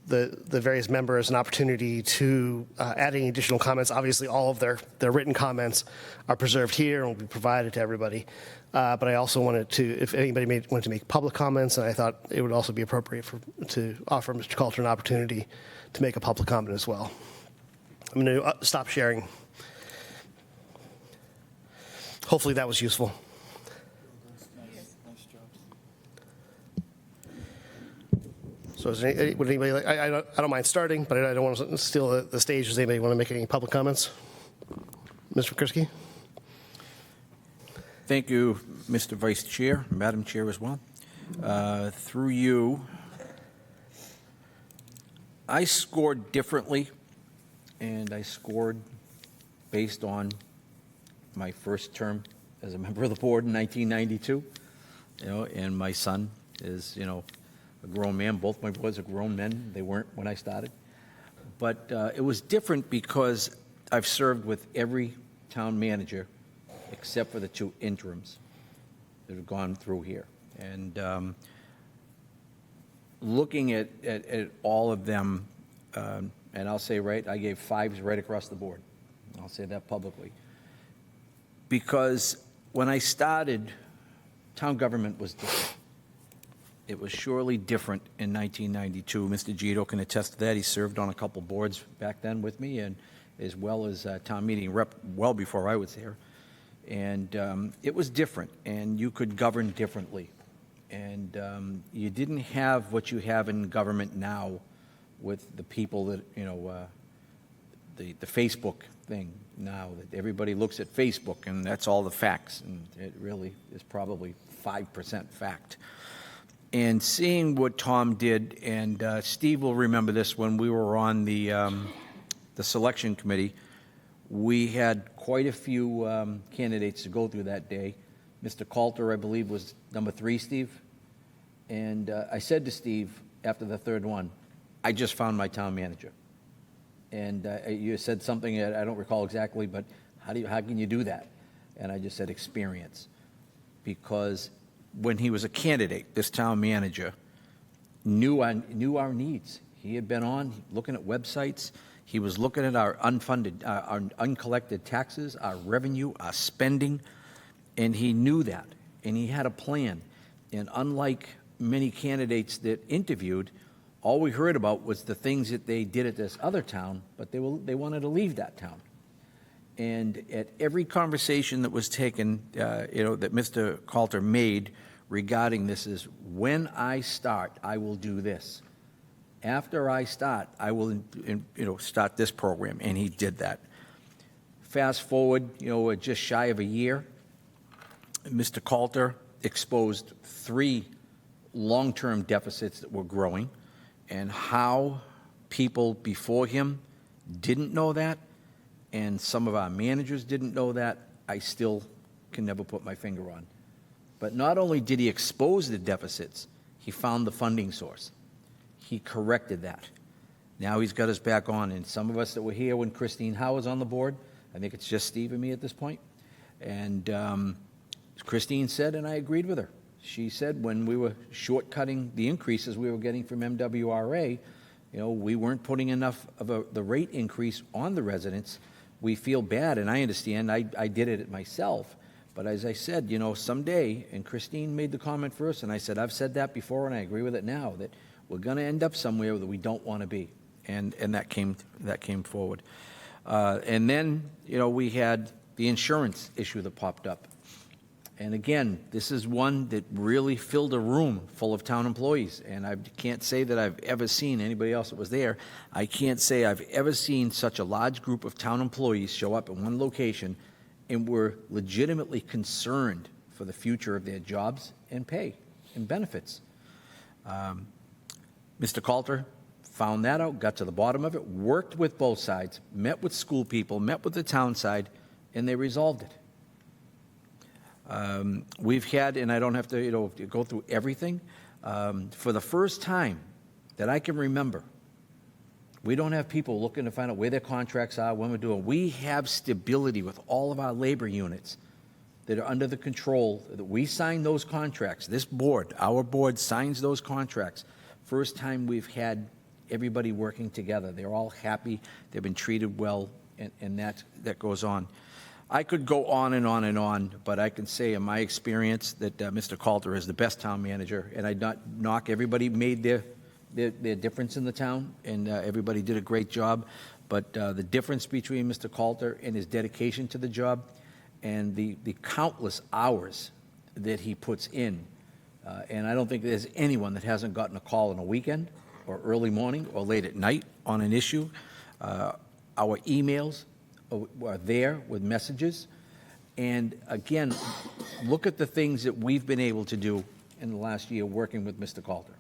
the various members an opportunity to add any additional comments. Obviously, all of their written comments are preserved here and will be provided to everybody. But I also wanted to, if anybody wanted to make public comments, and I thought it would also be appropriate to offer Mr. Coulter an opportunity to make a public comment as well. I'm going to stop sharing. Hopefully that was useful. So would anybody like, I don't mind starting, but I don't want to steal the stage. Does anybody want to make any public comments? Mr. Kursky? Thank you, Mr. Vice Chair, Madam Chair as well. Through you, I scored differently, and I scored based on my first term as a member of the board in 1992, and my son is, a grown man. Both my boys are grown men. They weren't when I started. But it was different because I've served with every town manager except for the 2 interims that have gone through here. And looking at all of them, and I'll say I gave 5s right across the board. I'll say that publicly. Because when I started, town government was different. It was surely different in 1992. Mr. Gito can attest to that. He served on a couple boards back then with me, and as well as town meeting rep well before I was there. And it was different, and you could govern differently. And you didn't have what you have in government now with the people that, the Facebook thing now, that everybody looks at Facebook and that's all the facts, and it really is probably 5% fact. And seeing what Tom did, and Steve will remember this, when we were on the selection committee, we had quite a few candidates to go through that day. Mr. Coulter, I believe, was number 3, Steve. And I said to Steve after the 3rd one, I just found my town manager. And you said something that I don't recall exactly, but how can you do that? And I just said experience. Because when he was a candidate, this town manager knew our needs. He had been on looking at websites. He was looking at our unfunded, our uncollected taxes, our revenue, our spending, and he knew that, and he had a plan. And unlike many candidates that interviewed, all we heard about was the things that they did at this other town, but they wanted to leave that town. And at every conversation that was taken, that Mr. Coulter made regarding this is, when I start, I will do this. After I start, I will, start this program, and he did that. Fast forward, just shy of a year, Mr. Coulter exposed 3 long-term deficits that were growing, and how people before him didn't know that, and some of our managers didn't know that, I still can never put my finger on. But not only did he expose the deficits, he found the funding source. He corrected that. Now he's got us back on, and some of us that were here when Christine Howe was on the board, I think it's just Steve and me at this point, and Christine said, and I agreed with her, she said when we were shortcutting the increases we were getting from MWRA, we weren't putting enough of the rate increase on the residents. We feel bad, and I understand, I did it myself. But as I said, someday, and Christine made the comment first, and I said, I've said that before, and I agree with it now, that we're going to end up somewhere that we don't want to be. And that came forward. And then, we had the insurance issue that popped up. And again, this is one that really filled a room full of town employees. And I can't say that I've ever seen anybody else that was there. I can't say I've ever seen such a large group of town employees show up in one location and were legitimately concerned for the future of their jobs and pay and benefits. Mr. Coulter found that out, got to the bottom of it, worked with both sides, met with school people, met with the town side, and they resolved it. We've had, and I don't have to go through everything, for the first time that I can remember, we don't have people looking to find out where their contracts are, when we're doing. We have stability with all of our labor units that are under the control, that we sign those contracts. This board, our board signs those contracts. First time we've had everybody working together. They're all happy. They've been treated well, and that goes on. I could go on and on and on, but I can say in my experience that Mr. Coulter is the best town manager, and I not knock. Everybody made their difference in the town, and everybody did a great job. But the difference between Mr. Coulter and his dedication to the job and the countless hours that he puts in, and I don't think there's anyone that hasn't gotten a call on a weekend or early morning or late at night on an issue. Our emails are there with messages. And again, look at the things that we've been able to do in the last year working with Mr. Coulter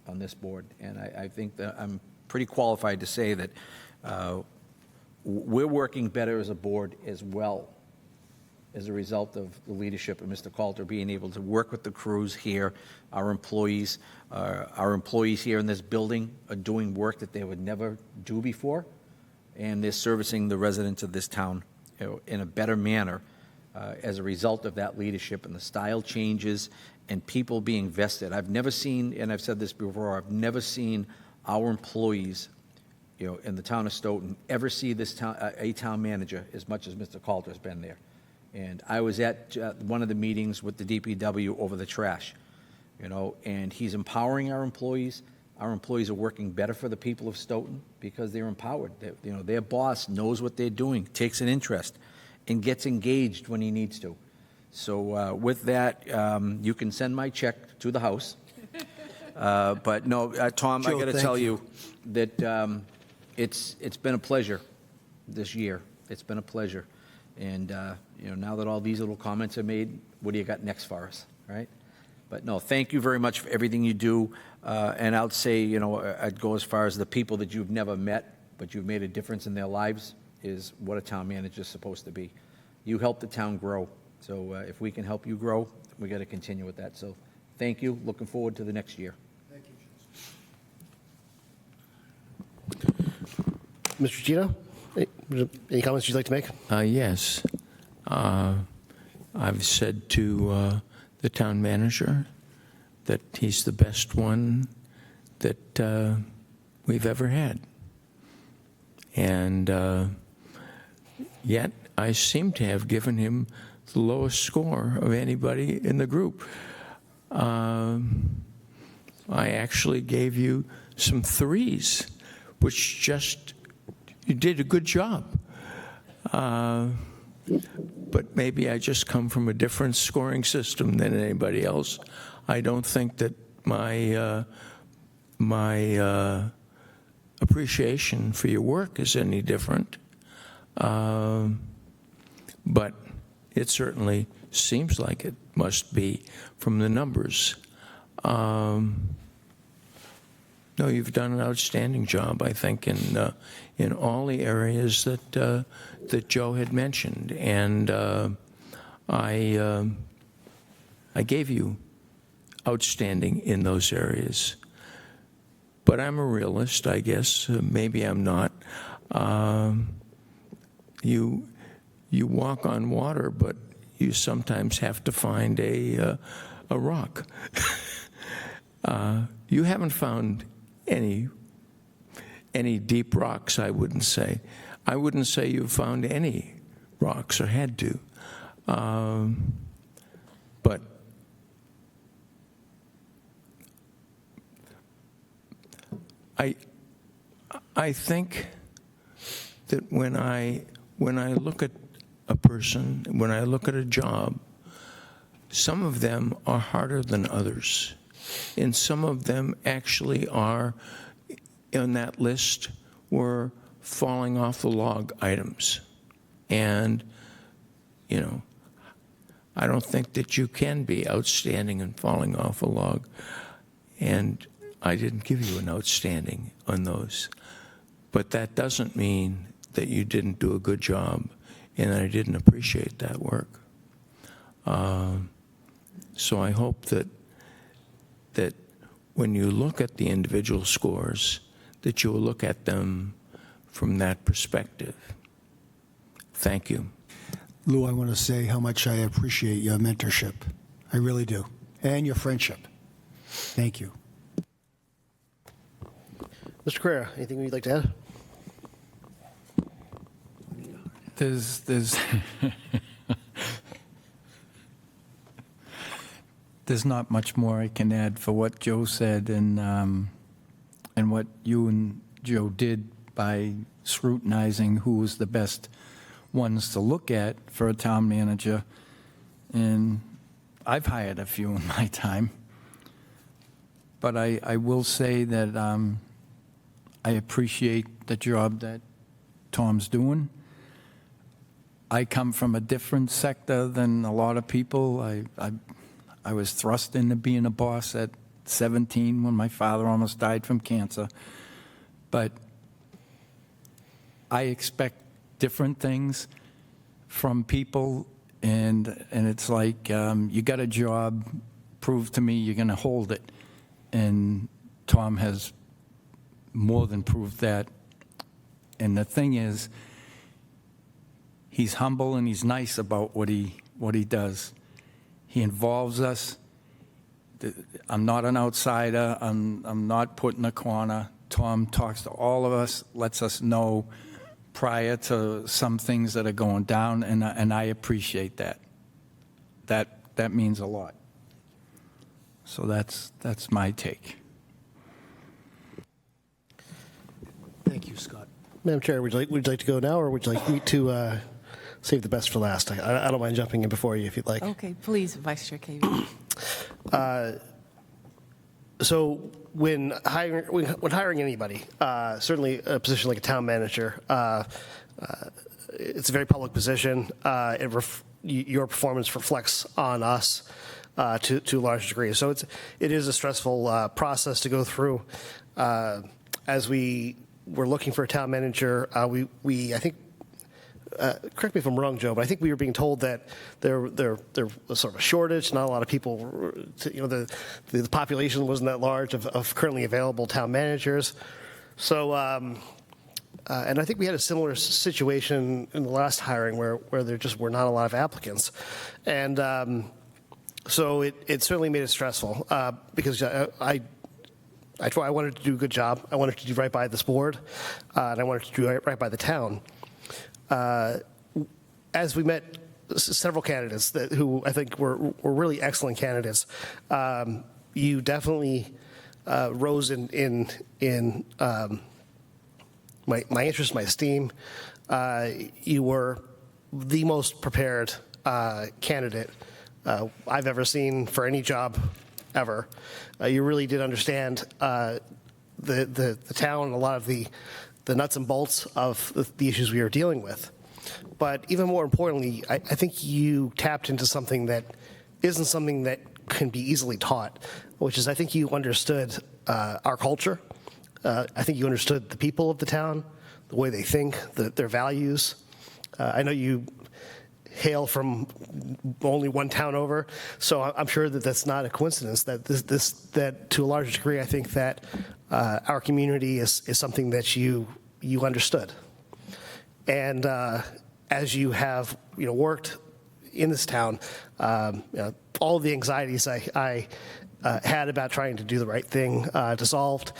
on this board. And I think that I'm pretty qualified to say that we're working better as a board as well. as a result of the leadership of Mr. Coulter being able to work with the crews here, our employees here in this building are doing work that they would never do before, and they're servicing the residents of this town, in a better manner as a result of that leadership and the style changes and people being vested. I've never seen, and I've said this before, I've never seen our employees, in the town of Stoughton ever see this town, a town manager as much as Mr. Coulter's been there. And I was at one of the meetings with the DPW over the trash, and he's empowering our employees. Our employees are working better for the people of Stoughton because they're empowered. Their boss knows what they're doing, takes an interest, and gets engaged when he needs to. So with that, you can send my check to the house. But no, Tom, Joe, I got to thank tell you. you that it's been a pleasure this year. It's been a pleasure. And, now that all these little comments are made, what do you got next for us, right? But no, thank you very much for everything you do. And I'd say, I'd go as far as the people that you've never met, but you've made a difference in their lives is what a town manager is supposed to be. You help the town grow. So if we can help you grow, we got to continue with that. So thank you. Looking forward to the next year. Thank you. Mr. Gino, any comments you'd like to make? Yes. I've said to the town manager that he's the best one that we've ever had. And yet I seem to have given him the lowest score of anybody in the group. I actually gave you some threes, which just, you did a good job. But maybe I just come from a different scoring system than anybody else. I don't think that my appreciation for your work is any different. But it certainly seems like it must be from the numbers. No, you've done an outstanding job, I think, in all the areas that Joe had mentioned, and I gave you outstanding in those areas. But I'm a realist, I guess. Maybe I'm not. You walk on water, but you sometimes have to find a rock. You haven't found any deep rocks, I wouldn't say. I wouldn't say you've found any rocks or had to. But I think that when I look at a person, when I look at a job, some of them are harder than others. And some of them actually are, on that list, were falling off the log items. And, I don't think that you can be outstanding and falling off a log. And I didn't give you an outstanding on those. But that doesn't mean that you didn't do a good job, and I didn't appreciate that work. So I hope that when you look at the individual scores, that you will look at them from that perspective. Thank you. Lou, I want to say how much I appreciate your mentorship. I really do. And your friendship. Thank you. Mr. Carrera, anything you'd like to add? There's there's not much more I can add for what Joe said and what you and Joe did by scrutinizing who was the best ones to look at for a town manager. And I've hired a few in my time. But I will say that I appreciate the job that Tom's doing. I come from a different sector than a lot of people. I was thrust into being a boss at 17 when my father almost died from cancer. But I expect different things from people and it's like, you got a job, prove to me you're going to hold it. And Tom has more than proved that. And the thing is, he's humble and he's nice about what he does. He involves us. I'm not an outsider. I'm not put in a corner. Tom talks to all of us, lets us know prior to some things that are going down, and I appreciate that. That means a lot. So that's my take. Thank you, Scott. Madam Chair, would you like to go now, or would you like me to save the best for last? I don't mind jumping in before you if you'd like. Okay, please, Vice Chair Cavey. So when hiring anybody, certainly a position like a town manager, it's a very public position. Your performance reflects on us to a large degree. So it is a stressful process to go through. As we were looking for a town manager, I think. Correct me if I'm wrong, Joe, but I think we were being told that there was sort of a shortage. Not a lot of people, the population wasn't that large of currently available town managers. So, and I think we had a similar situation in the last hiring where there just were not a lot of applicants. And so it certainly made it stressful because I wanted to do a good job. I wanted to do right by this board, and I wanted to do right by the town. As we met several candidates who I think were really excellent candidates, you definitely rose in my interest, my esteem. You were the most prepared candidate I've ever seen for any job ever. You really did understand the town, a lot of the nuts and bolts of the issues we were dealing with. But even more importantly, I think you tapped into something that isn't something that can be easily taught, which is I think you understood our culture. I think you understood the people of the town, the way they think, their values. I know you hail from only one town over, so I'm sure that that's not a coincidence. That that to a large degree, I think that our community is something that you understood, and as you have worked in this town, all of the anxieties I had about trying to do the right thing dissolved.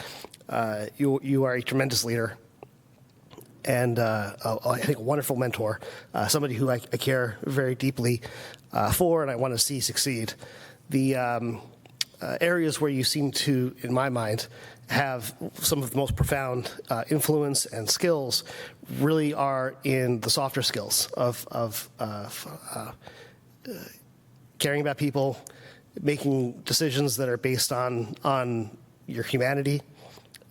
You are a tremendous leader. And I think a wonderful mentor, somebody who I care very deeply for and I want to see succeed. The areas where you seem to, in my mind, have some of the most profound influence and skills really are in the softer skills of caring about people, making decisions that are based on your humanity,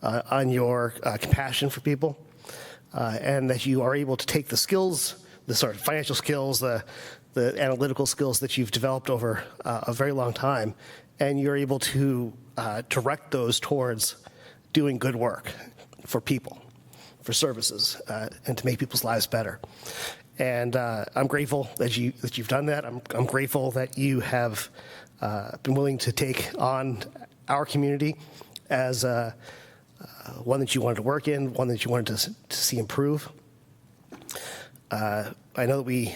on your compassion for people. And that you are able to take the skills, the sort of financial skills, the analytical skills that you've developed over a very long time, and you're able to direct those towards doing good work for people, for services, and to make people's lives better. And I'm grateful that you've done that. I'm grateful that you have been willing to take on our community as one that you wanted to work in, one that you wanted to see improve. I know that we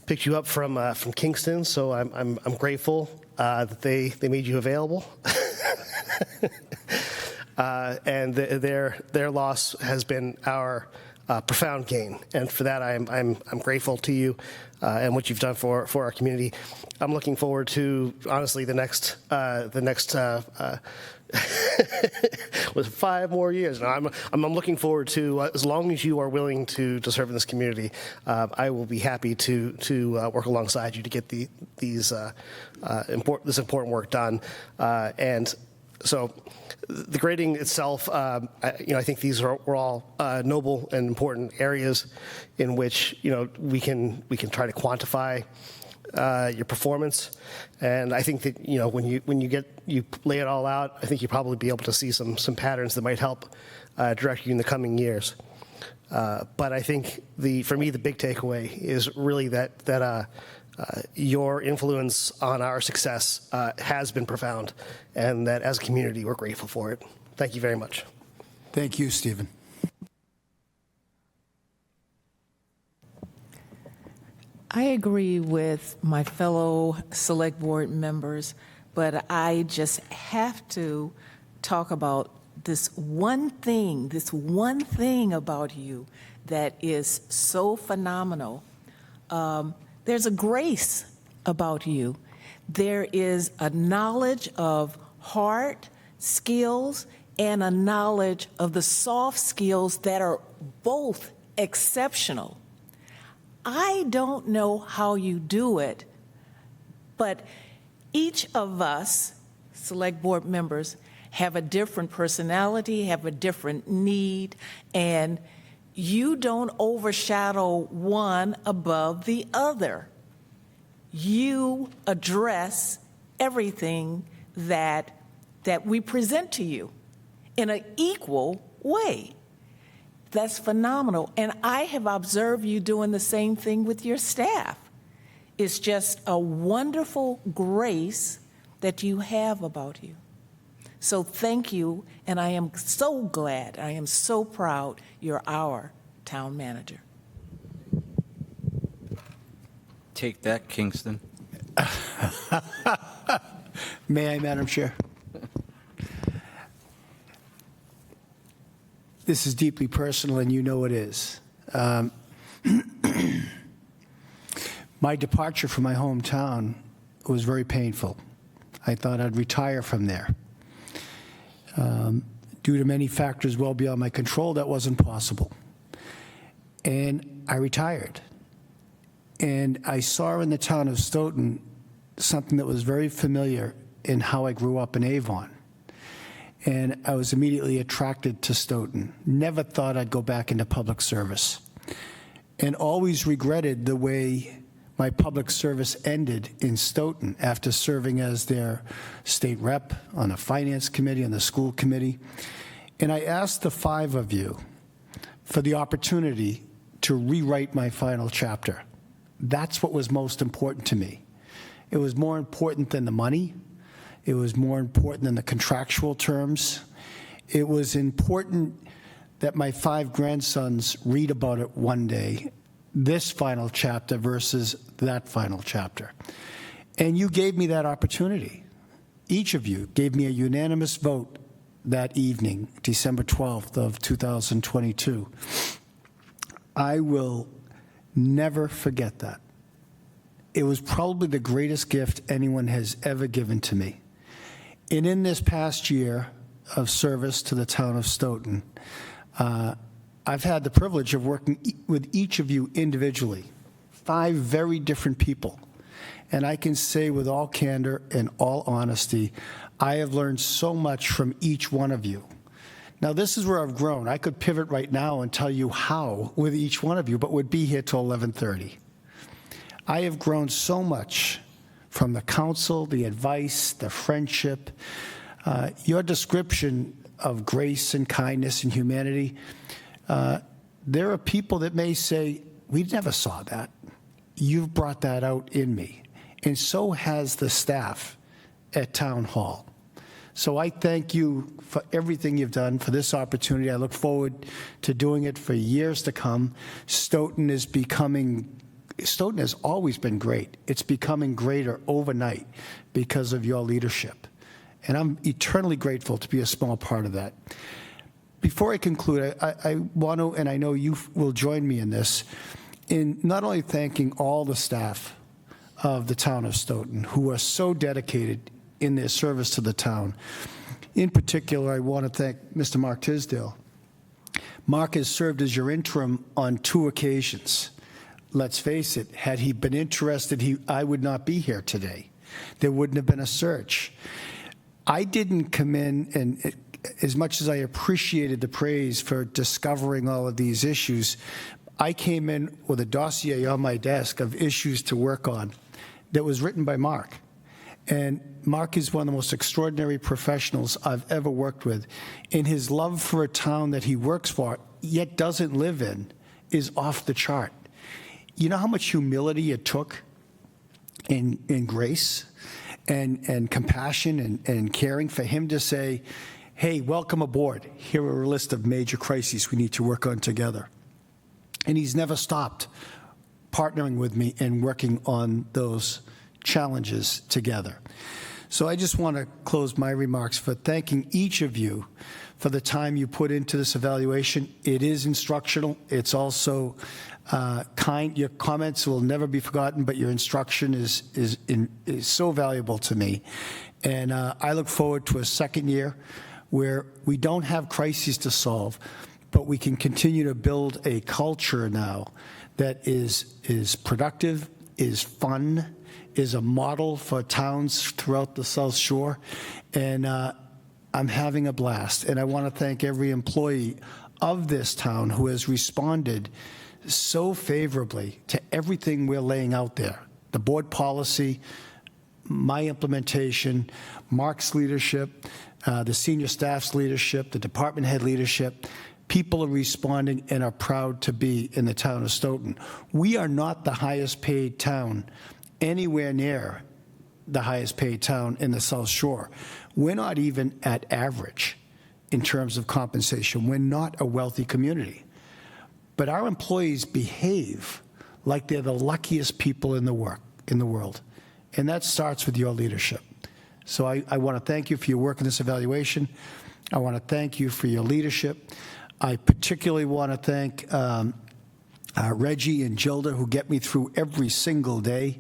picked you up from Kingston, so I'm grateful that they made you available. And their loss has been our profound gain, and for that I'm grateful to you and what you've done for our community. I'm looking forward to honestly the next with 5 more years. Now, I'm looking forward to as long as you are willing to serve in this community. I will be happy to work alongside you to get this important work done. And so, the grading itself, I think these were all noble and important areas in which we can try to quantify your performance, and I think that when you lay it all out, I think you'll probably be able to see some patterns that might help direct you in the coming years. But I think for me, the big takeaway is really that your influence on our success has been profound, and that as a community, we're grateful for it. Thank you very much. Thank you, Stephen. I agree with my fellow select board members, but I just have to talk about this one thing about you that is so phenomenal. There's a grace about you. There is a knowledge of heart, skills, and a knowledge of the soft skills that are both exceptional. I don't know how you do it, but each of us, select board members, have a different personality, have a different need, and you don't overshadow one above the other. You address everything that we present to you in an equal way. That's phenomenal. And I have observed you doing the same thing with your staff. It's just a wonderful grace that you have about you. So thank you, and I am so glad, I am so proud you're our town manager. Take that, Kingston. May I, Madam Chair? This is deeply personal, and you know it is. My departure from my hometown was very painful. I thought I'd retire from there. Due to many factors well beyond my control, that wasn't possible. And I retired. And I saw in the town of Stoughton something that was very familiar in how I grew up in Avon. And I was immediately attracted to Stoughton. Never thought I'd go back into public service. And always regretted the way my public service ended in Stoughton after serving as their state rep on the finance committee, on the school committee. And I asked the 5 of you for the opportunity to rewrite my final chapter. That's what was most important to me. It was more important than the money. It was more important than the contractual terms. It was important that my 5 grandsons read about it one day, this final chapter versus that final chapter. And you gave me that opportunity. Each of you gave me a unanimous vote that evening, December 12th of 2022. I will never forget that. It was probably the greatest gift anyone has ever given to me. And in this past year of service to the town of Stoughton, I've had the privilege of working with each of you individually, 5 very different people. And I can say with all candor and all honesty, I have learned so much from each one of you. Now, this is where I've grown. I could pivot right now and tell you how with each one of you, but would be here till 11:30. I have grown so much from the counsel, the advice, the friendship, your description of grace and kindness and humanity. There are people that may say, we never saw that. You've brought that out in me. And so has the staff at Town Hall. So I thank you for everything you've done, for this opportunity. I look forward to doing it for years to come. Stoughton has always been great. It's becoming greater overnight because of your leadership. And I'm eternally grateful to be a small part of that. Before I conclude, I want to, and I know you will join me in this, in not only thanking all the staff of the town of Stoughton who are so dedicated in their service to the town. In particular, I want to thank Mr. Mark Tisdale. Mark has served as your interim on 2 occasions. Let's face it, had he been interested, I would not be here today. There wouldn't have been a search. I didn't come in, and as much as I appreciated the praise for discovering all of these issues, I came in with a dossier on my desk of issues to work on that was written by Mark. And Mark is one of the most extraordinary professionals I've ever worked with. And his love for a town that he works for, yet doesn't live in, is off the chart. You know how much humility it took in grace and compassion and caring for him to say, hey, welcome aboard. Here are a list of major crises we need to work on together. And he's never stopped partnering with me and working on those challenges together. So I just want to close my remarks for thanking each of you for the time you put into this evaluation. It is instructional. It's also kind. Your comments will never be forgotten, but your instruction is so valuable to me. And I look forward to a second year where we don't have crises to solve, but we can continue to build a culture now that is productive, is fun, is a model for towns throughout the South Shore. And I'm having a blast. And I want to thank every employee of this town who has responded so favorably to everything we're laying out there. The board policy, my implementation, Mark's leadership, the senior staff's leadership, the department head leadership. People are responding and are proud to be in the town of Stoughton. We are not the highest paid town anywhere near the highest paid town in the South Shore. We're not even at average in terms of compensation. We're not a wealthy community. But our employees behave like they're the luckiest people in the world. And that starts with your leadership. So I want to thank you for your work in this evaluation. I want to thank you for your leadership. I particularly want to thank Reggie and Gilda, who get me through every single day.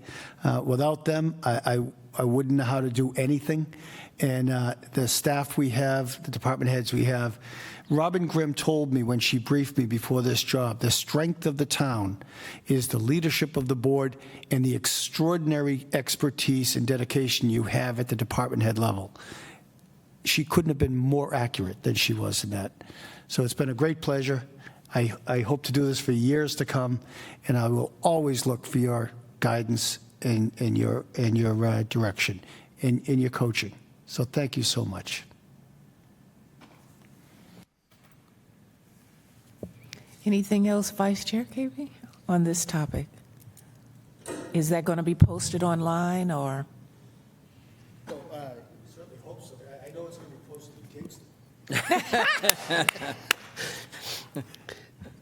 Without them, I wouldn't know how to do anything. And the staff we have, the department heads we have. Robin Grimm told me when she briefed me before this job, the strength of the town is the leadership of the board and the extraordinary expertise and dedication you have at the department head level. She couldn't have been more accurate than she was in that. So it's been a great pleasure. I hope to do this for years to come, and I will always look for your guidance and your direction and your coaching. So thank you so much. Anything else, Vice Chair Cavey, on this topic? Is that going to be posted online or? Certainly hope so. I know it's going to be posted in Kingston.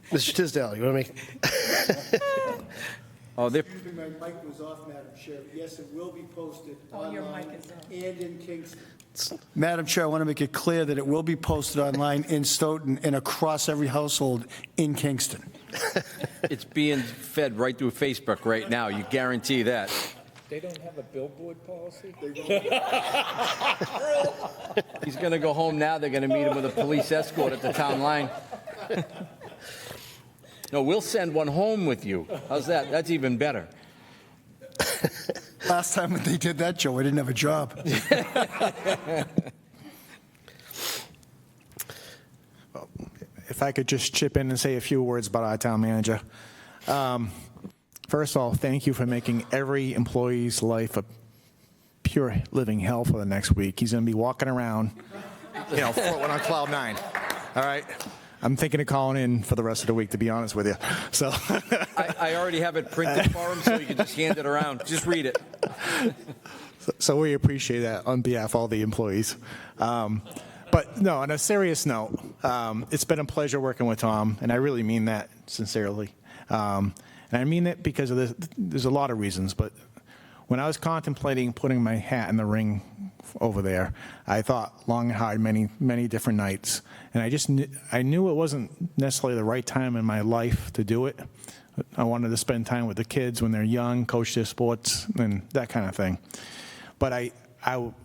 Mr. Tisdale, you want to make? Oh, they're, Excuse me, my mic was off, Madam Chair. Yes, it will be posted online and in Kingston. Madam Chair, I want to make it clear that it will be posted online in Stoughton and across every household in Kingston. it's being fed right through Facebook right now. You guarantee that. They don't have a billboard policy? He's going to go home now. They're going to meet him with a police escort at the town line. No, we'll send one home with you. How's that? That's even better. Last time when they did that, Joe, I didn't have a job. Well, if I could just chip in and say a few words about our town manager. First of all, thank you for making every employee's life a pure living hell for the next week. He's going to be walking around, floating on cloud nine. All right? I'm thinking of calling in for the rest of the week, to be honest with you. So I already have it printed for him, so you can just hand it around. Just read it. So we appreciate that on behalf of all the employees. But no, on a serious note, it's been a pleasure working with Tom, and I really mean that sincerely. And I mean it because of this. There's a lot of reasons, but when I was contemplating putting my hat in the ring over there, I thought long and hard many different nights, and I knew it wasn't necessarily the right time in my life to do it. I wanted to spend time with the kids when they're young, coach their sports, and that kind of thing. But I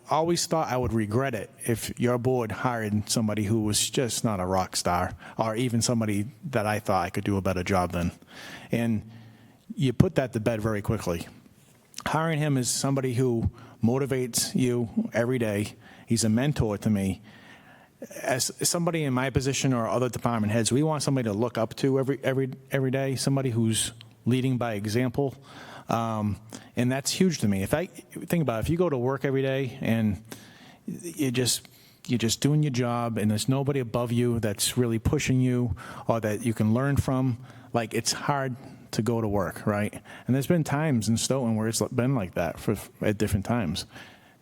always thought I would regret it if your board hired somebody who was just not a rock star, or even somebody that I thought I could do a better job than. And you put that to bed very quickly. Hiring him as somebody who motivates you every day. He's a mentor to me. As somebody in my position or other department heads, we want somebody to look up to every day, somebody who's leading by example. And that's huge to me. If I think about it, if you go to work every day and you're just doing your job and there's nobody above you that's really pushing you or that you can learn from, like, it's hard to go to work, right? And there's been times in Stoughton where it's been like that at different times.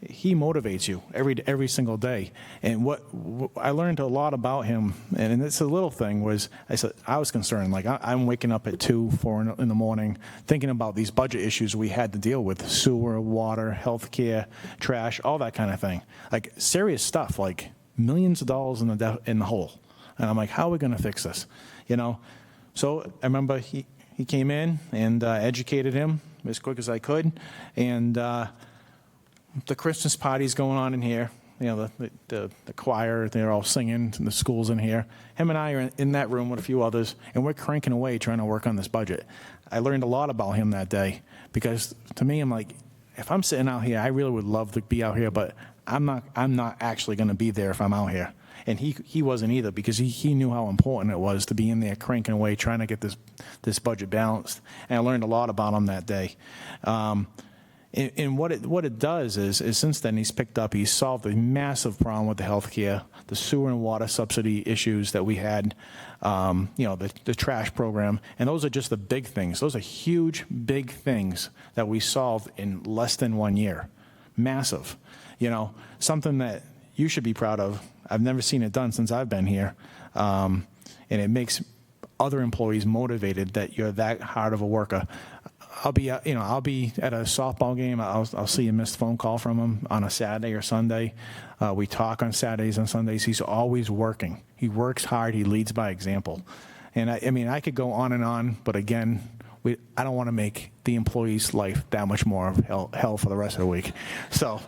He motivates you every single day. And what I learned a lot about him, and it's a little thing, was I was concerned. Like, I'm waking up at 2, 4 in the morning thinking about these budget issues we had to deal with: sewer, water, healthcare, trash, all that kind of thing. Like, serious stuff, like millions of dollars in the hole. And I'm like, how are we going to fix this? You know? So I remember he came in and educated him as quick as I could. And the Christmas party's going on in here. You know, the choir, they're all singing, and the school's in here. Him and I are in that room with a few others, and we're cranking away trying to work on this budget. I learned a lot about him that day, because to me, I'm like, if I'm sitting out here, I really would love to be out here, but I'm not actually going to be there if I'm out here. And he wasn't either, because he knew how important it was to be in there cranking away trying to get this budget balanced. And I learned a lot about him that day. And what it does is since then he's solved a massive problem with the healthcare, the sewer and water subsidy issues that we had, the trash program, and those are just the big things. Those are huge, big things that we solved in less than 1 year. Massive, something that you should be proud of. I've never seen it done since I've been here, and it makes other employees motivated that you're that hard of a worker. I'll be at a softball game. I'll see a missed phone call from him on a Saturday or Sunday. We talk on Saturdays and Sundays. He's always working. He works hard. He leads by example. And I could go on, but again, I don't want to make the employee's life that much more hell for the rest of the week. So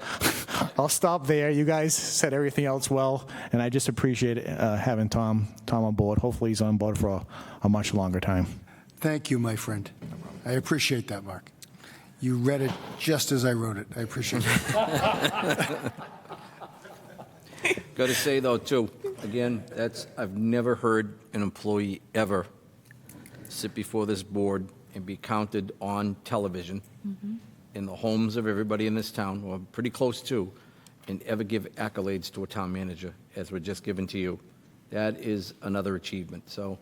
I'll stop there. You guys said everything else well, and I just appreciate having Tom on board. Hopefully he's on board for a much longer time. Thank you, my friend. I appreciate that, Mark. You read it just as I wrote it. I appreciate it. Got to say, though, too, again, I've never heard an employee ever sit before this board and be counted on television in the homes of everybody in this town, or pretty close to, and ever give accolades to a town manager as we're just given to you. That is another achievement. So,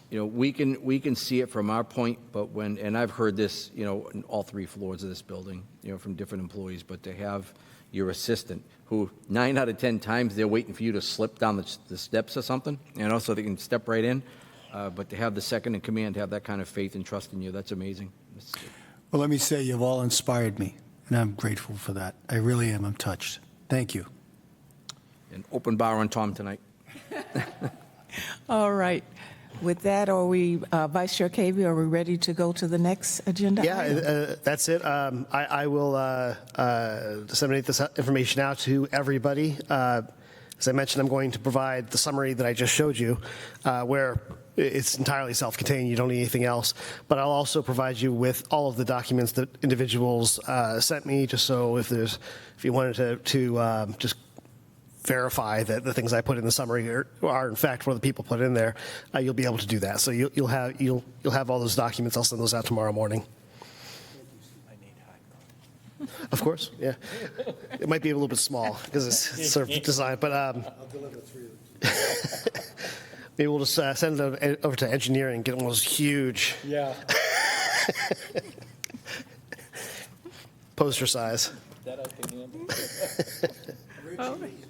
we can see it from our point, but and I've heard this, in all 3 floors of this building, from different employees, but to have your assistant, who 9 out of 10 times they're waiting for you to slip down the steps or something, so they can step right in. But to have the second in command, to have that kind of faith and trust in you, that's amazing. Well, let me say, you've all inspired me, and I'm grateful for that. I really am. I'm touched. Thank you. An open bar on Tom tonight. All right. With that, are we, Vice Chair Cavey, are we ready to go to the next agenda item? Yeah, that's it. I will disseminate this information out to everybody. As I mentioned, I'm going to provide the summary that I just showed you, where it's entirely self-contained. You don't need anything else. But I'll also provide you with all of the documents that individuals sent me, just so if you wanted to just verify that the things I put in the summary are in fact what the people put in there, you'll be able to do that. So you'll have all those documents. I'll send those out tomorrow morning. Of course, yeah. It might be a little bit small because it's sort of designed, but I'll deliver 3 of them. Maybe we'll just send it over to engineering and get one of those huge, poster size. That I can handle.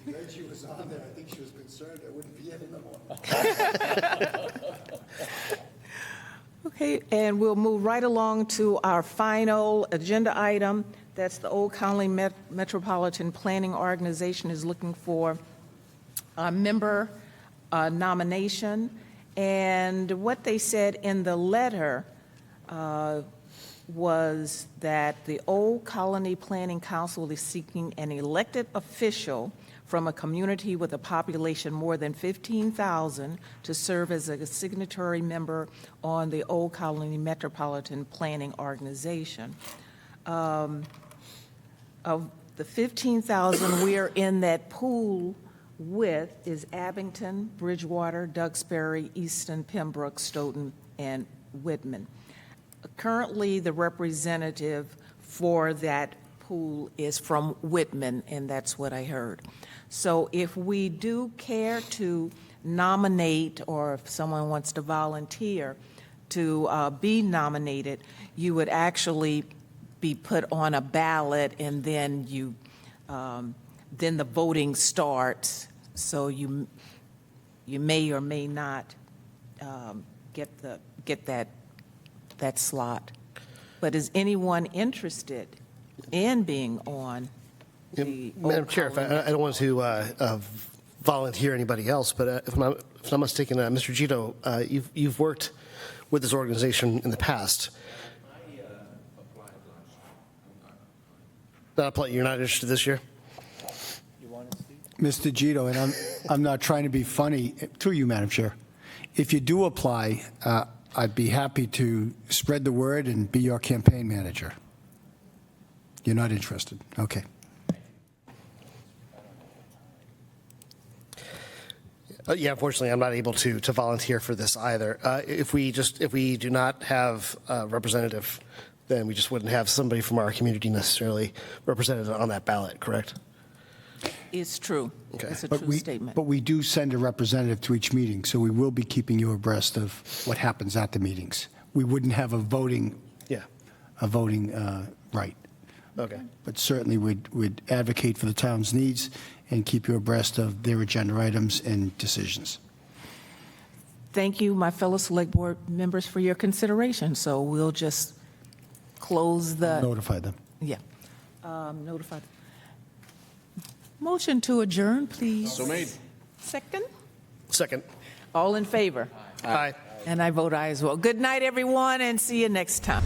Reggie was on there. I think she was concerned I wouldn't be in the morning. Okay, and we'll move right along to our final agenda item. That's the Old Colony Metropolitan Planning Organization is looking for a member nomination. And what they said in the letter was that the Old Colony Planning Council is seeking an elected official from a community with a population more than 15,000 to serve as a signatory member on the Old Colony Metropolitan Planning Organization. Of the 15,000 we're in that pool with is Abington, Bridgewater, Duxbury, Easton, Pembroke, Stoughton, and Whitman. Currently, the representative for that pool is from Whitman, and that's what I heard. So if we do care to nominate, or if someone wants to volunteer to be nominated, you would actually be put on a ballot, and then then the voting starts. So you may or may not get that slot. But is anyone interested in being on the Madam Old Chair, Colony? I don't want to volunteer anybody else, but if I'm not mistaken, Mr. Gito, you've worked with this organization in the past. You're not interested this year? Mr. Gito, and I'm not trying to be funny, through you, Madam Chair. If you do apply, I'd be happy to spread the word and be your campaign manager. You're not interested? Okay. Yeah, unfortunately, I'm not able to volunteer for this either. If we do not have a representative, then we just wouldn't have somebody from our community necessarily represented on that ballot, correct? It's true. Okay. It's a true statement. But we do send a representative to each meeting, so we will be keeping you abreast of what happens at the meetings. We wouldn't have a voting right. Okay. But certainly we'd advocate for the town's needs and keep you abreast of their agenda items and decisions. Thank you, my fellow Select Board members, for your consideration. So we'll just close the... Notify them. Yeah. Notify. Motion to adjourn, please. So made. Second? Second. All in favor? Aye. And I vote aye as well. Good night, everyone, and see you next time.